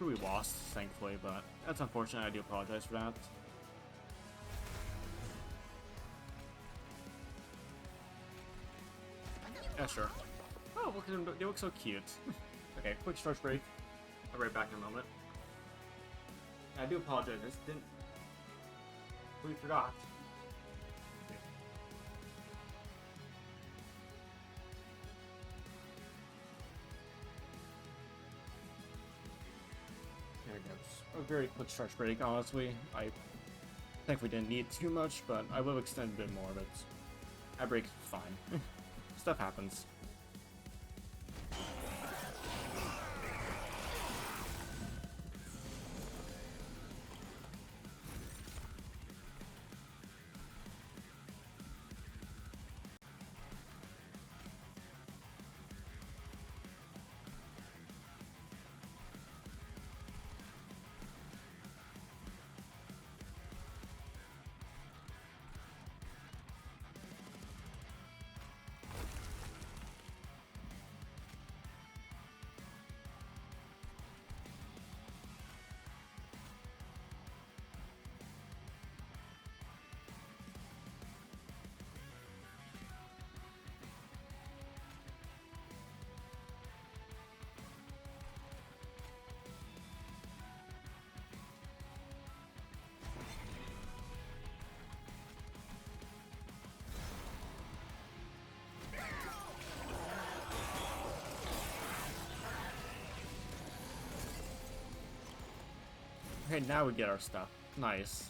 we lost, thankfully, but that's unfortunate. I do apologize for that. Yeah, sure. Oh, look at him. They look so cute. Okay, quick stretch break. I'll be right back in a moment. I do apologize. I just didn't... we forgot. Okay. There it goes. A very quick stretch break, honestly. I think we didn't need too much, but I will extend a bit more, but... ad break is fine. Stuff happens. Okay, now we get our stuff. Nice.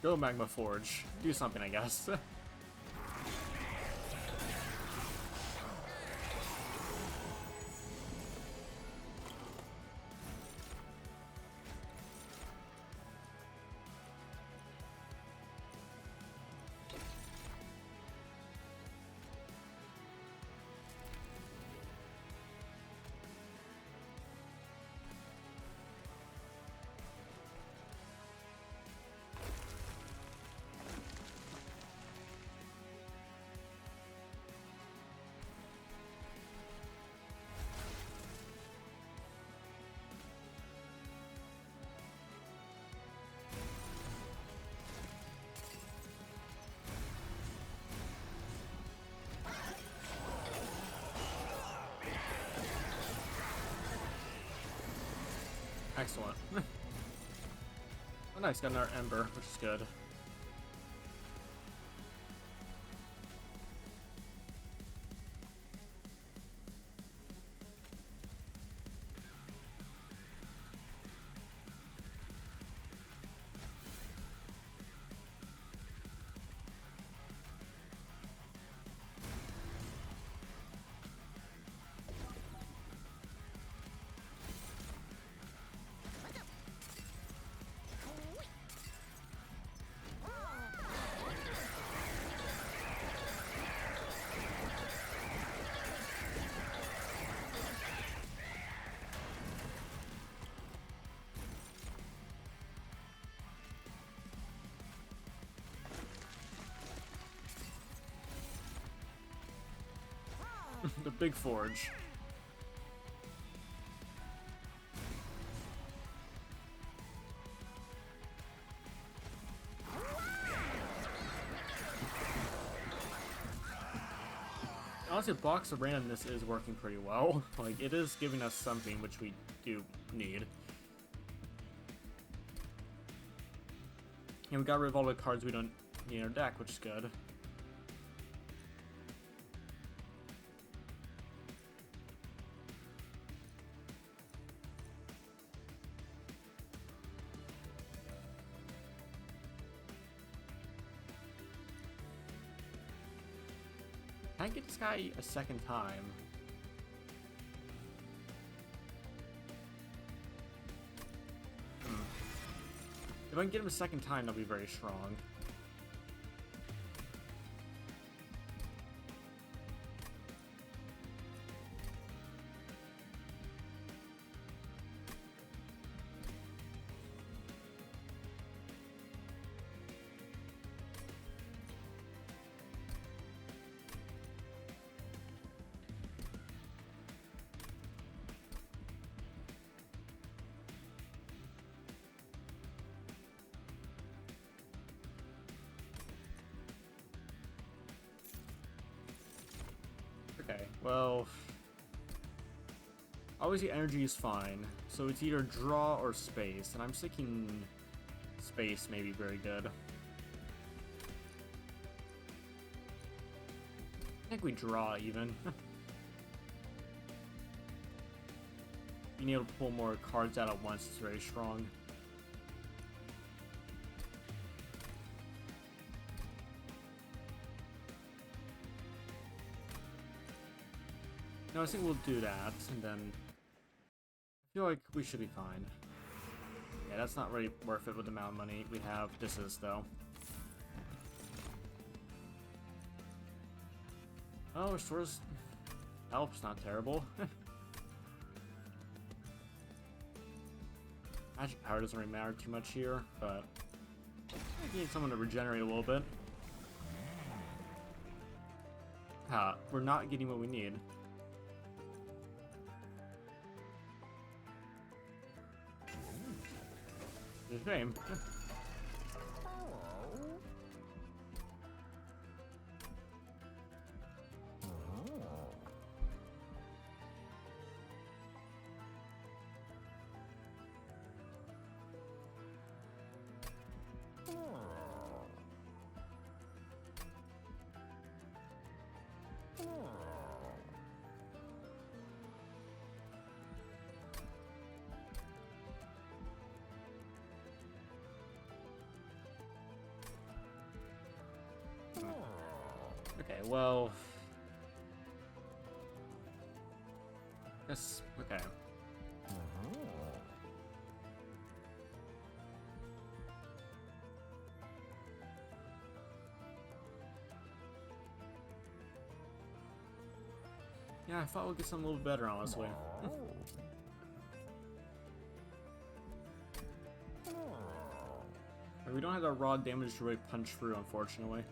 Go Magma Forge. Do something, I guess. Excellent. Oh, nice, got another Ember, which is good. The big forge. Honestly, Box of Randomness is working pretty well. Like, it is giving us something which we do need. And we got rid of all the cards we don't need in our deck, which is good. Can I get this guy a second time? If I can get him a second time, that'll be very strong. Okay, well, obviously energy is fine, so it's either draw or space, and I'm thinking space may be very good. I think we draw even. Being able to pull more cards out at once is very strong. No, I think we'll do that, and then I feel like we should be fine. Yeah, that's not really worth it with the amount of money we have. This is, though. Oh, restores help's not terrible. Magic power doesn't really matter too much here, but I need someone to regenerate a little bit. Ha, we're not getting what we need. It's a shame. Okay, well... Yes, okay. Yeah, I thought we'd get something a little better, honestly. We don't have the raw damage to really punch through, unfortunately.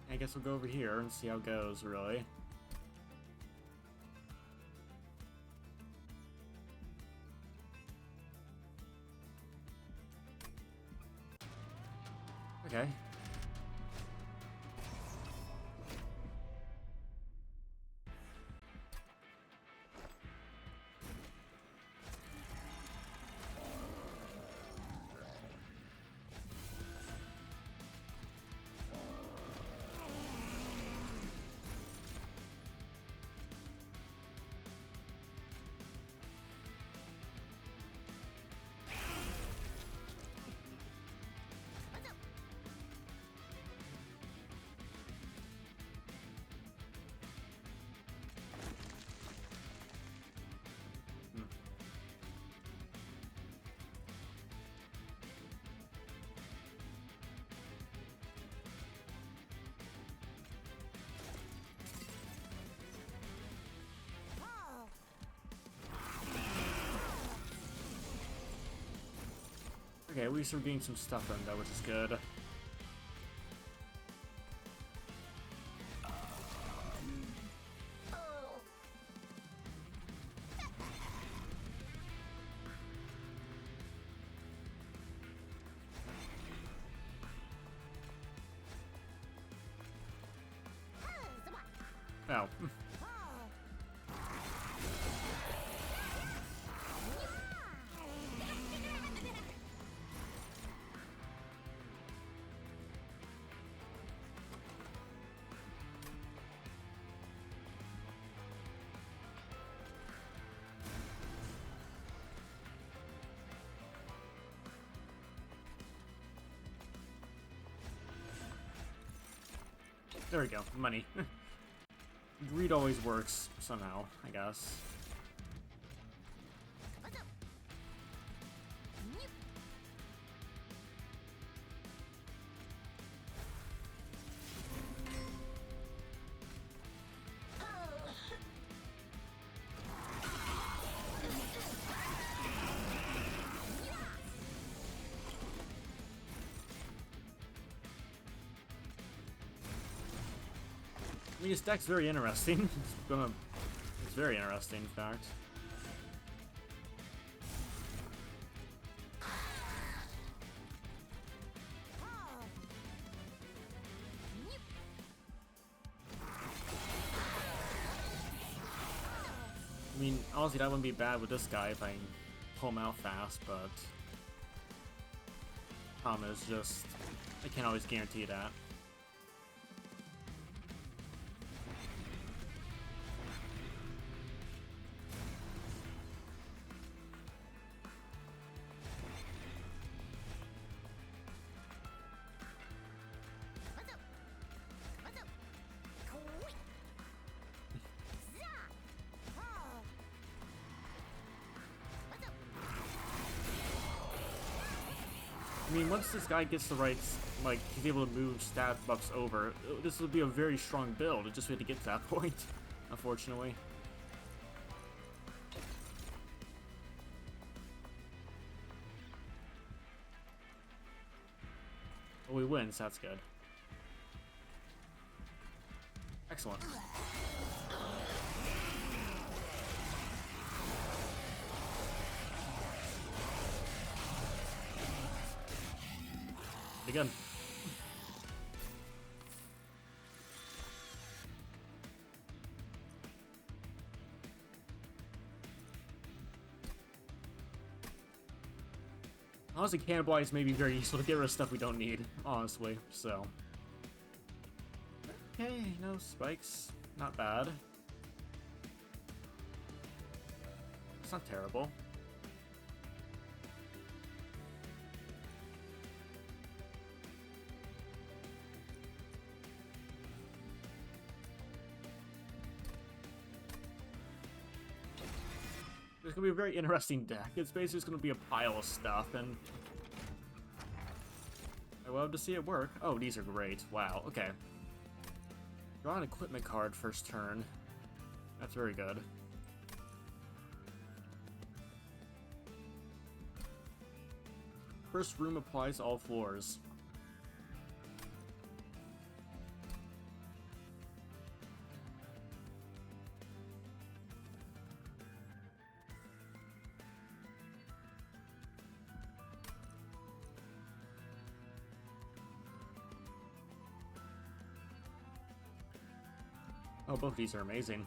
I guess we'll go over here and see how it goes, really. Okay. Okay, at least we're getting some stuff done though, which is good. Oh. There we go, money. Greed always works, somehow, I guess. I mean, his deck's very interesting. It's very interesting, in fact. I mean, honestly, that wouldn't be bad with this guy if I can pull him out fast, but... problem is just, I can't always guarantee that. I mean, once this guy gets the right, like, he's able to move stat buffs over, this will be a very strong build. It just we had to get to that point, unfortunately. Well, we win, so that's good. Excellent. Again. Honestly, cannibalize may be very useful to get rid of stuff we don't need, honestly, so. Okay, no spikes. Not bad. It's not terrible. It's gonna be a very interesting deck. It's basically just gonna be a pile of stuff, and I love to see it work. Oh, these are great. Wow, okay. Draw an equipment card first turn. That's very good. First room applies to all floors. Oh, both of these are amazing.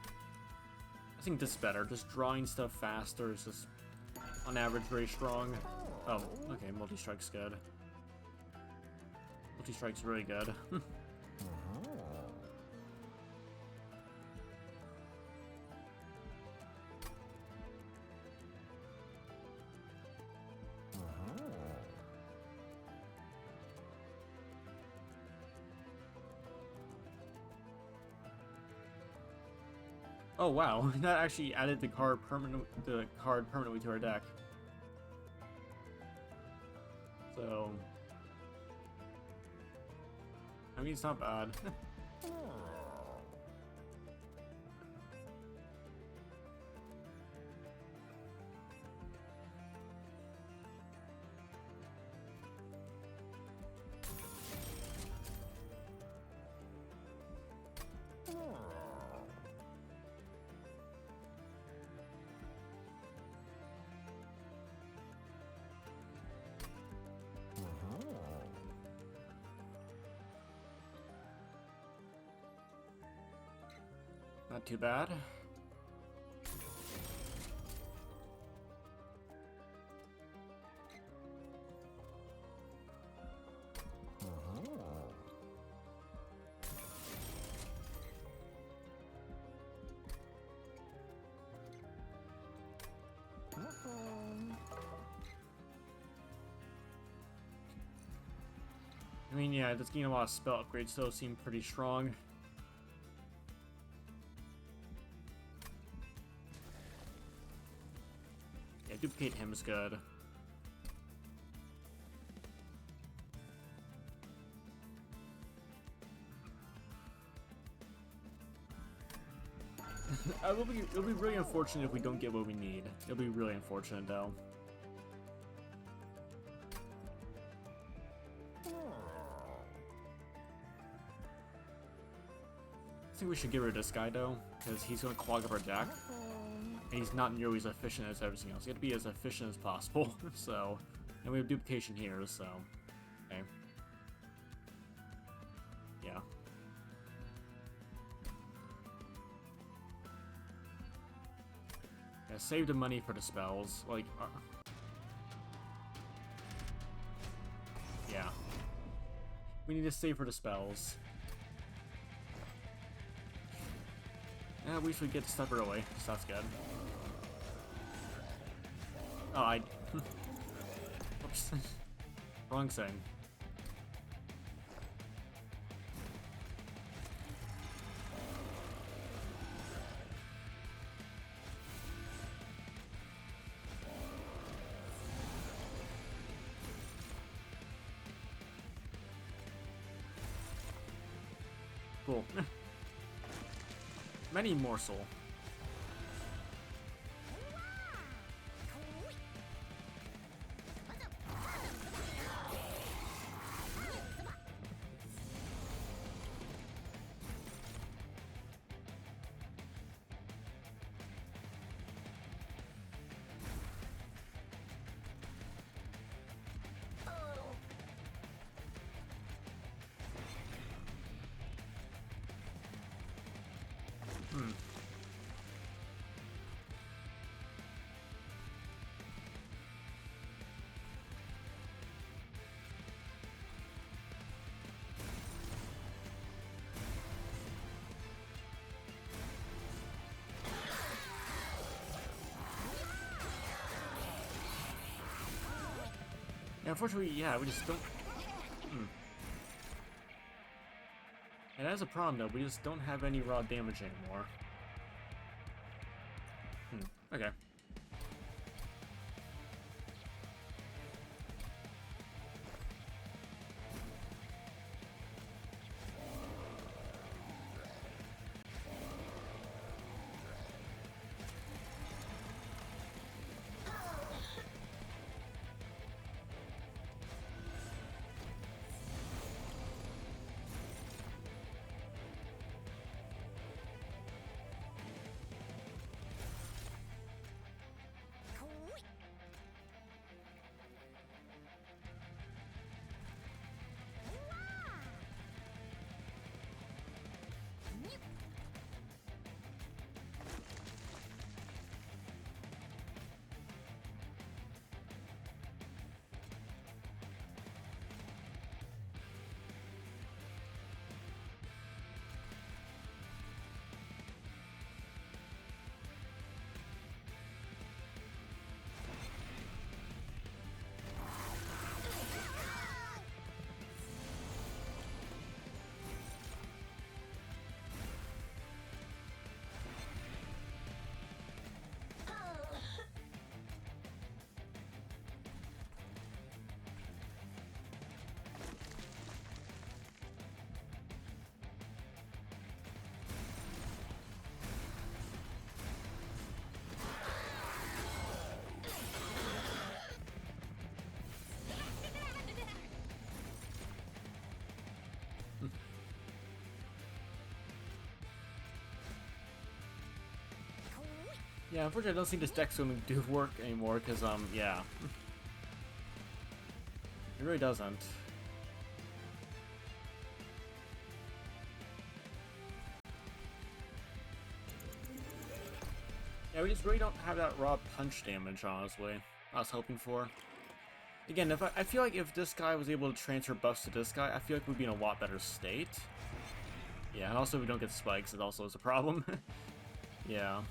I think this is better. Just drawing stuff faster is just, on average, very strong. Oh, okay, multi-strike's good. Multi-strike's really good. Oh wow, that actually added the card permanently to our deck. So, I mean, it's not bad. Not too bad. I mean, yeah, this getting a lot of spell upgrades still seem pretty strong. Yeah, duplicate him is good. It'll be really unfortunate if we don't get what we need. It'll be really unfortunate, though. I think we should get rid of this guy, though, because he's going to clog up our deck. And he's not nearly as efficient as everything else. You have to be as efficient as possible, so... And we have duplication here, so... Okay. Yeah. Yeah, save the money for the spells, like... yeah. We need to save for the spells. Yeah, at least we get stuff early, so that's good. Oh, I... Oops. Wrong thing. Cool. Many morsel. Hmm. Yeah, unfortunately, yeah, we just don't. Hmm. And that's a problem, though. We just don't have any raw damage anymore. Okay. Yeah, unfortunately, I don't think this deck swimming do work anymore, because, yeah. It really doesn't. Yeah, we just really don't have that raw punch damage, honestly. I was hoping for. Again, I feel like if this guy was able to transfer buffs to this guy, I feel like we'd be in a lot better state. Yeah, and also if we don't get spikes, it also is a problem. Yeah.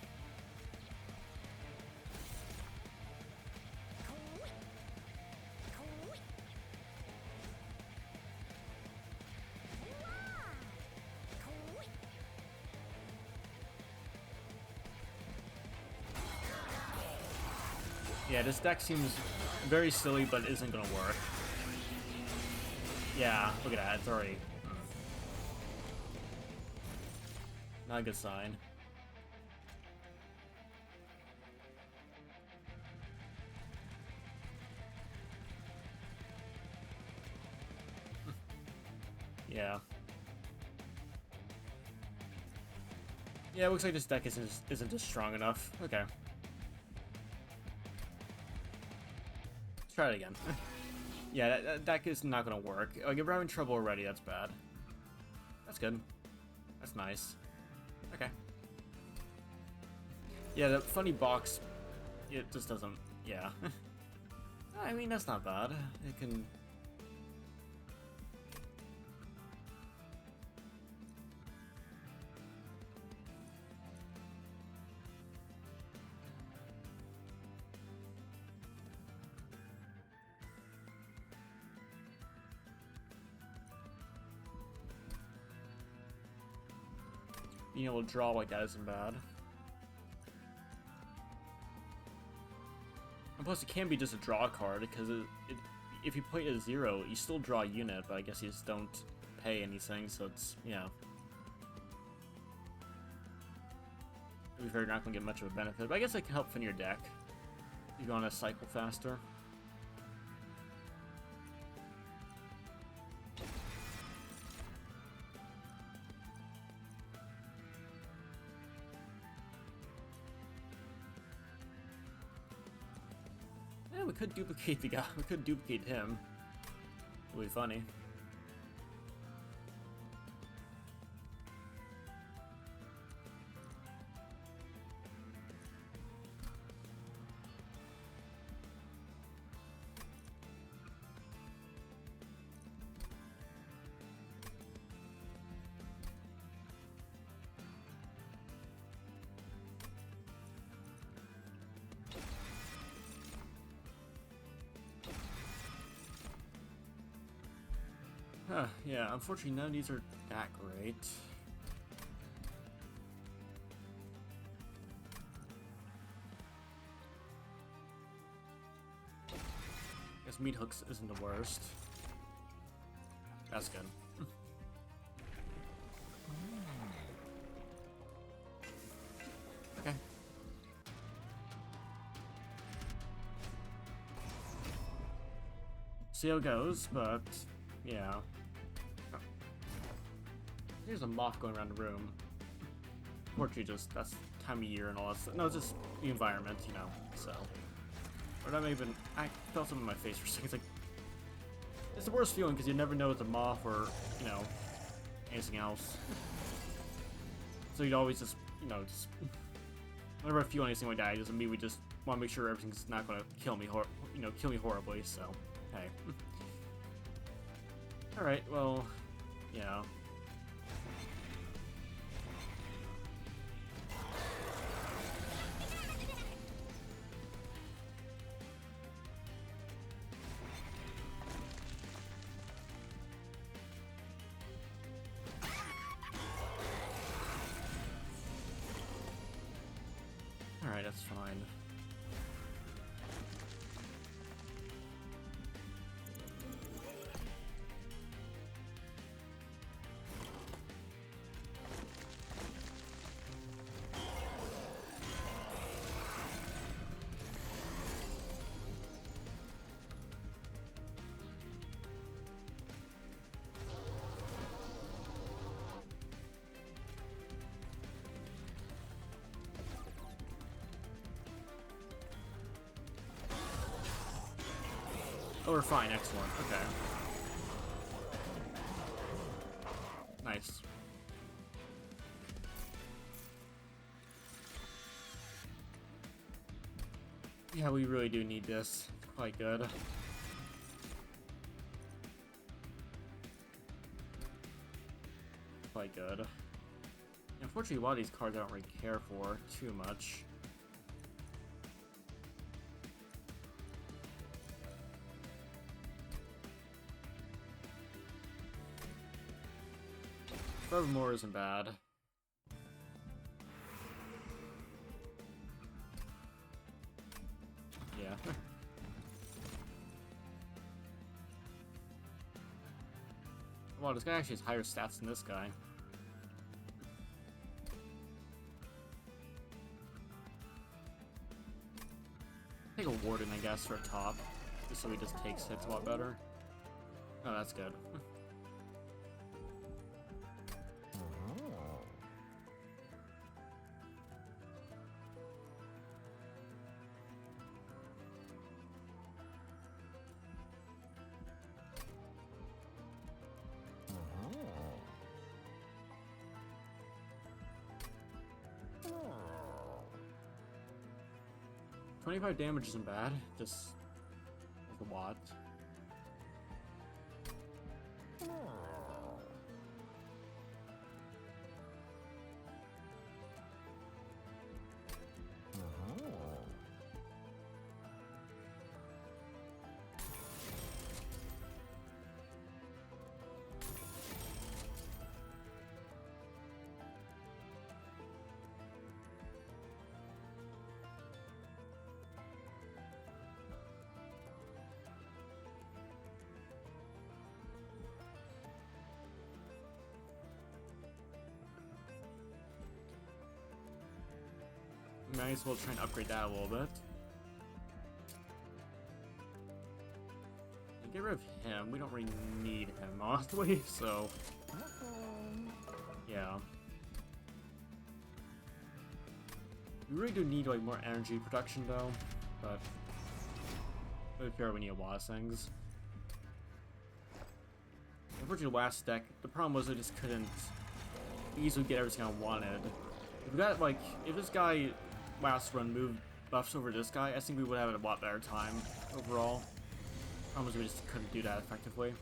Yeah, this deck seems very silly, but isn't gonna work. Yeah, look at that, it's already... Not a good sign. Yeah. Yeah, it looks like this deck isn't just strong enough. Okay. Let's try it again. Yeah, that deck is not gonna work. Like, if we're having trouble already, that's bad. That's good. That's nice. Okay. Yeah, the funny box, it just doesn't... Yeah. I mean, that's not bad. It can... Being able to draw like that isn't bad. And plus, it can be just a draw card, because if you play it at 0, you still draw a unit, but I guess you just don't pay anything, so it's, yeah. To be fair, you're not going to get much of a benefit, but I guess it can help thin your deck. You go on a cycle faster. Yeah, we could duplicate the guy. We could duplicate him. It would be funny. Yeah, unfortunately none of these are that great. Guess meat hooks isn't the worst. That's good. Okay. See how it goes, but yeah. There's a moth going around the room. Fortunately, just that's time of year and all that stuff. No, it's just the environment, you know. So, or not even. I felt something in my face for a second. It's like it's the worst feeling because you never know it's a moth or you know anything else. So you'd always just you know just whenever I feel anything like that, I just immediately just want to make sure everything's not going to kill me kill me horribly. So hey. All right. Well, yeah. Alright, that's fine. Oh, we're fine. Excellent. Okay. Nice. Yeah, we really do need this. Quite good. Quite good. Unfortunately, a lot of these cards I don't really care for too much. Forevermore isn't bad. Yeah. Wow, this guy actually has higher stats than this guy. Take a Warden, I guess, for a top. Just so he just takes hits a lot better. Oh, that's good. 25 damage isn't bad, just like a lot. might as well try and upgrade that a little bit. Get rid of him. We don't really need him, honestly, so... yeah. We really do need, like, more energy production, though, but... I feel we need a lot of things. Unfortunately, last deck, the problem was I just couldn't easily get everything I wanted. If we got, like, if this guy last run moved buffs over this guy, I think we would have a lot better time overall. Problem is we just couldn't do that effectively.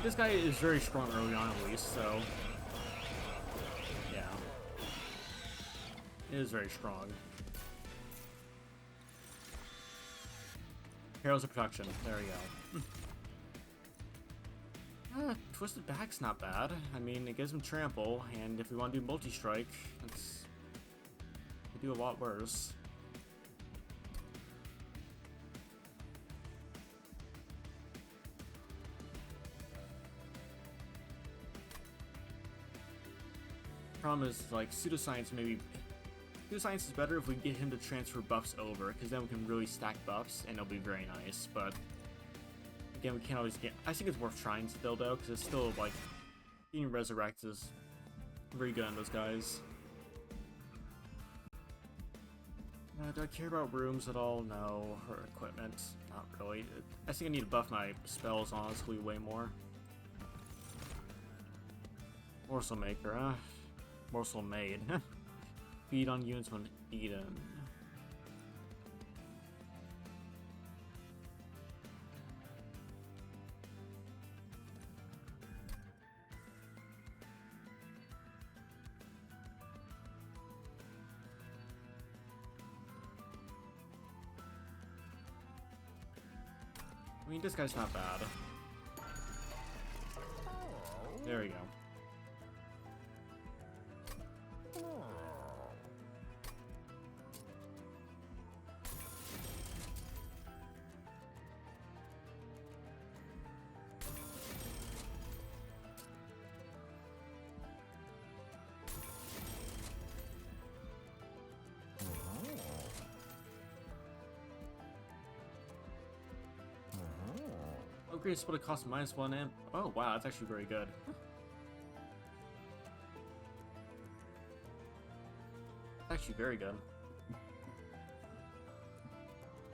This guy is very strong early on, at least, so... yeah. It is very strong. Perils of Production. There we go. Twisted Back's not bad. I mean, it gives him Trample, and if we want to do Multi-Strike, it's... we do a lot worse. Problem is, like, Pseudoscience maybe... Pseudoscience is better if we get him to transfer buffs over, because then we can really stack buffs, and it'll be very nice, but... again, we can't always get... I think it's worth trying still, though, because it's still, like... being Resurrect is very good on those guys. Do I care about rooms at all? No. Or equipment? Not really. I think I need to buff my spells, honestly, way more. Morsel Maker, huh? Morsel Made. Feed on units when eaten. I mean, this guy's not bad. There we go. Upgrade is what it costs -1 amp. Oh wow, that's actually very good. Actually very good.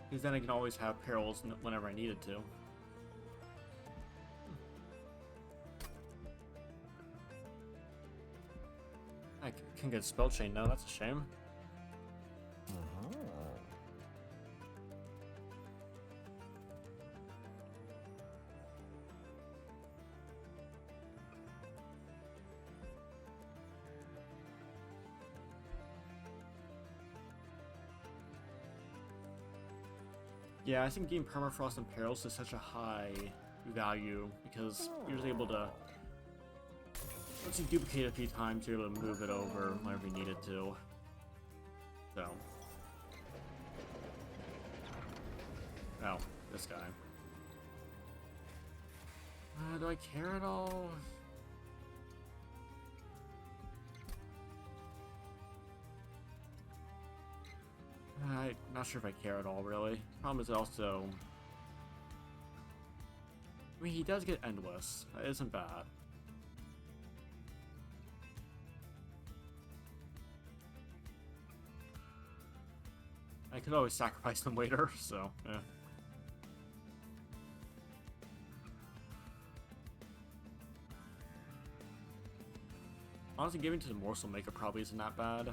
Because then I can always have perils whenever I needed to. I can get Spell Chain now, that's a shame. Yeah, I think getting Permafrost and Perils is such a high value because you're just able to, once you duplicate it a few times, you're able to move it over whenever you need it to. So. Oh, this guy. Do I care at all? I'm not sure if I care at all, really. Problem is also... I mean, he does get Endless. That isn't bad. I could always sacrifice them later, so, yeah. Honestly, giving to the Morsel Maker probably isn't that bad.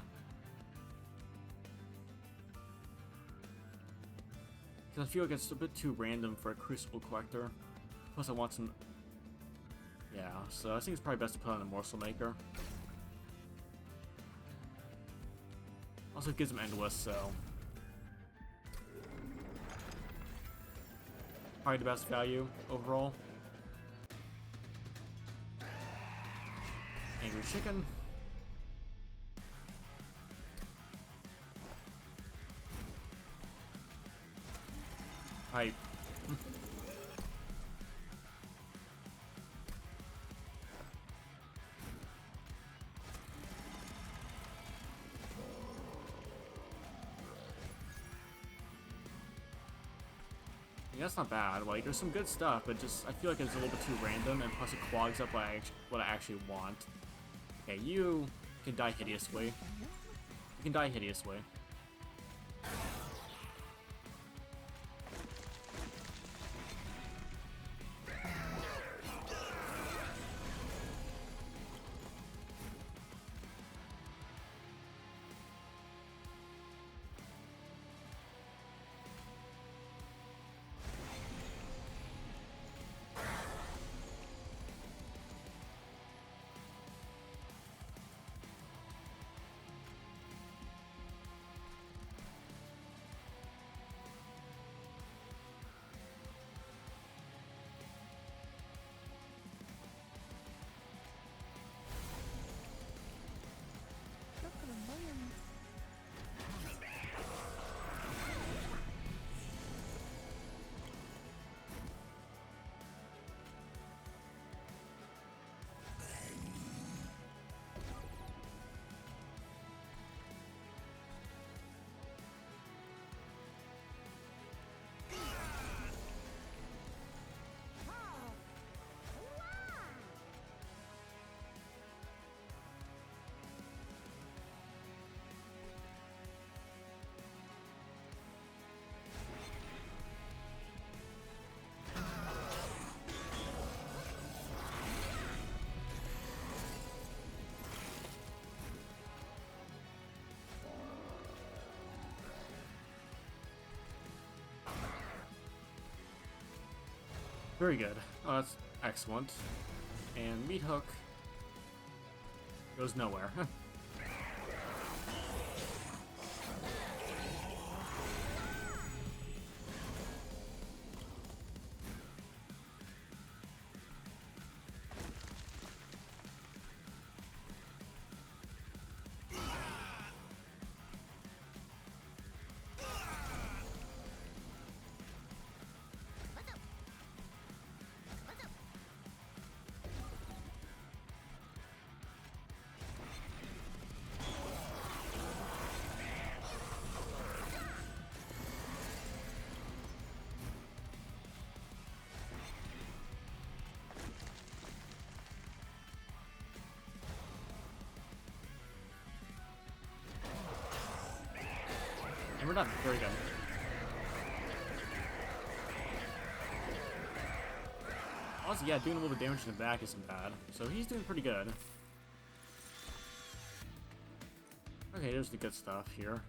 Because I feel like it's a bit too random for a Crucible Collector. Plus I want some... Yeah, so I think it's probably best to put on the Morsel Maker. Also, it gives him Endless, so... Probably the best value overall. Angry Chicken. Hype. Yeah, that's not bad. Like, there's some good stuff, but just I feel like it's a little bit too random, and plus it clogs up what I actually want. Okay, you can die hideously. You can die hideously. Very good. Oh, that's excellent. And Meat Hook goes nowhere. And we're done. Very good. Also, yeah, doing a little bit of damage in the back isn't bad. So he's doing pretty good. Okay, there's the good stuff here.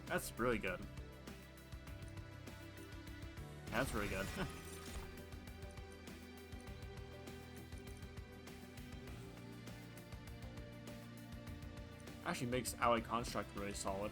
That's really good. That's really good. Actually makes Allied Construct really solid.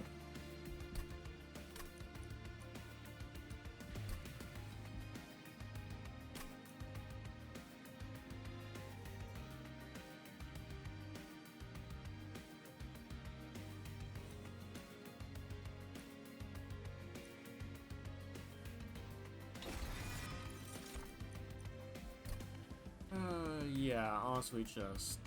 Yeah, honestly, just...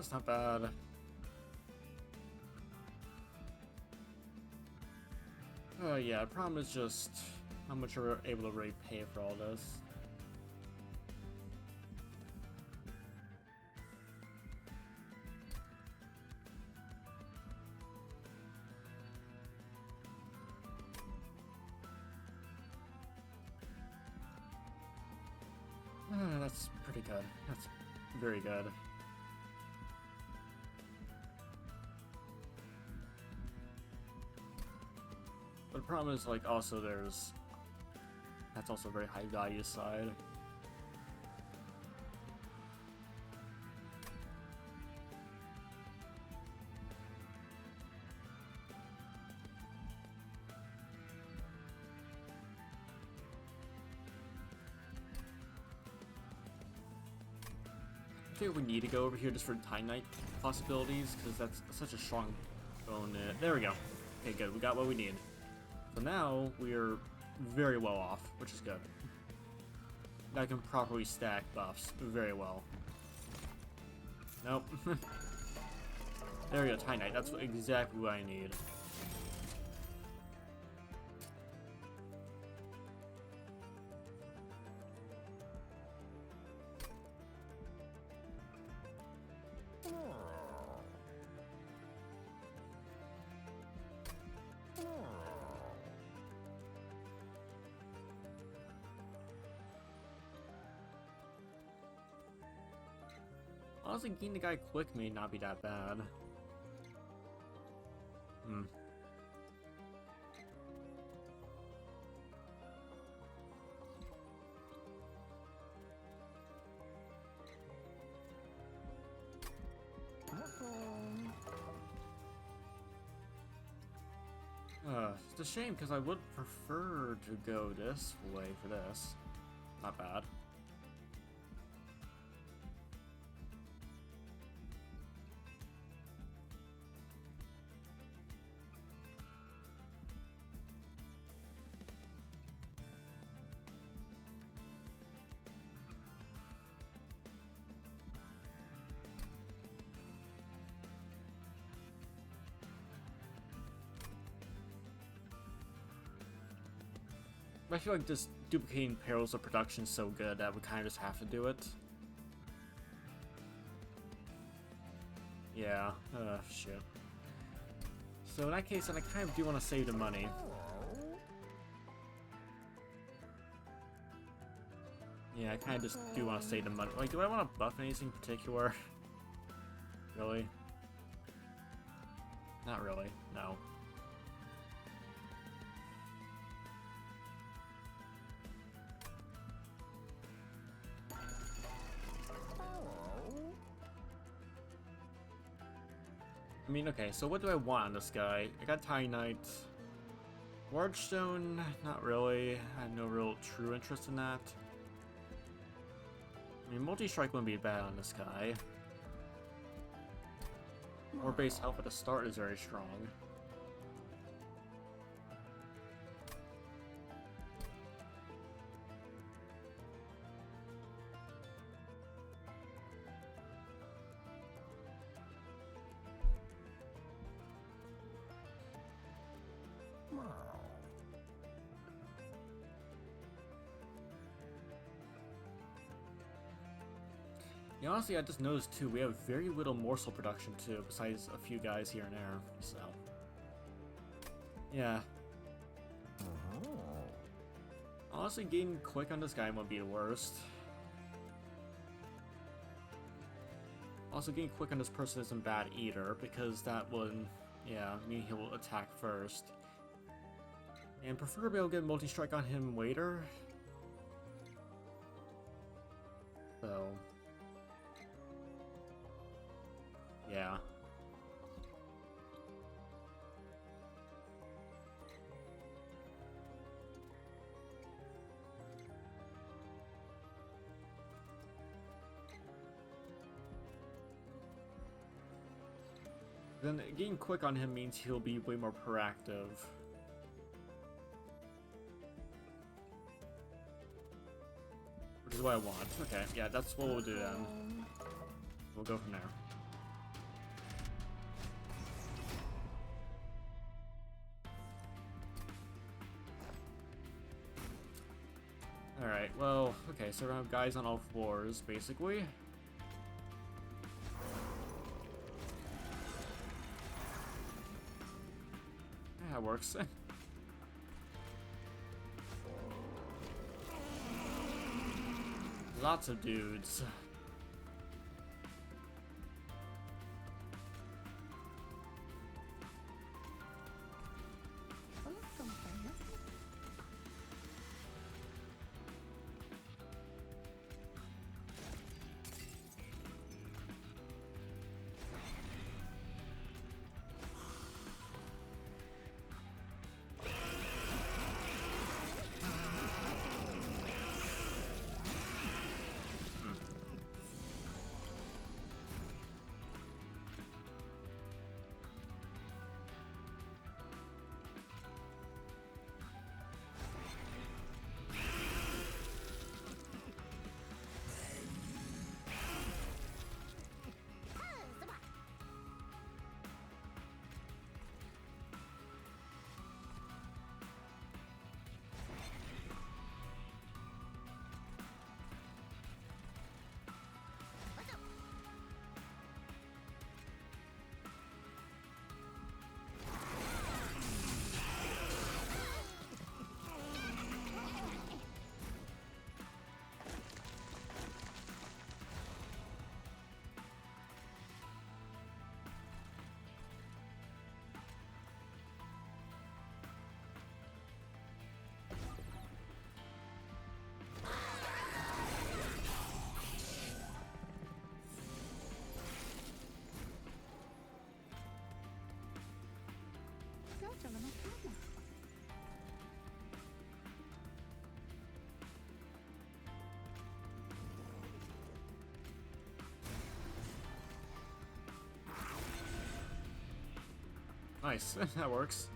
That's not bad. Yeah, the problem is just how much we're able to really pay for all this. That's pretty good. That's very good. But the problem is, like, also there's... That's also a very high value side. I think we need to go over here just for Titanite possibilities, because that's such a strong bonus. There we go. Okay, good. We got what we need. So now we're very well off, which is good. Now I can properly stack buffs very well. Nope. There we go, Titanite. That's exactly what I need. Honestly, getting the guy quick may not be that bad. It's a shame because I would prefer to go this way for this. Not bad. I feel like just duplicating perils of production is so good that we kind of just have to do it. Yeah, shit. So in that case, then I kind of do want to save the money. Yeah, I kind of just do want to save the money. Like, do I want to buff anything in particular? Really? Not really, no. I mean, okay, so what do I want on this guy? I got Titanite. Wardstone, not really. I have no real true interest in that. I mean, multi-strike wouldn't be bad on this guy. More base health at the start is very strong. Yeah, honestly, I just noticed too, we have very little morsel production too, besides a few guys here and there, so. Yeah. Honestly, getting quick on this guy won't be the worst. Also, getting quick on this person isn't bad either, because that would, yeah, mean he'll attack first. And preferably I'll get multi-strike on him later. So. Yeah. Then getting quick on him means he'll be way more proactive. Which is what I want. Okay, yeah, that's what we'll do then. We'll go from there. Alright, well, okay, so we're gonna have guys on all floors, basically. Yeah, that works. Lots of dudes. Nice, that works.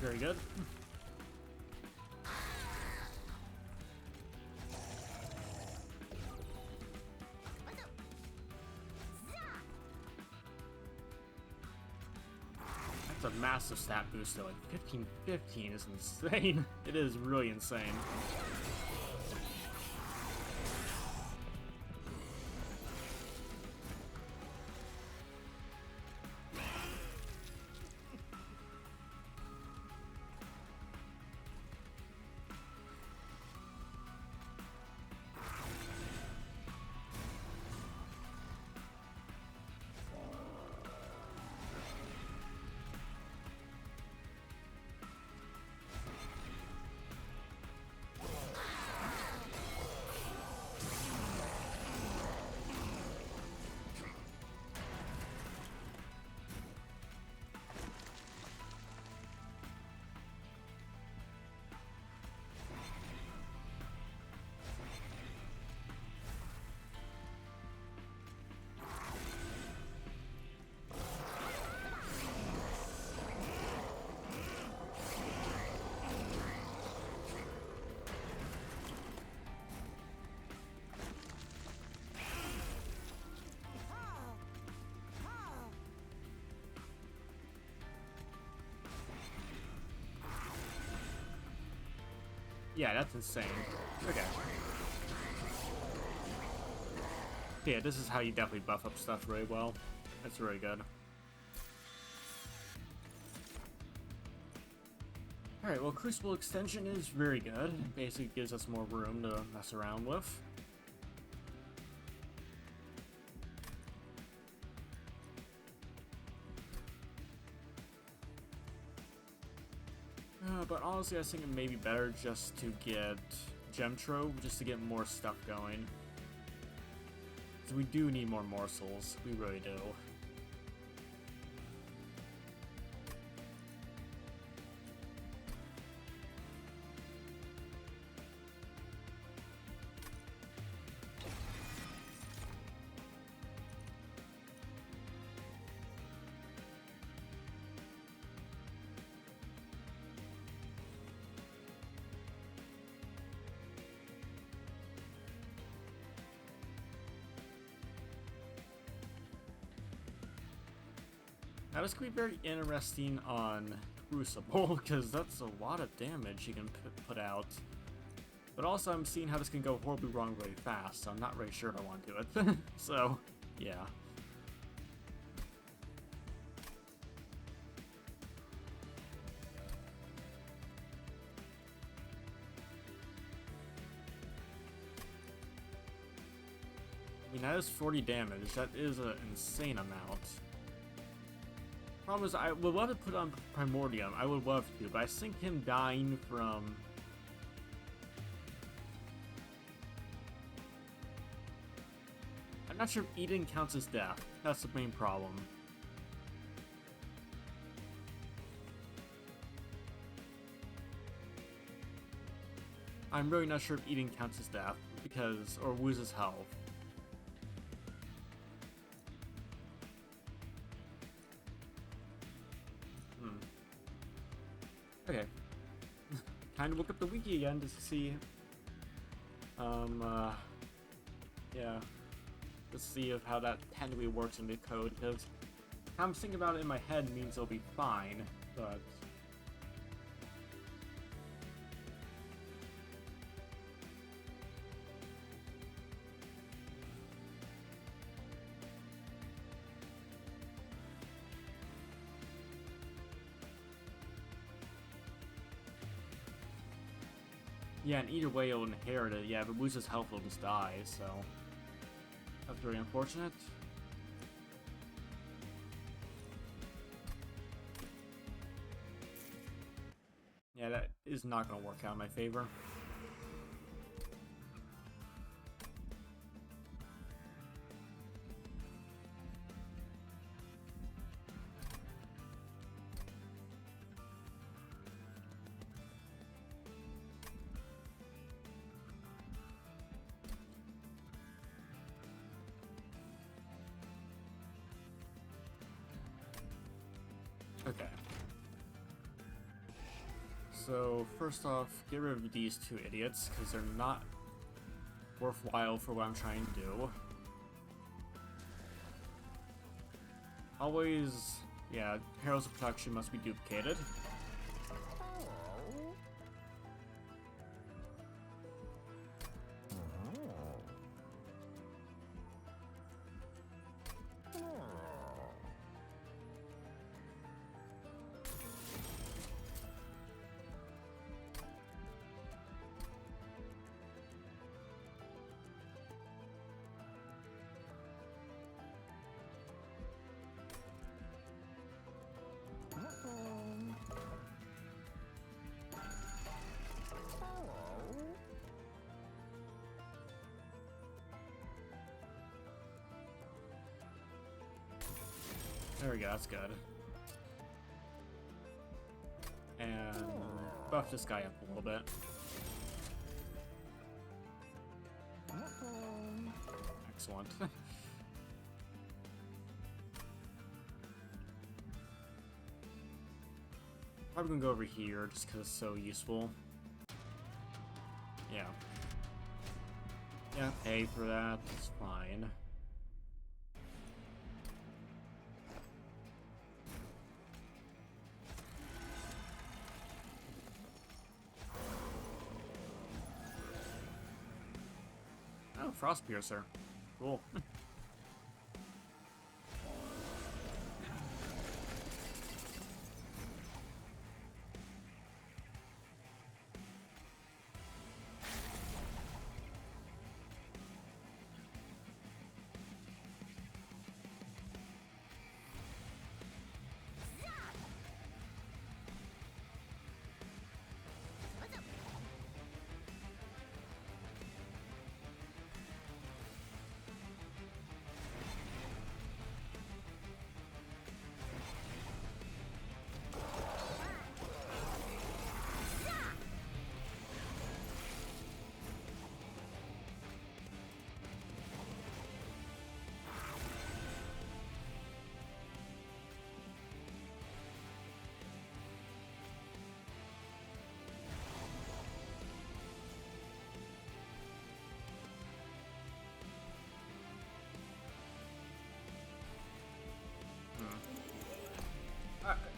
Very good. That's a massive stat boost though. Like 1515 is insane. It is really insane. Yeah, that's insane. Okay. Yeah, this is how you definitely buff up stuff really well. That's really good. Alright, well, Crucible Extension is very good. It basically gives us more room to mess around with. But honestly, I think it may be better just to get Gem Trove, just to get more stuff going. So we do need more morsels. We really do. Now this could be very interesting on Crucible, because that's a lot of damage you can put out. But also I'm seeing how this can go horribly wrong really fast, so I'm not really sure if I want to do it. So, yeah. I mean, that is 40 damage. That is an insane amount. Problem is, I would love to put on Primordium. I would love to, but I think him dying from... I'm not sure if Eden counts as death. That's the main problem. I'm really not sure if Eden counts as death, because... or loses health. Okay. Time to look up the wiki again to see... yeah. Let's see if how that technically works in the code, because how I'm thinking about it in my head means it'll be fine, but... Yeah, and either way it'll inherit it. Yeah, if it loses health, it'll just die, so... That's very unfortunate. Yeah, that is not going to work out in my favor. Okay. So, first off, get rid of these two idiots, because they're not worthwhile for what I'm trying to do. Always, yeah, Heralds of Protection must be duplicated. There we go, that's good. And buff this guy up a little bit. Excellent. Probably gonna go over here just because it's so useful. Yeah. Yeah, pay for that, it's fine. Oh, Frostpiercer. Cool.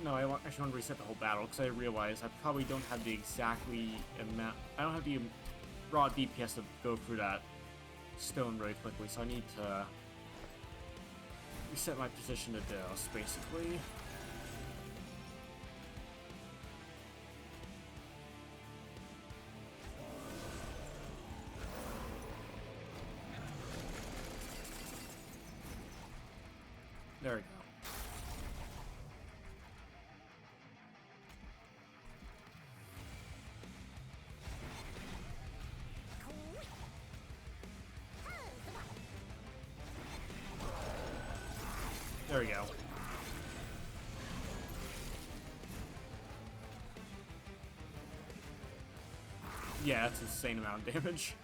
No, actually want to reset the whole battle because I realized I probably don't have the exactly amount. I don't have the raw DPS to go through that stone really quickly, so I need to reset my position to dose, basically. There we go. There we go. Yeah, that's an insane amount of damage.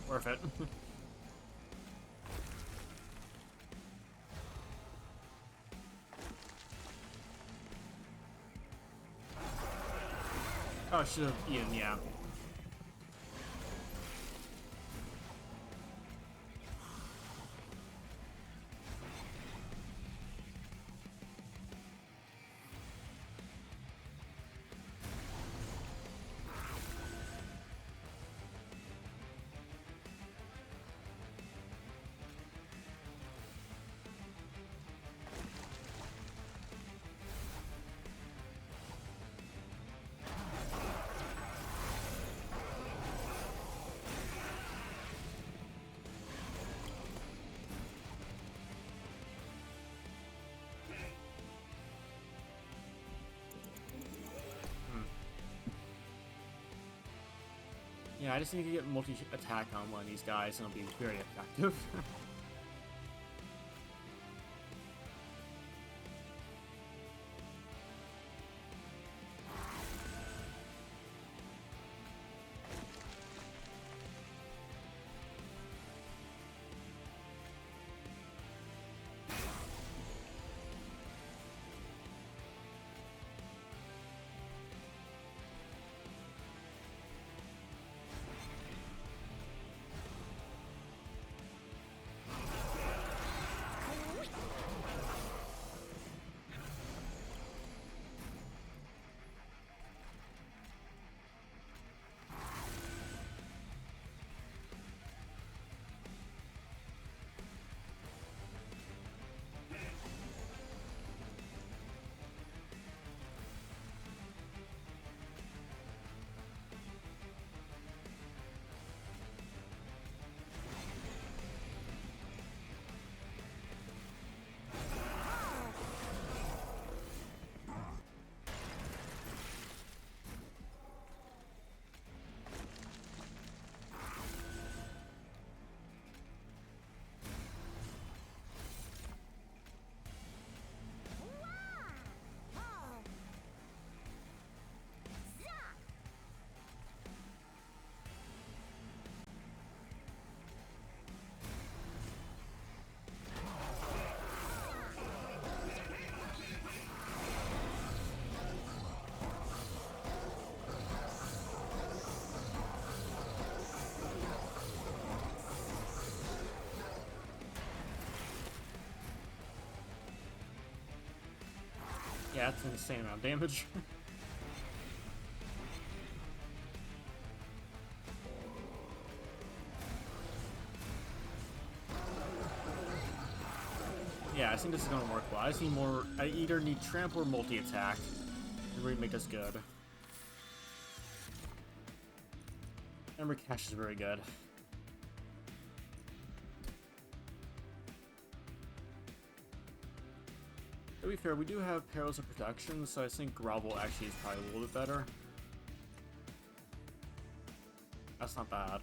Worth it. Oh, I should have eaten, yeah. Yeah, I just need to get multi-attack on one of these guys and it'll be very effective. Yeah, that's an insane amount of damage. Yeah, I think this is gonna work well. I just need more. I either need trample or multi-attack to really make this good. And Rikash is very good. To be fair, we do have Perils of Protection, so I think Grovel actually is probably a little bit better. That's not bad.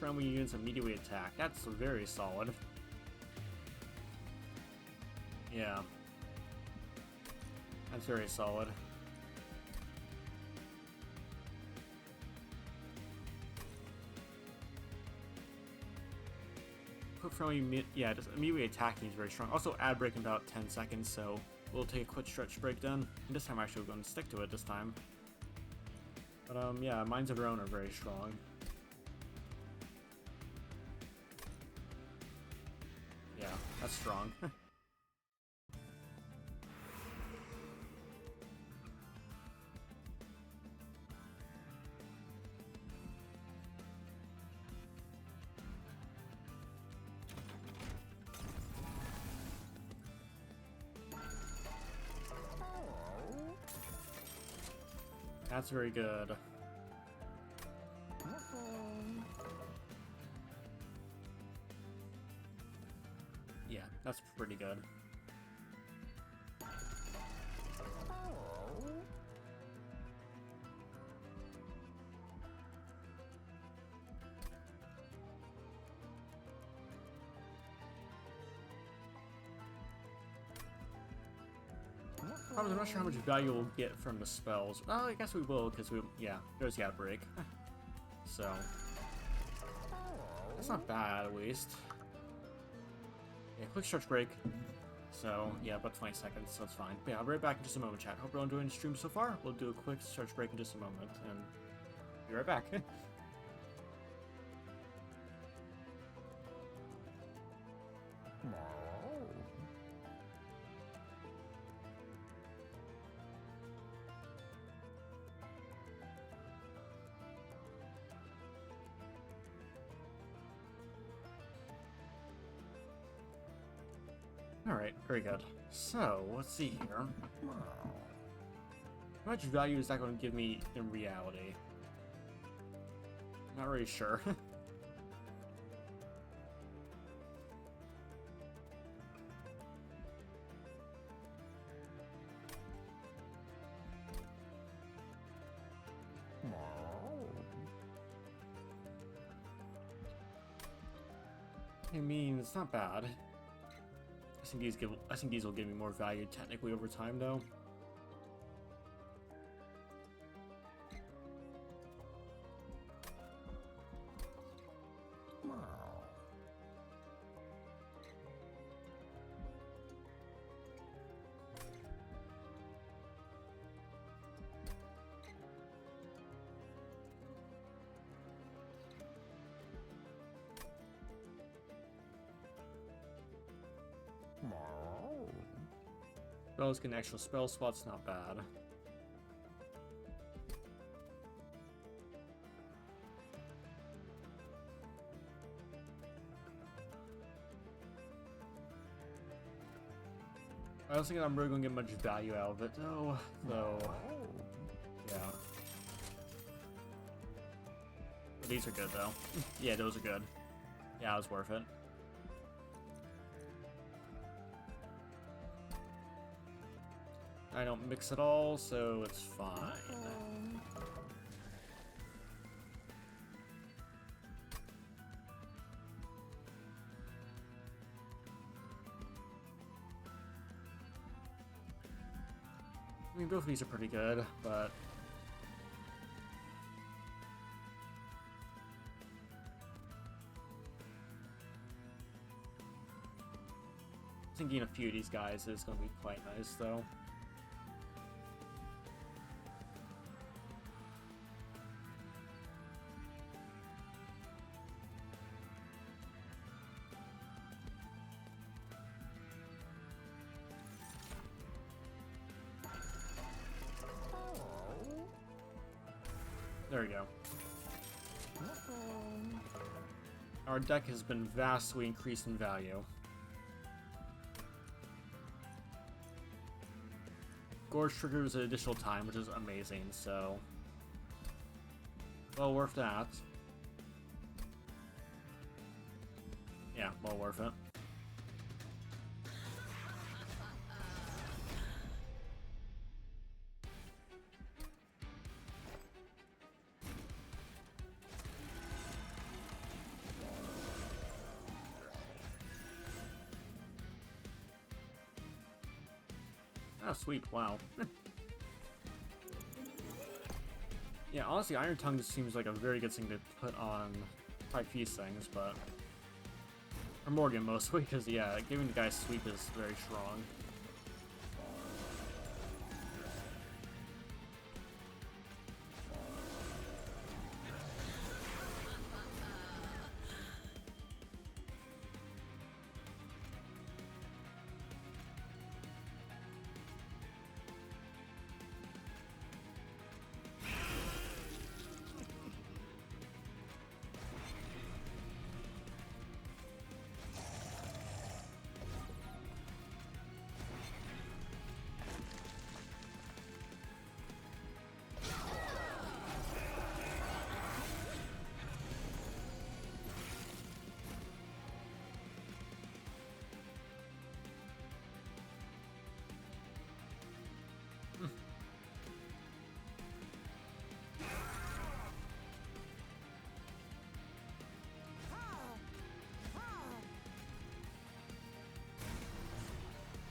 friendly units immediately attack. That's very solid. Yeah. That's very solid. Quick friendly, yeah, just immediately attacking is very strong. Also, ad break in about 10 seconds, so we'll take a quick stretch break then. And this time, actually, we're going to stick to it this time. But, yeah, Minds of Our Own are very strong. Yeah, that's strong. That's very good. Yeah, that's pretty good. I'm not sure how much value we'll get from the spells. Well, I guess we will, because yeah, there's the outbreak. So, that's not bad, at least. Yeah, quick stretch break. So, yeah, about 20 seconds, so that's fine. But yeah, I'll be right back in just a moment, chat. Hope you're all enjoying the stream so far. We'll do a quick stretch break in just a moment, and be right back. Alright, very good. So, let's see here. How much value is that going to give me in reality? Not really sure. I mean, it's not bad. I think these will give me more value technically over time, though. Spells get an extra spell spot's not bad. I don't think I'm really gonna get much value out of it though, so yeah. But these are good though. Yeah, those are good. Yeah, it was worth it. I don't mix at all, so it's fine. I mean, both of these are pretty good, but thinking a few of these guys is going to be quite nice, though. There we go. Our deck has been vastly increased in value. Gorge triggers an additional time, which is amazing, so well worth that. Yeah, well worth it. Oh, sweet, wow. Yeah, honestly, Iron Tongue just seems like a very good thing to put on Typhus things, but... Or Morgan, mostly, because, yeah, giving the guy sweep is very strong.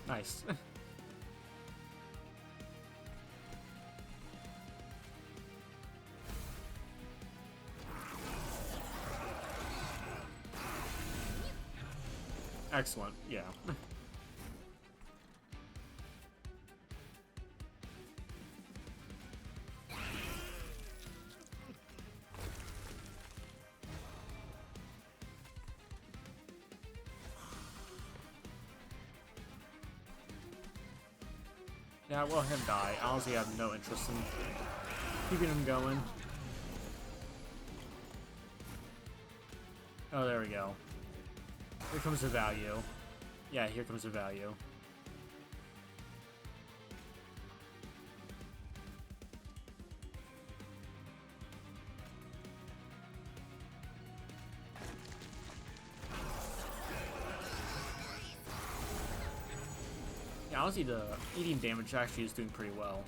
Nice. Excellent, yeah. Yeah, well, him die. I honestly have no interest in keeping him going. Oh, there we go. Here comes the value. Yeah, here comes the value. Yeah, honestly, the eating damage actually is doing pretty well.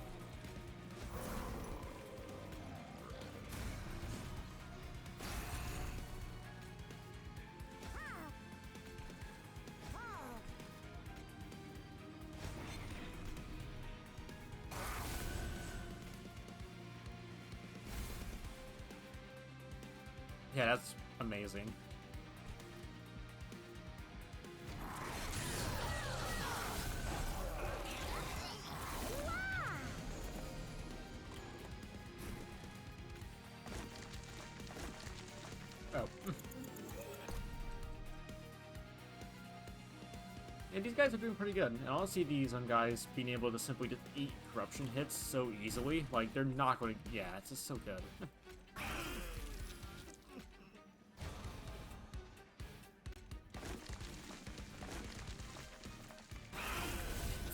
Yeah, that's amazing. Oh. Yeah, these guys are doing pretty good. And honestly, these guys being able to simply just eat corruption hits so easily, like, they're not going to... Yeah, it's just so good.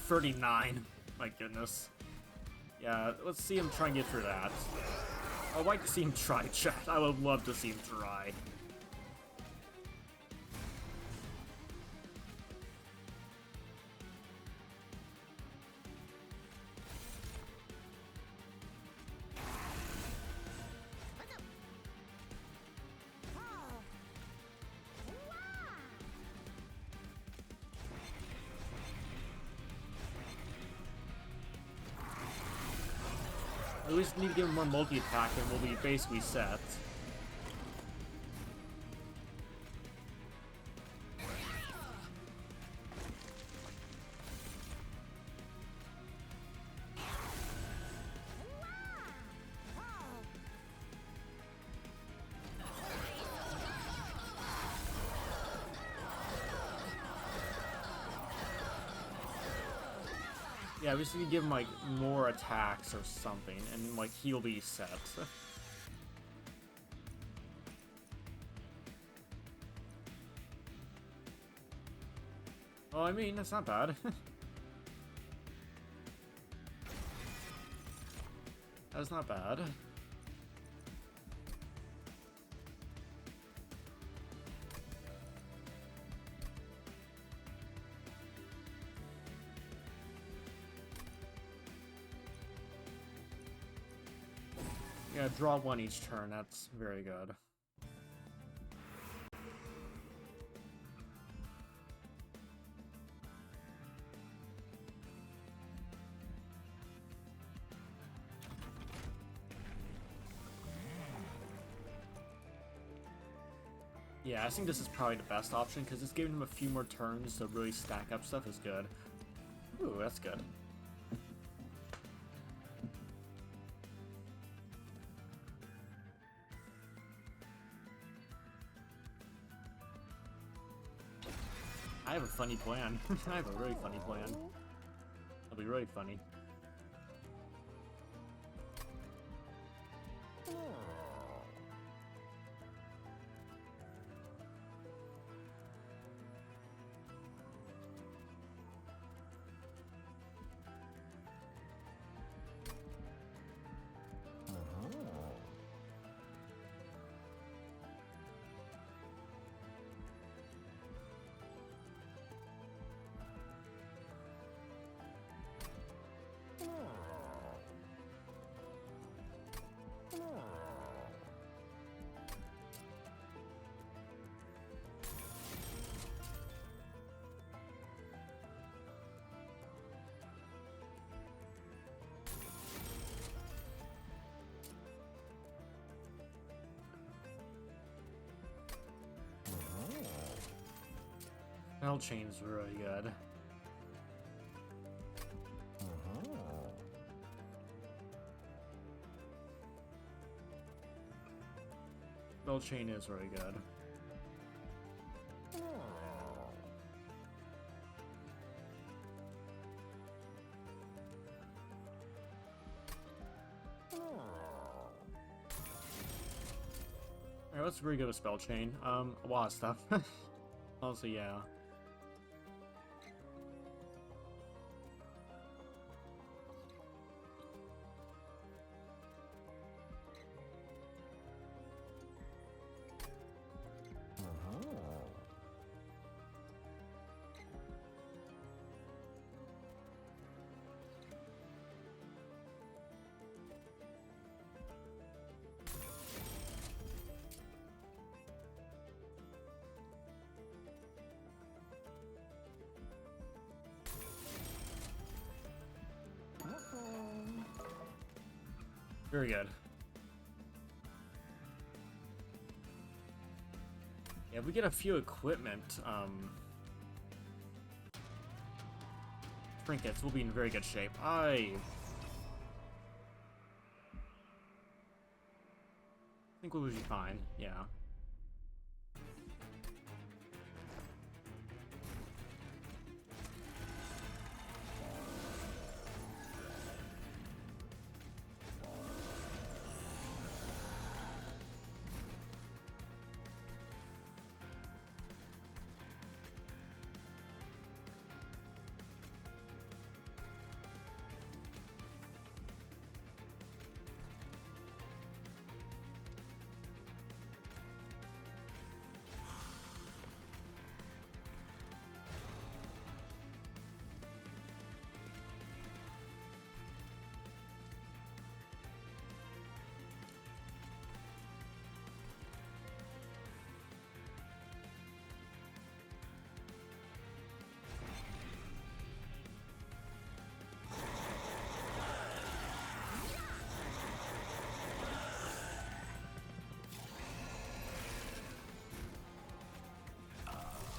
39. My goodness. Yeah, let's see him try and get through that. I'd like to see him try, chat. I would love to see him try. At least need to give him more multi-attack and we'll be basically set. Yeah, we just need to give him, like, more attacks or something, and, like, he'll be set. Well, I mean, that's not bad. That's not bad. Yeah, draw one each turn, that's very good. Yeah, I think this is probably the best option because it's giving him a few more turns to really stack up stuff is good. Ooh, that's good. I have a funny plan. I have a really funny plan. It'll be really funny. Spell chain's really good. Spell chain is really good. Alright, let's really go with spell chain. A lot of stuff. Also, yeah. Very good. Yeah, if we get a few equipment, trinkets, we'll be in very good shape. I think we'll be fine, yeah.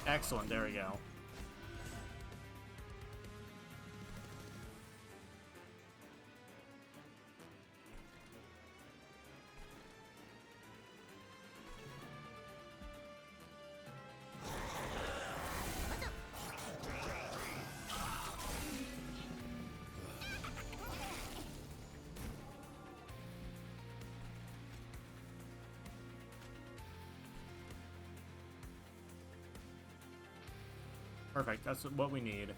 Excellent, there we go. Perfect, that's what we need.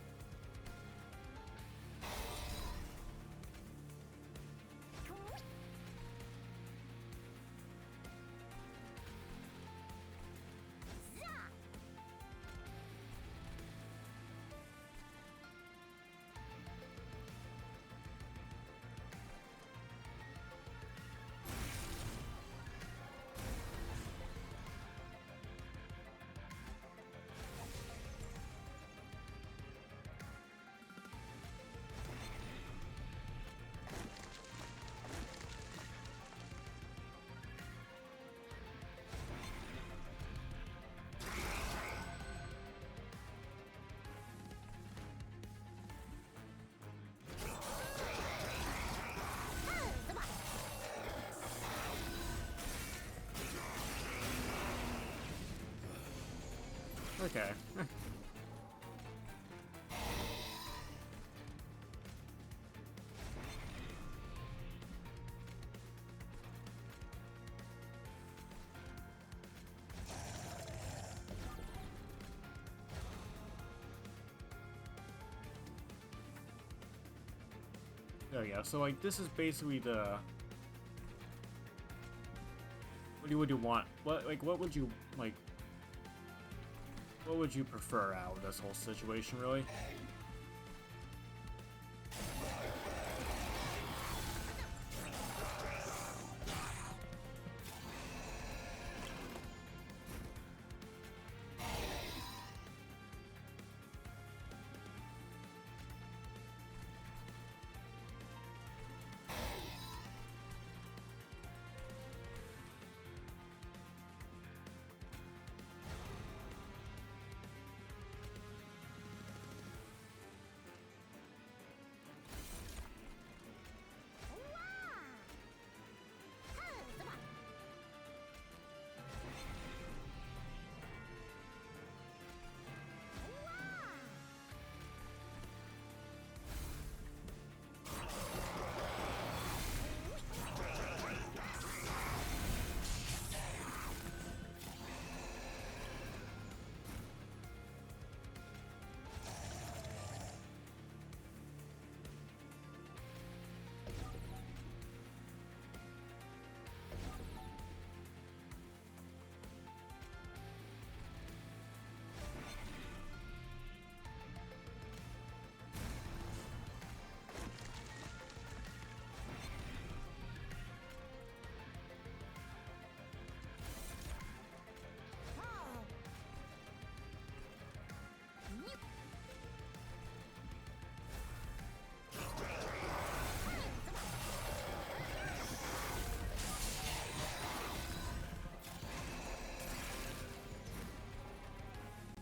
Okay. There we go. So, like, this is basically the... What do you want? What would you, like... What would you prefer out of this whole situation, really?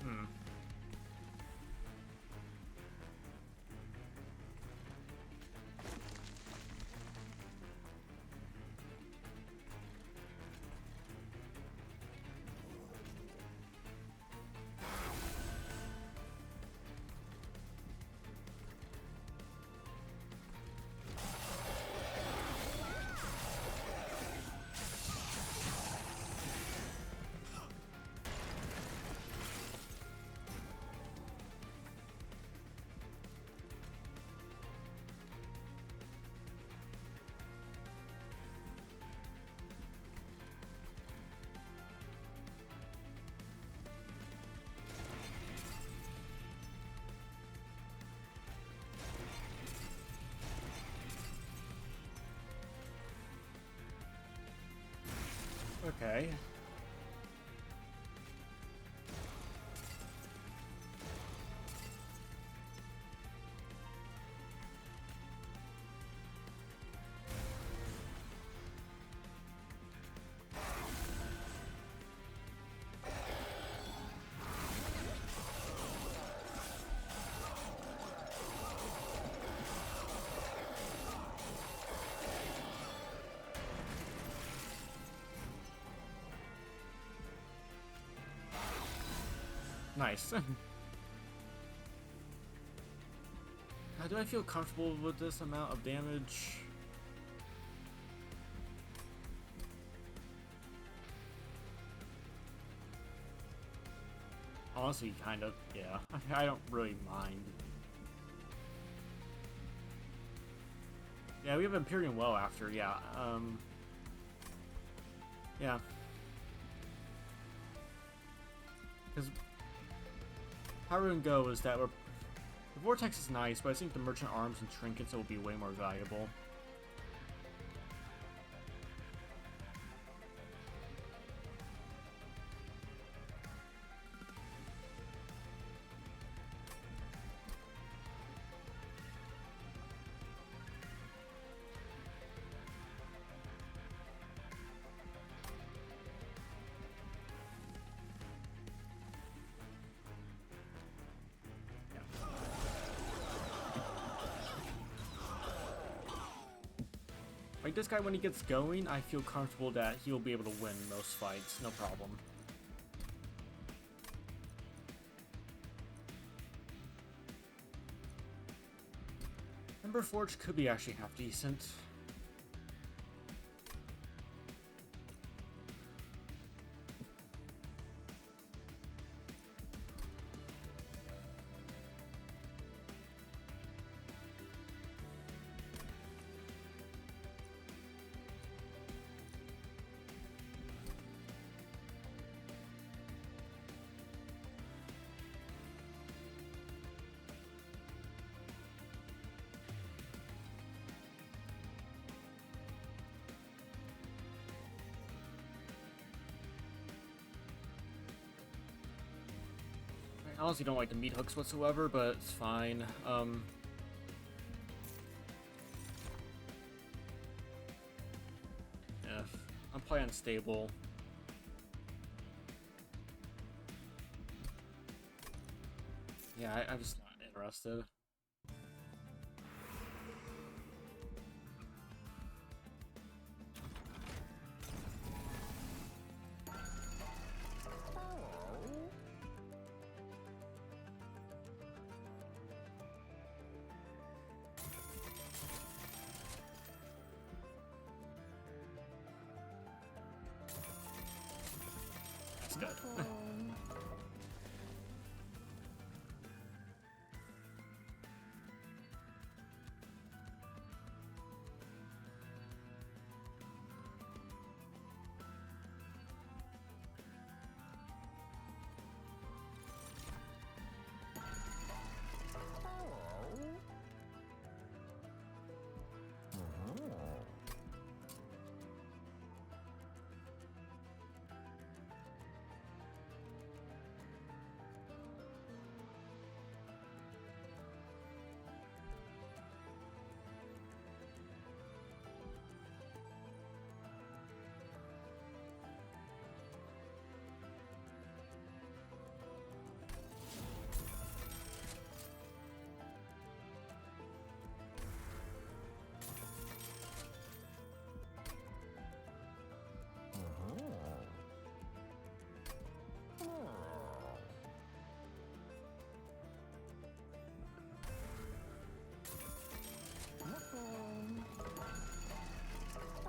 Hmm. Okay. Nice. Do I feel comfortable with this amount of damage? Honestly, kind of, yeah. I don't really mind. Yeah, we have Empyrean Well after, yeah. Yeah. Because how we're gonna go is that the Vortex is nice, but I think the Merchant Arms and Trinkets will be way more valuable. Like, this guy, when he gets going, I feel comfortable that he'll be able to win most fights, no problem. Emberforge could be actually half decent. I honestly don't like the meat hooks whatsoever, but it's fine. If I'm playing unstable. Yeah, I'm just not interested. That's good.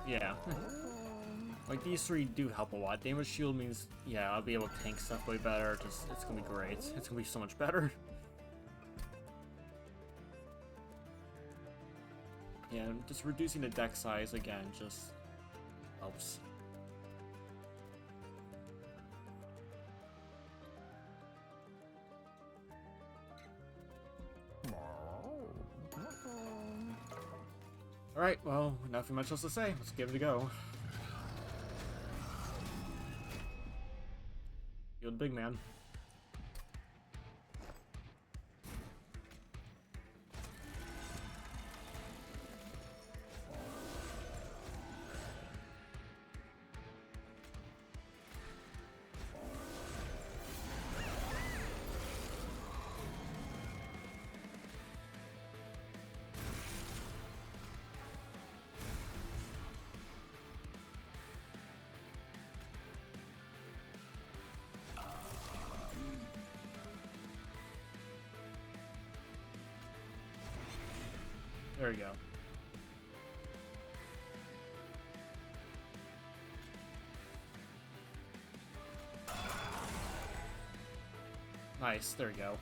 Yeah. Like, these three do help a lot. Damage shield means, yeah, I'll be able to tank stuff way better. Just, it's gonna be great. It's gonna be so much better. Yeah, just reducing the deck size again just helps. Alright, well, nothing much else to say. Let's give it a go. You're the big man. There we go. Nice, there we go.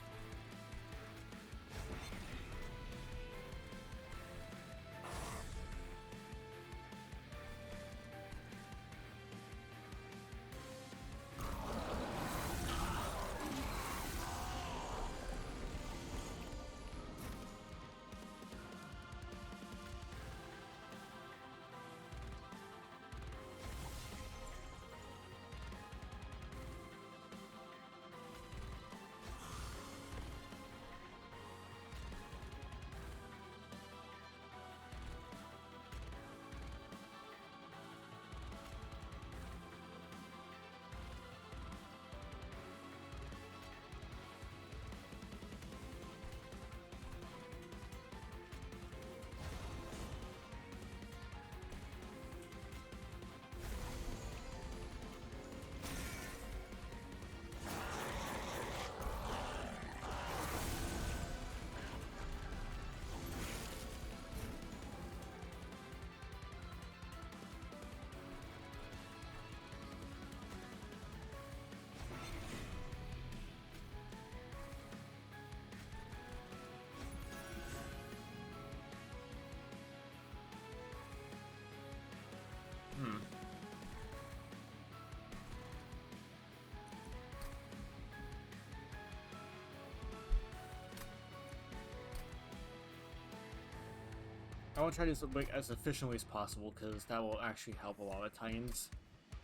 I want to try to do this like, as efficiently as possible, because that will actually help a lot of Titans.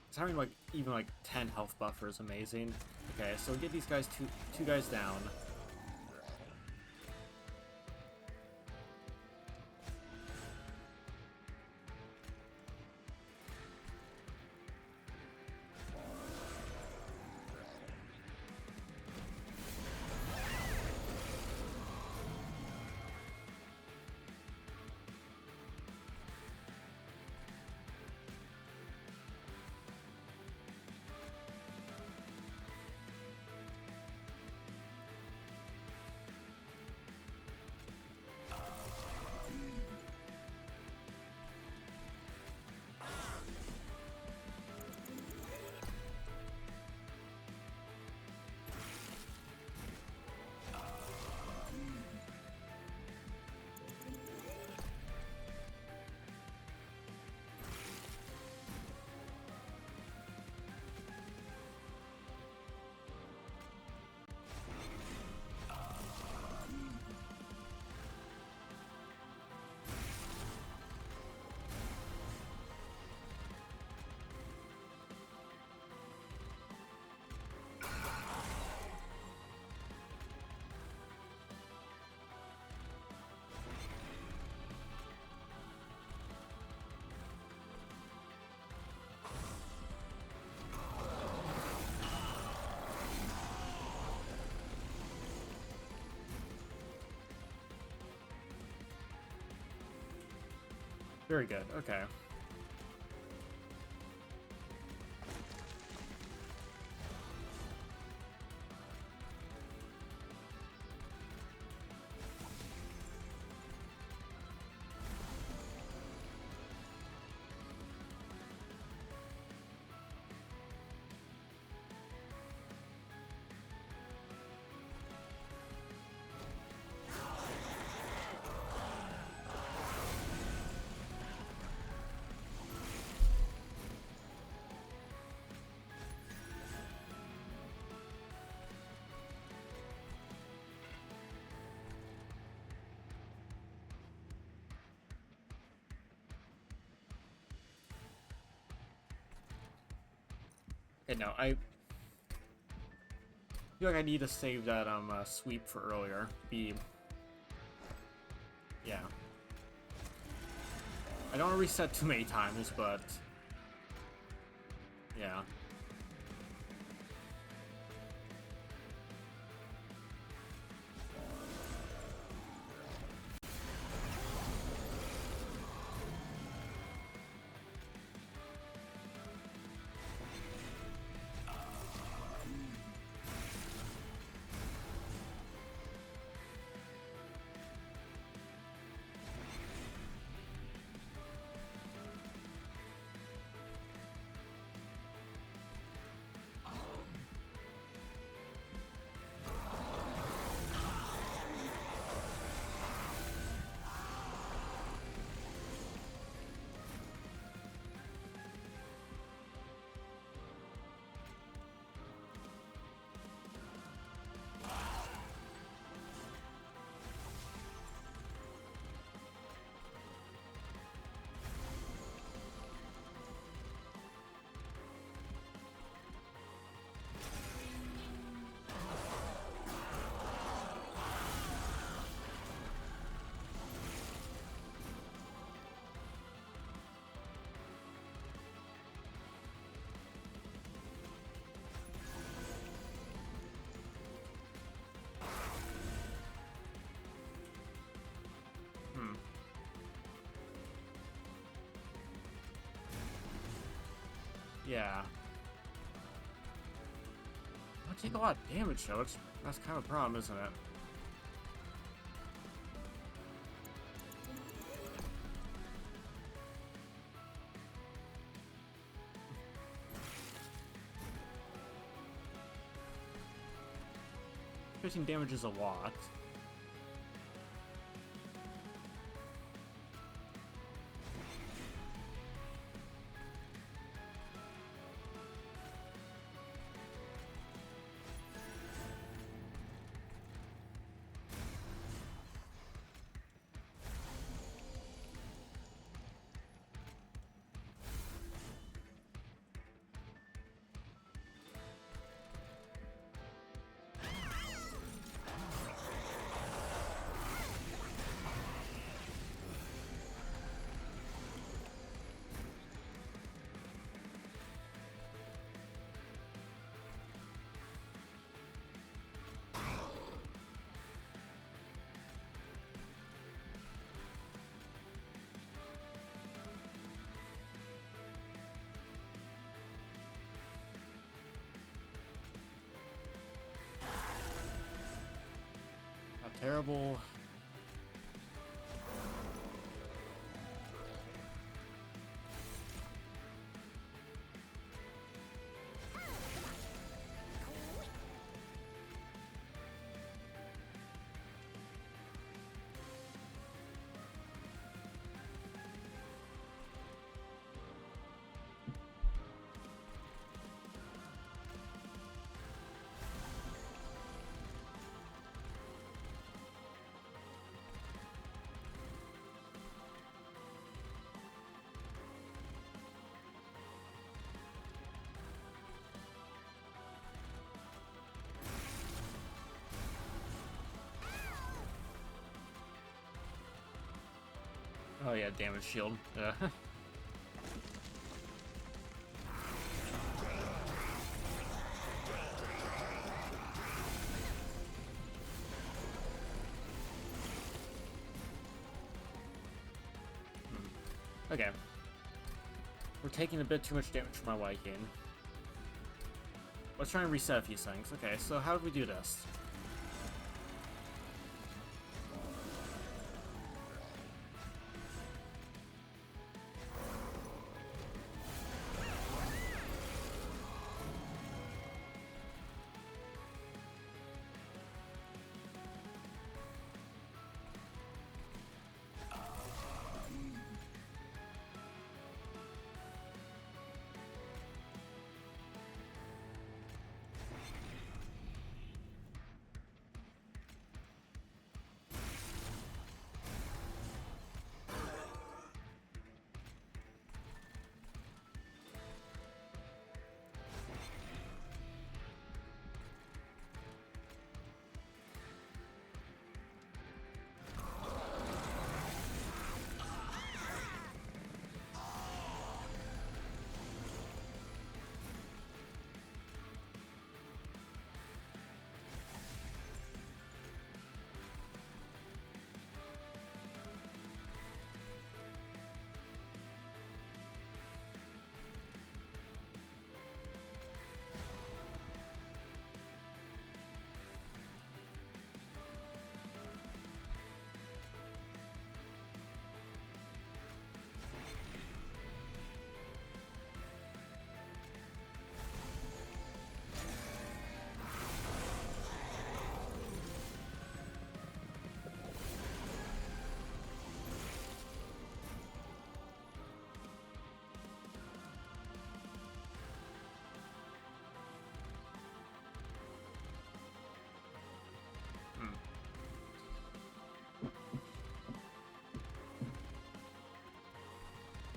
It's having like even like 10 health buffer is amazing. Okay, so get these guys two guys down. Very good, okay. Okay, no, I feel like I need to save that sweep for earlier. Yeah. I don't want to reset too many times, but yeah. Hmm. Yeah. I take a lot of damage though. That's kind of a problem, isn't it? Fifteen damage is a lot. terrible. Oh yeah, damage shield. Okay. We're taking a bit too much damage from my Wycane. Let's try and reset a few things. Okay, so how do we do this?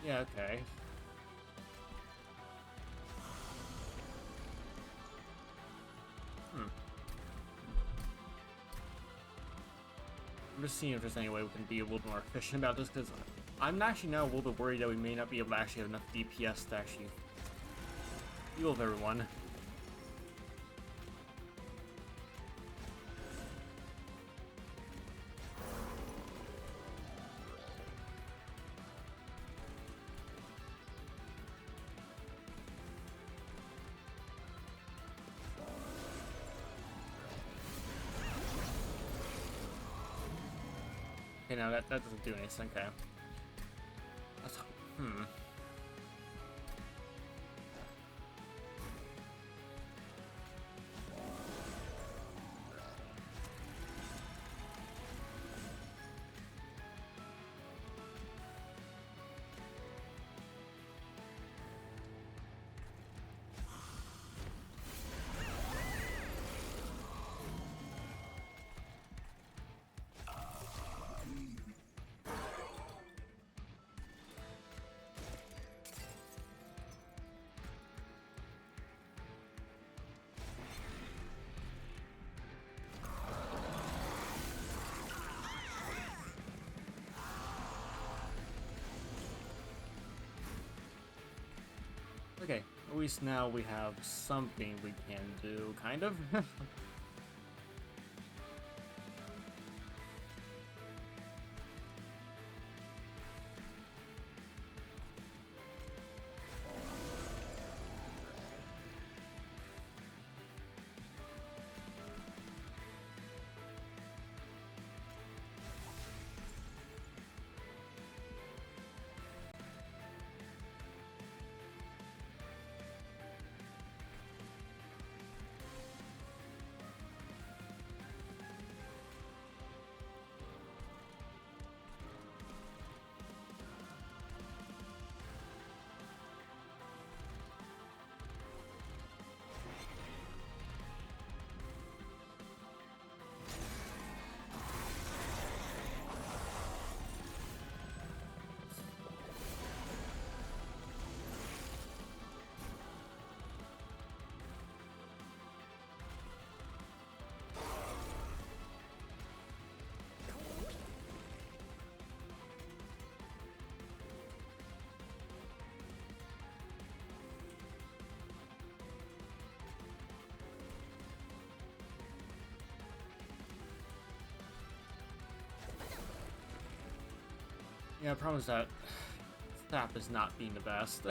Yeah, okay. I'm just seeing if there's any way we can be a little more efficient about this, because I'm actually now a little bit worried that we may not be able to actually have enough DPS to actually heal with everyone. Okay, no, that doesn't do anything, okay. That's, okay, at least now we have something we can do, kind of. Yeah, the problem is that Sap is not being the best.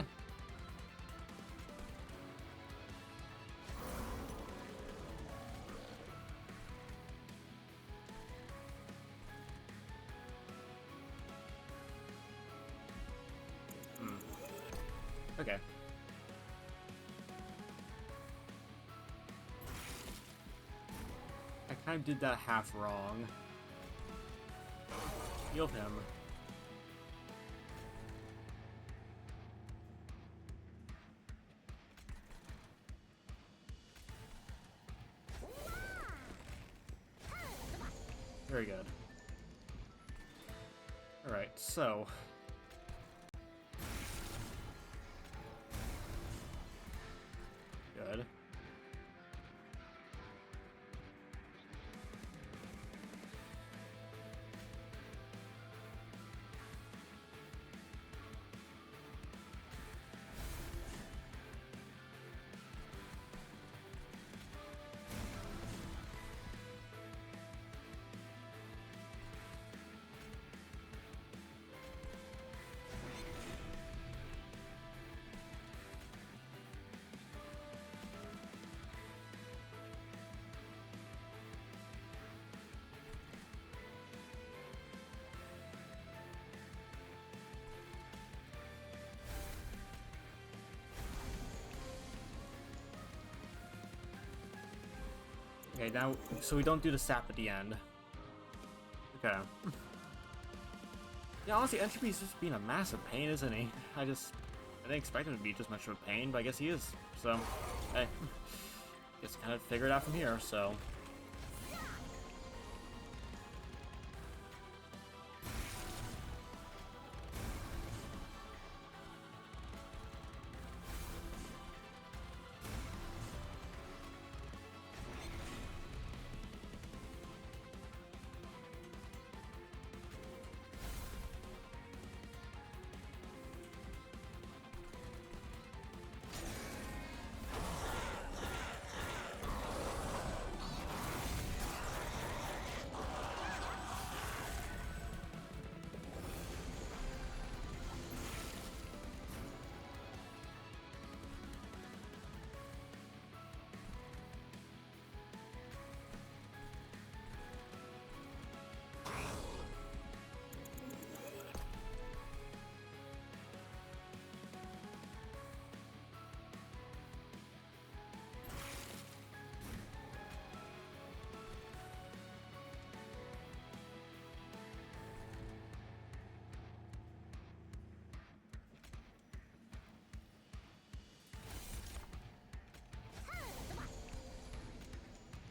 Okay. I kind of did that half wrong. Heal him. Very good. Alright, so... Good. Okay, now, so we don't do the sap at the end. Okay. Yeah, honestly, Entropy's just being a massive pain, isn't he? I didn't expect him to be just much of a pain, but I guess he is. So, hey. Just kind of figure it out from here, so...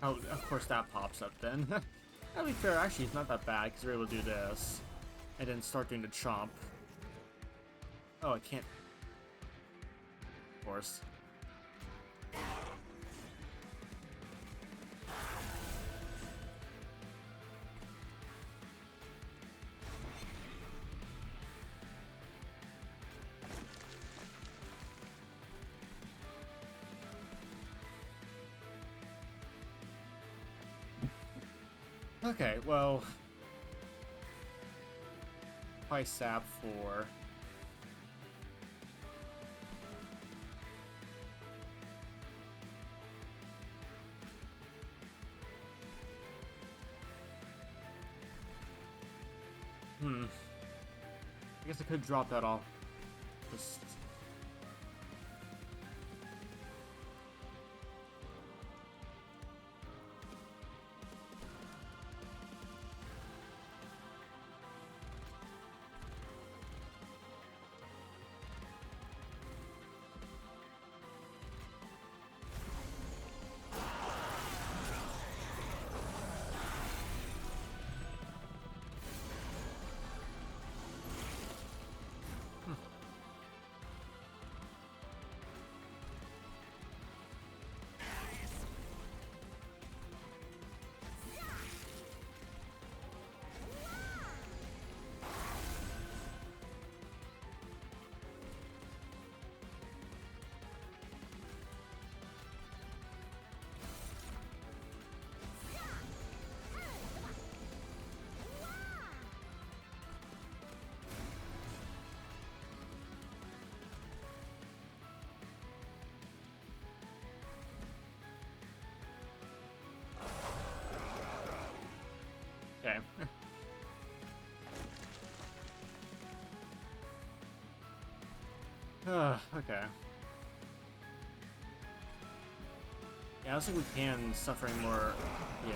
Oh, of course that pops up then. To be fair, actually it's not that bad because we're able to do this. And then start doing the chomp. Oh, I can't. Of course. Okay, well... Probably sap for... I guess I could drop that off. Just... Okay. Okay. Yeah, I don't think we can suffering more. Yeah.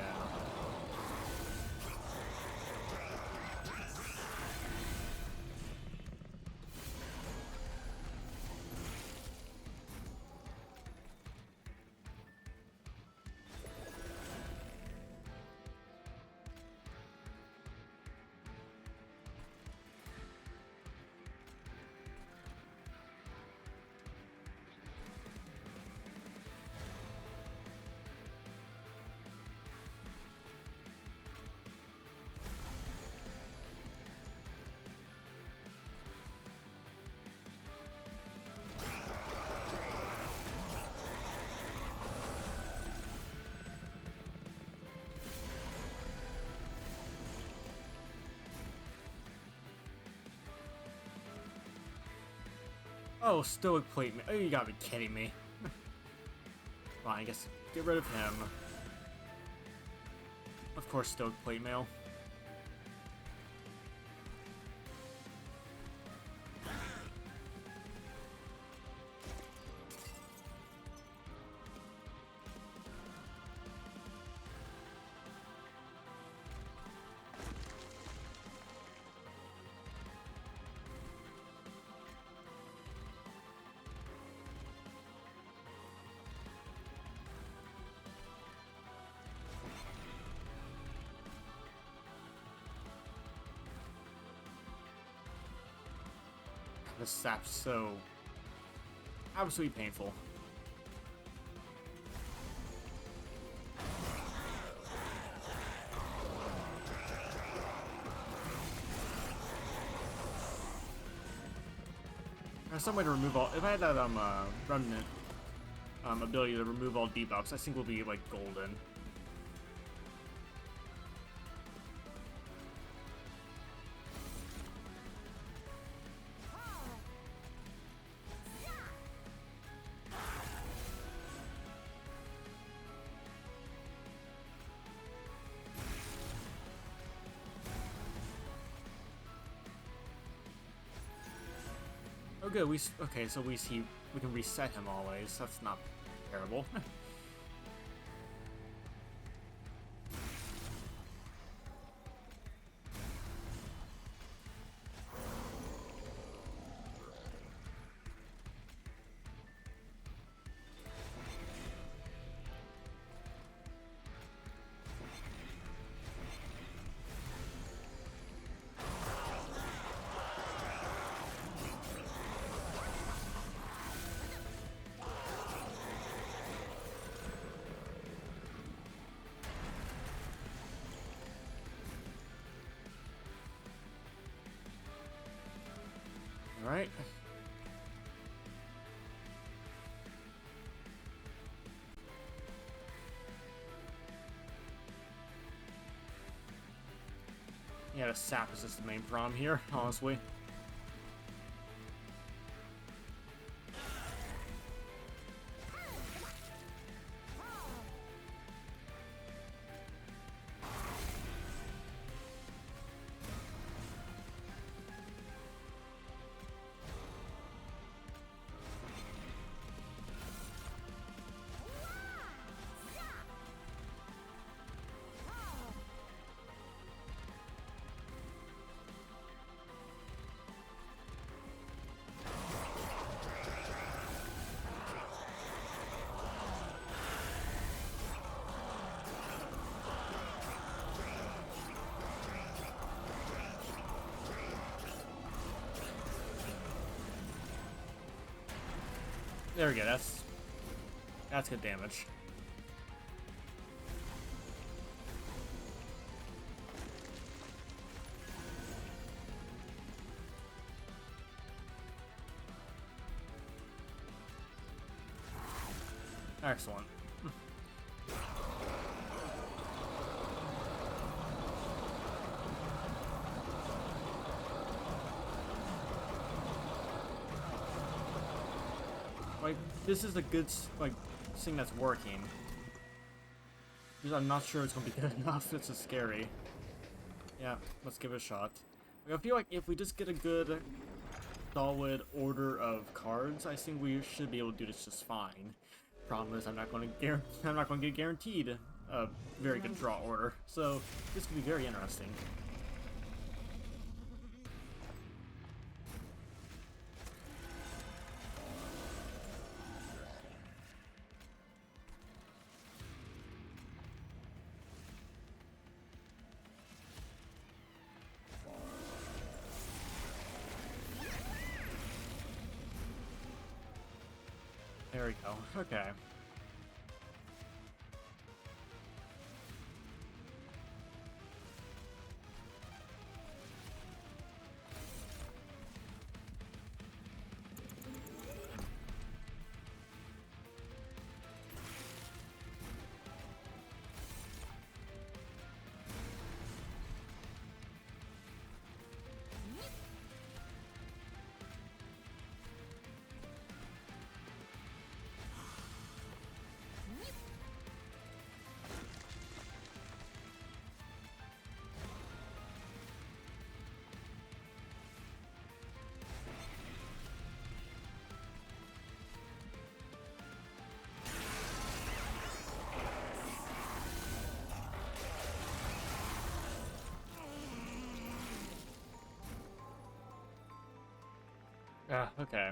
Oh, Stoic Plate Mail. Oh, you gotta be kidding me. Fine, I guess get rid of him. Of course, Stoic Plate Mail. This sap's so absolutely painful. There's some way to remove all. If I had that remnant ability to remove all debuffs, I think we'll be like golden. Oh good, okay, so we can reset him always. That's not terrible. Alright. Yeah, the sap is just the main problem here, honestly. There we go, that's good damage. Excellent. Like, this is a good, like, thing that's working. Because I'm not sure it's going to be good enough. It's just scary. Yeah, let's give it a shot. I feel like if we just get a good, solid order of cards, I think we should be able to do this just fine. Problem is, I'm not going to get guaranteed a very good draw order, so this could be very interesting. There we go. Okay. Ah, okay.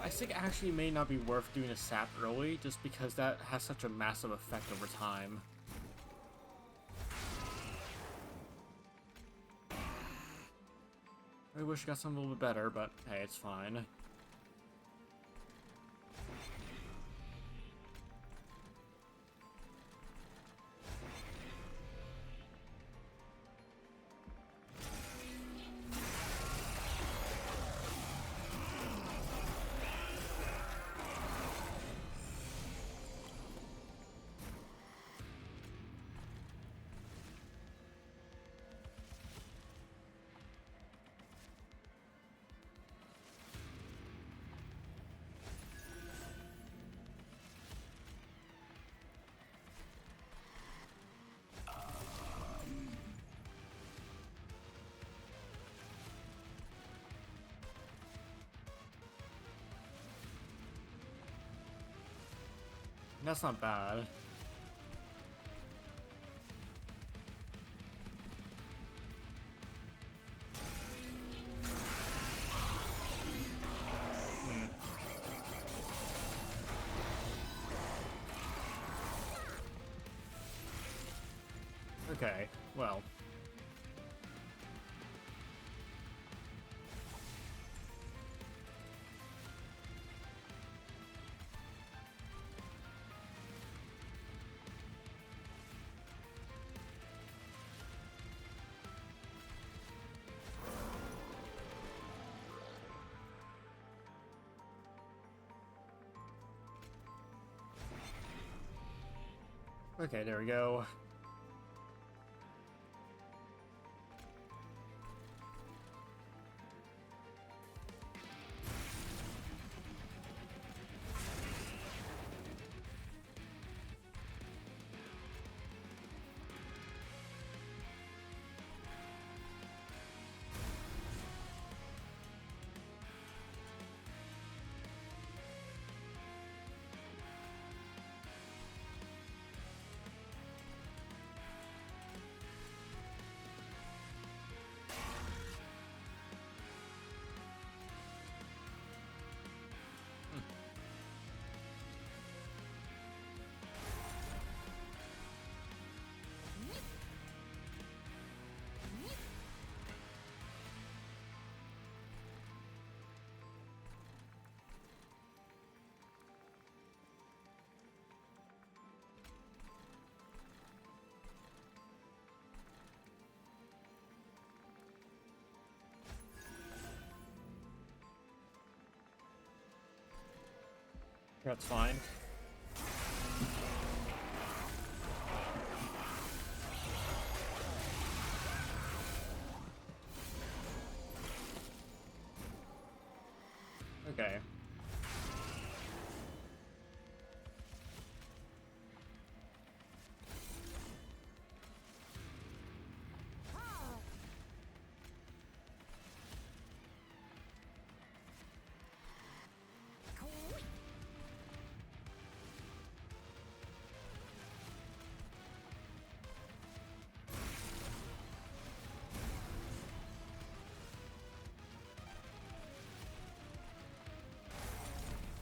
I think it actually may not be worth doing a sap early, just because that has such a massive effect over time. I wish I got something a little bit better, but hey, it's fine. That's not bad. Okay, well. Okay, there we go. That's fine. Okay.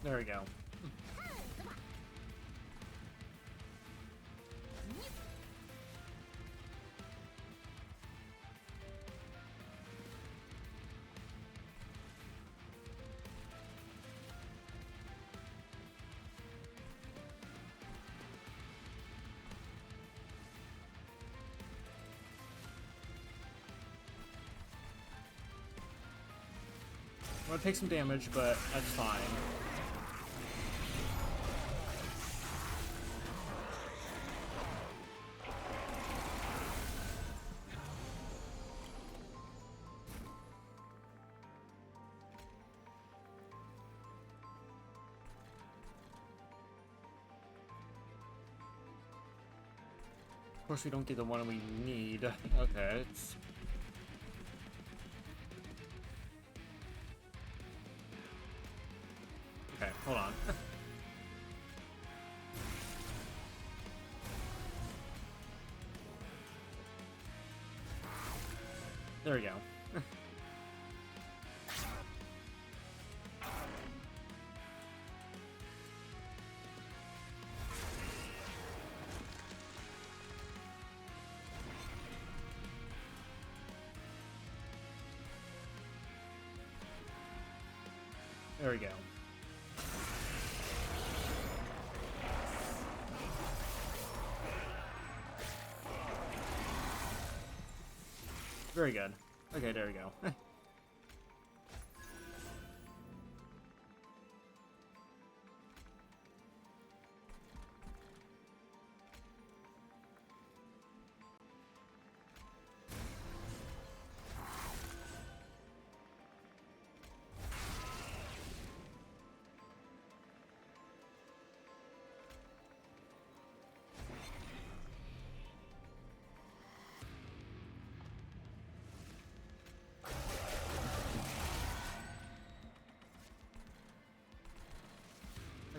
There we go. I'm gonna take some damage, but that's fine. Of course, we don't get the one we need. Okay, it's... Okay, hold on. There we go. There we go. Very good. Okay, there we go.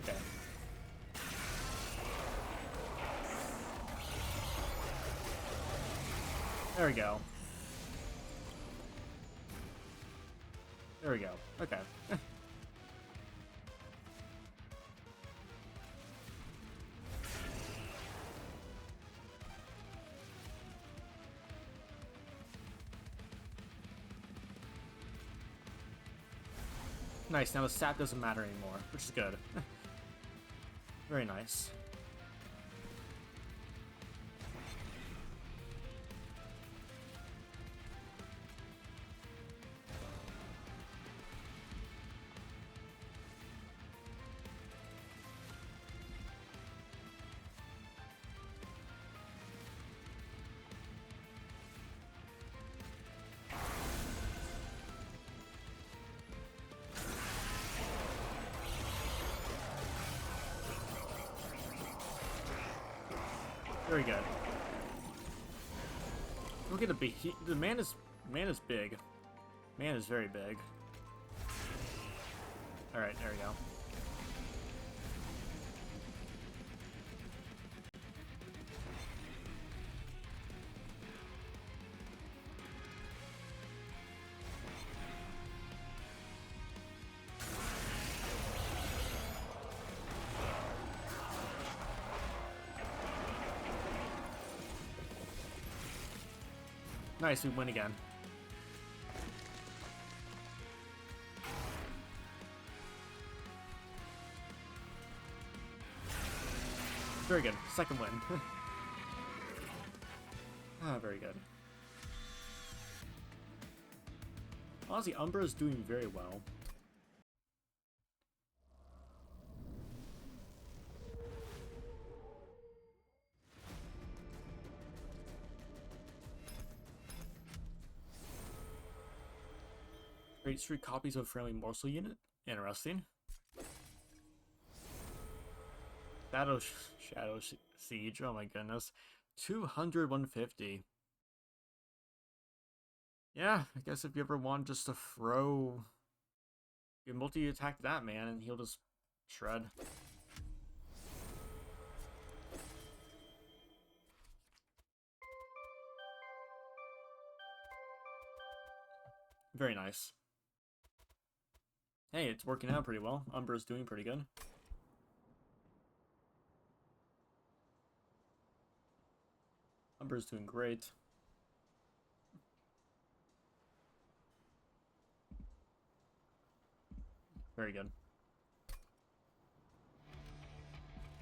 Okay. There we go. There we go. Okay. Nice, now the stat doesn't matter anymore, which is good. Very nice. Very good. Look at the man is big. Man is very big. All right, there we go. Nice, we win again. Very good. Second win. Ah, very good. Honestly, Umbra is doing very well. Create 3 copies of friendly morsel unit. Interesting. Shadow Siege. Oh my goodness. 200, 150. Yeah, I guess if you ever want just to throw... You multi-attack that man and he'll just shred. Very nice. Hey, it's working out pretty well. Umbra's doing pretty good. Umbra's doing great. Very good.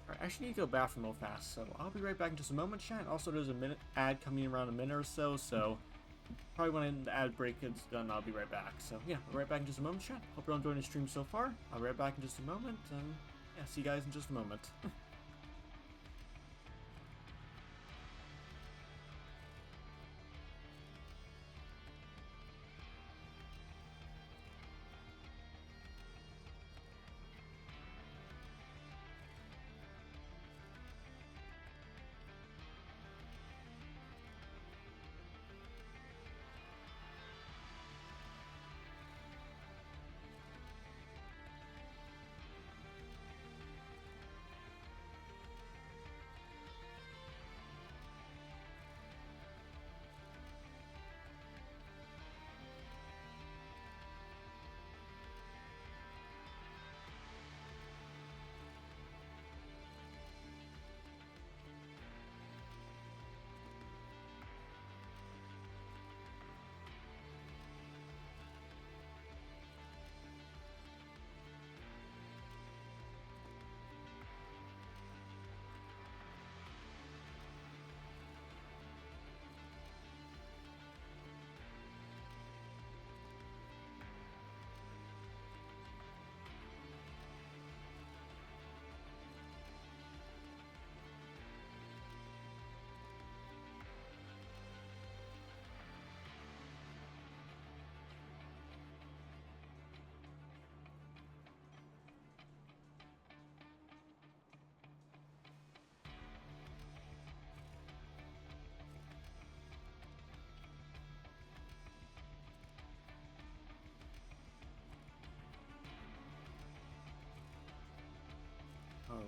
Alright, I actually need to go bathroom real fast, so I'll be right back in just a moment, chat. Also, there's a ad coming around a minute or so, probably when the ad break is done, I'll be right back. So yeah, I'll be right back in just a moment, chat. Hope you're all enjoying the stream so far. I'll be right back in just a moment, and yeah, see you guys in just a moment.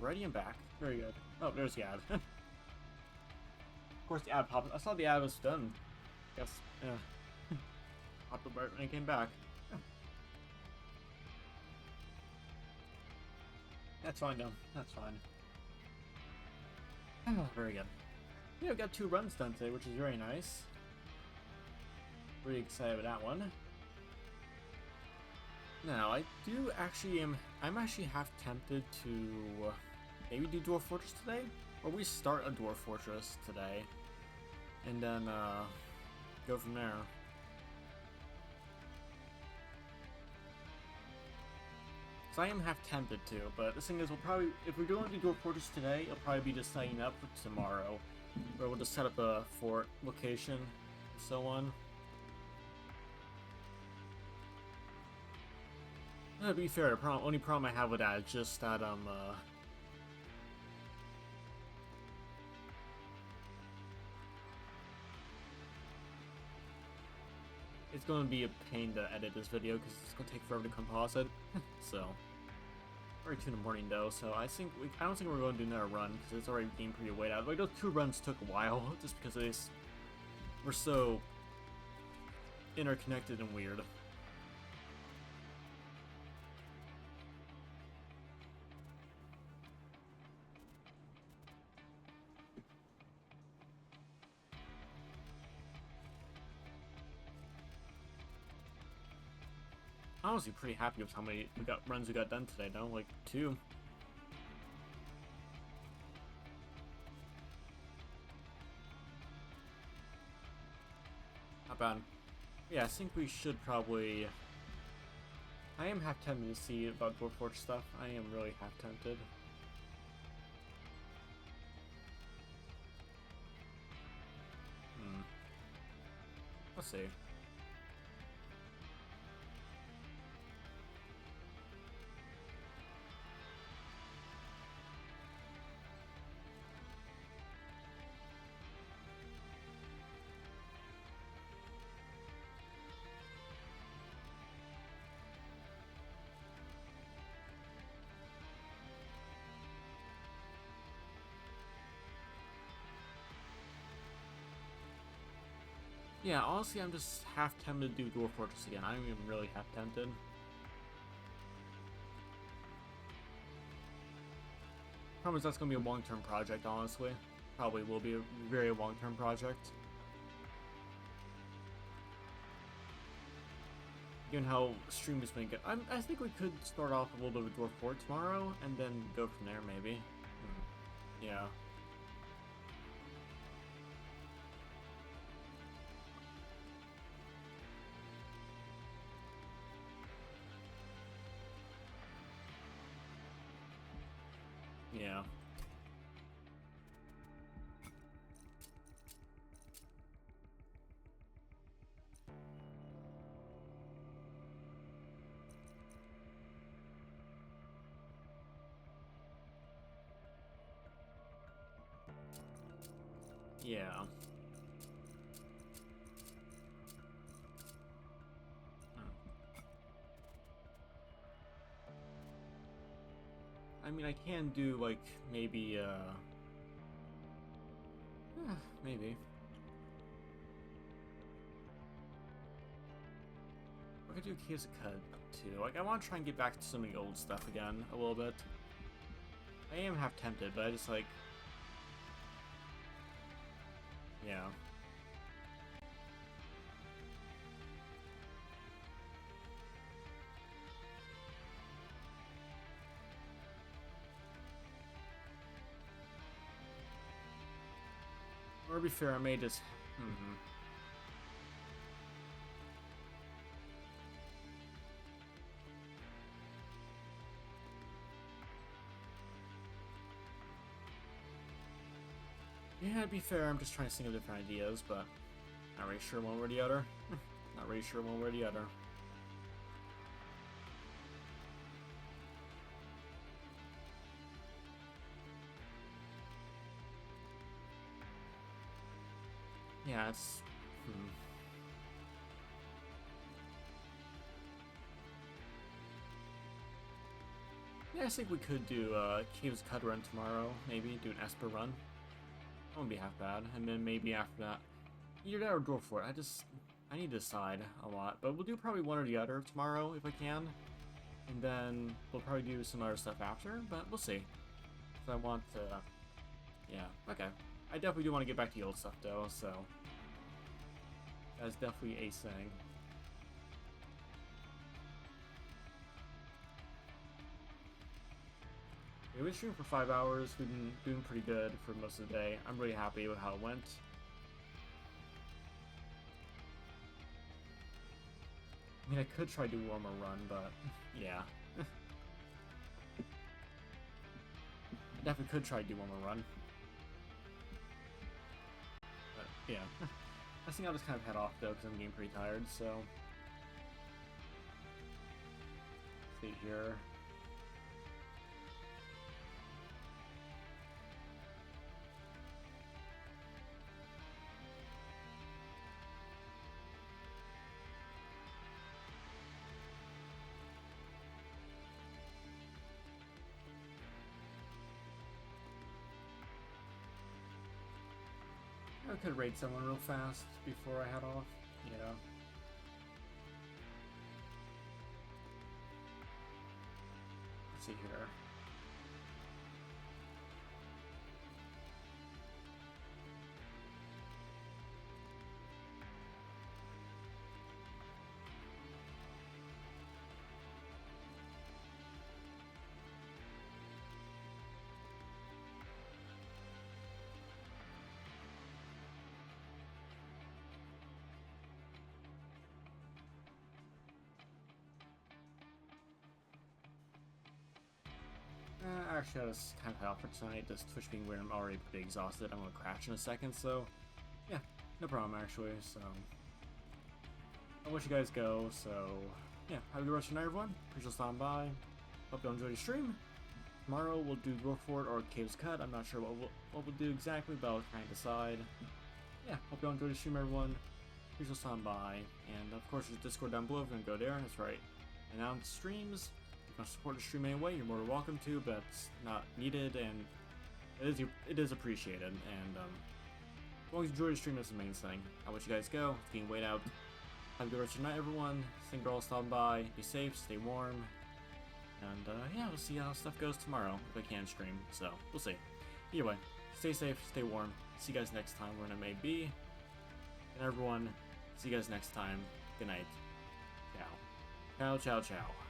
Alrighty, I'm back. Very good. Oh, there's the ad. Of course, the ad popped. I saw the ad was done. Guess, yeah. Popped up right when I came back. That's fine, though. That's fine. Oh, very good. Yeah, we got 2 runs done today, which is very nice. Pretty excited with that one. Now, I'm actually half tempted to maybe do Dwarf Fortress today, or we start a Dwarf Fortress today, and then go from there. So I am half tempted to, but the thing is, if we're going to do Dwarf Fortress today, it'll probably be just setting up for tomorrow, where we'll just set up a fort location, and so on. To be fair, the only problem I have with that is just that, it's going to be a pain to edit this video because it's going to take forever to compose it. So, already 2 in the morning though, so I don't think we're going to do another run because it's already getting pretty weighed out. Like, those 2 runs took a while just because we're so interconnected and weird. Honestly, pretty happy with how many runs we got done today, though. Like 2. Not bad. Yeah, I think we should probably... I am half tempted to see about Dwarf Fortress stuff. I am really half tempted. Let's see. Yeah, honestly, I'm just half tempted to do Dwarf Fortress again. I'm even really half tempted. Problem is that's gonna be a long-term project, honestly. Probably will be a very long-term project. Given how stream has been good, I think we could start off a little bit with Dwarf Fort tomorrow, and then go from there, maybe. Yeah. Yeah. Yeah. I mean, I can do, like, maybe, maybe. I could do Case of Cut, too. Like, I want to try and get back to some of the old stuff again, a little bit. I am half tempted, but I just, like... Yeah. Or to be fair, I may just... Yeah, to be fair, I'm just trying to think of different ideas, but not really sure one way or the other. Not really sure one way or the other. Yeah, it's... Yeah, I think we could do Caves Cut run tomorrow, maybe, do an Esper run. That wouldn't be half bad, and then maybe after that, either that or Dwarf Fort. I need to decide a lot, but we'll do probably one or the other tomorrow if I can, and then we'll probably do some other stuff after, but we'll see. So I want to, yeah, okay. I definitely do want to get back to the old stuff though, so that's definitely a thing. We've been streaming for 5 hours. We've been doing pretty good for most of the day. I'm really happy with how it went. I mean, I could try to do one more run, but yeah. I definitely could try to do one more run. But yeah. I think I'll just kind of head off though, because I'm getting pretty tired, so. Stay here. I could raid someone real fast before I head off. Yeah. Let's see here. Actually, I was kind of out for tonight. This Twitch being weird, I'm already pretty exhausted. I'm gonna crash in a second, so yeah, no problem actually. So I'll let you guys go. So yeah, have a good rest of your night, everyone. Appreciate you stopping by. Hope you enjoyed the stream. Tomorrow we'll do Dwarf Fort or Caves Cut. I'm not sure what we'll do exactly, but I'll try and decide. Yeah, hope you enjoyed the stream, everyone. Appreciate you stopping by, and of course there's Discord down below if you want to go there. That's right. Announce streams. Support the stream anyway, you're more than welcome to, but it's not needed, and it is appreciated, and As long as you enjoy the stream, that's the main thing. I'll let you guys go. It's getting way out. Have a good rest of your night, everyone. Thank you all stopping by. Be safe, stay warm. And, yeah, we'll see how stuff goes tomorrow, if I can stream. So, we'll see. Either way, stay safe, stay warm. See you guys next time, wherever it may be. And everyone, see you guys next time. Good night. Ciao. Ciao, ciao, ciao.